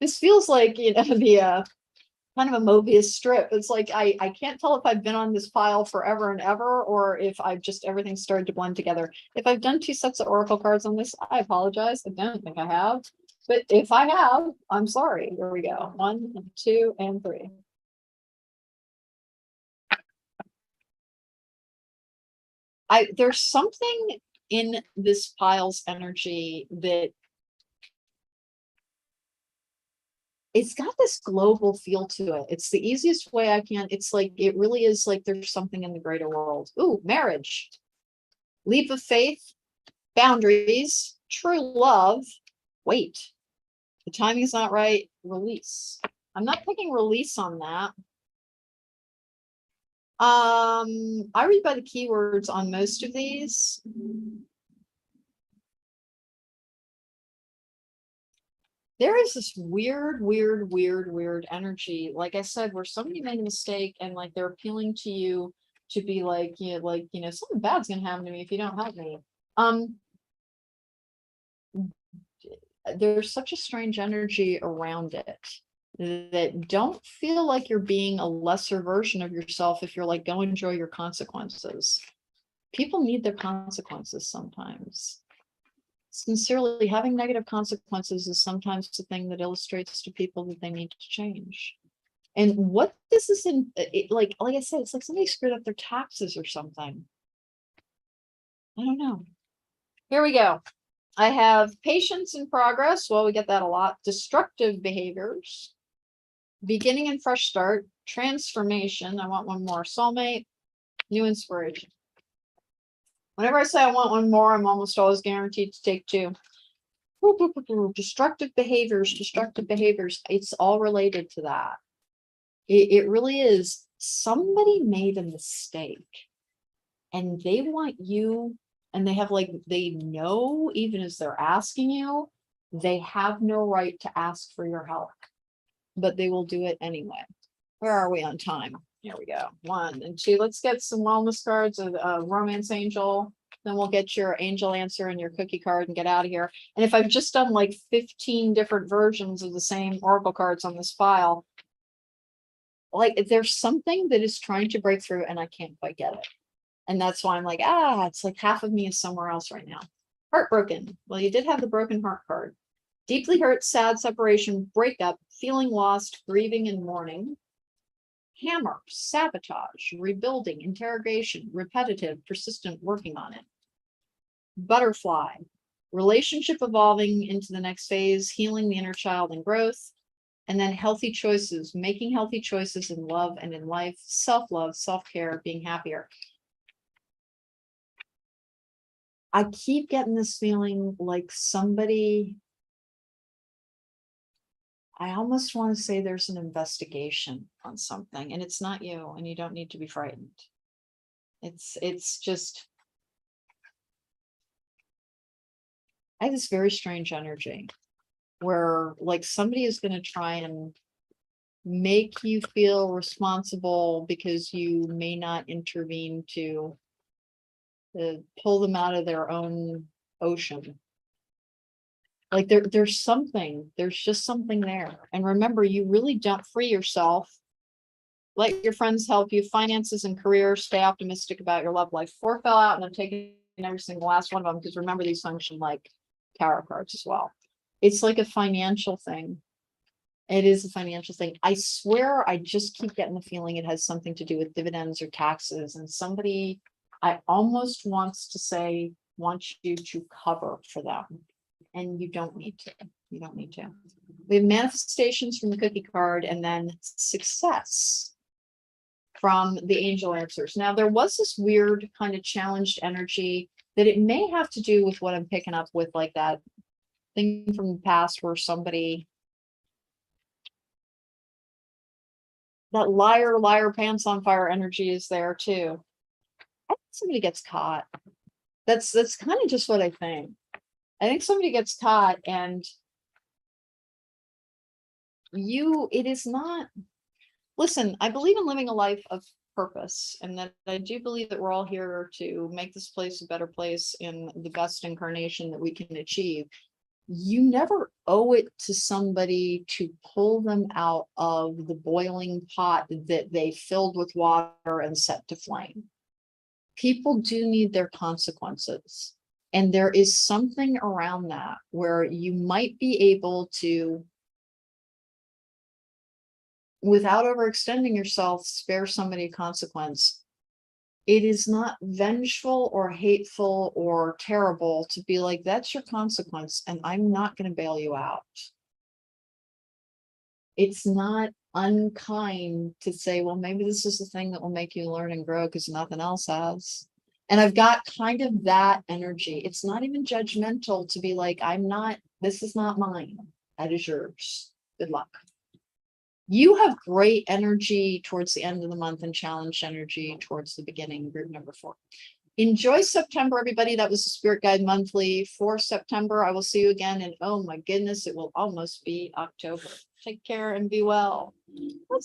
S1: This feels like, you know, the kind of a Mobius strip. It's like I can't tell if I've been on this pile forever and ever, or if I've just everything started to blend together. If I've done 2 sets of oracle cards on this, I apologize. I don't think I have. But if I have, I'm sorry. Here we go. 1 and 2 and 3. There's something in this pile's energy that it's got this global feel to it. It's the easiest way I can. It's like, it really is like there's something in the greater world. Ooh, marriage, leap of faith, boundaries, true love. Wait, the timing is not right. Release. I'm not picking release on that. I read by the keywords on most of these. There is this weird energy, like I said, where somebody made a mistake and like they're appealing to you to be like, you know, something bad's gonna happen to me if you don't help me. There's such a strange energy around it that don't feel like you're being a lesser version of yourself if you're like, go enjoy your consequences. People need their consequences sometimes. Sincerely, having negative consequences is sometimes the thing that illustrates to people that they need to change. And what this is in, like I said, it's like somebody screwed up their taxes or something. I don't know. Here we go. I have patience in progress. Well, we get that a lot. Destructive behaviors, beginning and fresh start, transformation. I want one more. Soulmate, new inspiration. Whenever I say I want one more, I'm almost always guaranteed to take 2. Destructive behaviors, destructive behaviors. It's all related to that. It really is. Somebody made a mistake and they want you, and they have like, they know, even as they're asking you, they have no right to ask for your help, but they will do it anyway. Where are we on time? Here we go. 1 and 2. Let's get some wellness cards, a romance angel. Then we'll get your angel answer and your cookie card and get out of here. And if I've just done like 15 different versions of the same oracle cards on this file, like there's something that is trying to break through and I can't quite get it. And that's why I'm like, it's like half of me is somewhere else right now. Heartbroken. Well, you did have the broken heart card. Deeply hurt, sad, separation, breakup, feeling lost, grieving and mourning. Hammer, sabotage, rebuilding, interrogation, repetitive, persistent, working on it. Butterfly, relationship evolving into the next phase, healing the inner child and growth. And then healthy choices, making healthy choices in love and in life, self-love, self-care, being happier. I keep getting this feeling like somebody I almost want to say there's an investigation on something, and it's not you, and you don't need to be frightened. It's just, I have this very strange energy where like somebody is going to try and make you feel responsible because you may not intervene to pull them out of their own ocean. Like there's something, there's just something there. And remember, you really don't free yourself. Let your friends help you. Finances and career. Stay optimistic about your love life. 4 fell out, and I'm taking every single last one of them because remember, these function like tarot cards as well. It's like a financial thing. It is a financial thing. I swear, I just keep getting the feeling it has something to do with dividends or taxes. And somebody, I almost wants to say, wants you to cover for them. And you don't need to. You don't need to. We have manifestations from the cookie card, and then success from the angel answers. Now, there was this weird kind of challenged energy that it may have to do with what I'm picking up with, like that thing from the past where somebody, that liar pants on fire energy is there too. I think somebody gets caught. That's kind of just what I think. I think somebody gets caught, and it is not. Listen, I believe in living a life of purpose, and that I do believe that we're all here to make this place a better place in the best incarnation that we can achieve. You never owe it to somebody to pull them out of the boiling pot that they filled with water and set to flame. People do need their consequences. And there is something around that where you might be able to, without overextending yourself, spare somebody a consequence. It is not vengeful or hateful or terrible to be like, that's your consequence, and I'm not going to bail you out. It's not unkind to say, well, maybe this is the thing that will make you learn and grow because nothing else has. And I've got kind of that energy. It's not even judgmental to be like, this is not mine. That is yours. Good luck. You have great energy towards the end of the month and challenged energy towards the beginning, group number 4. Enjoy September, everybody. That was the Spirit Guide Monthly for September. I will see you again. And oh my goodness, it will almost be October. Take care and be well. Let's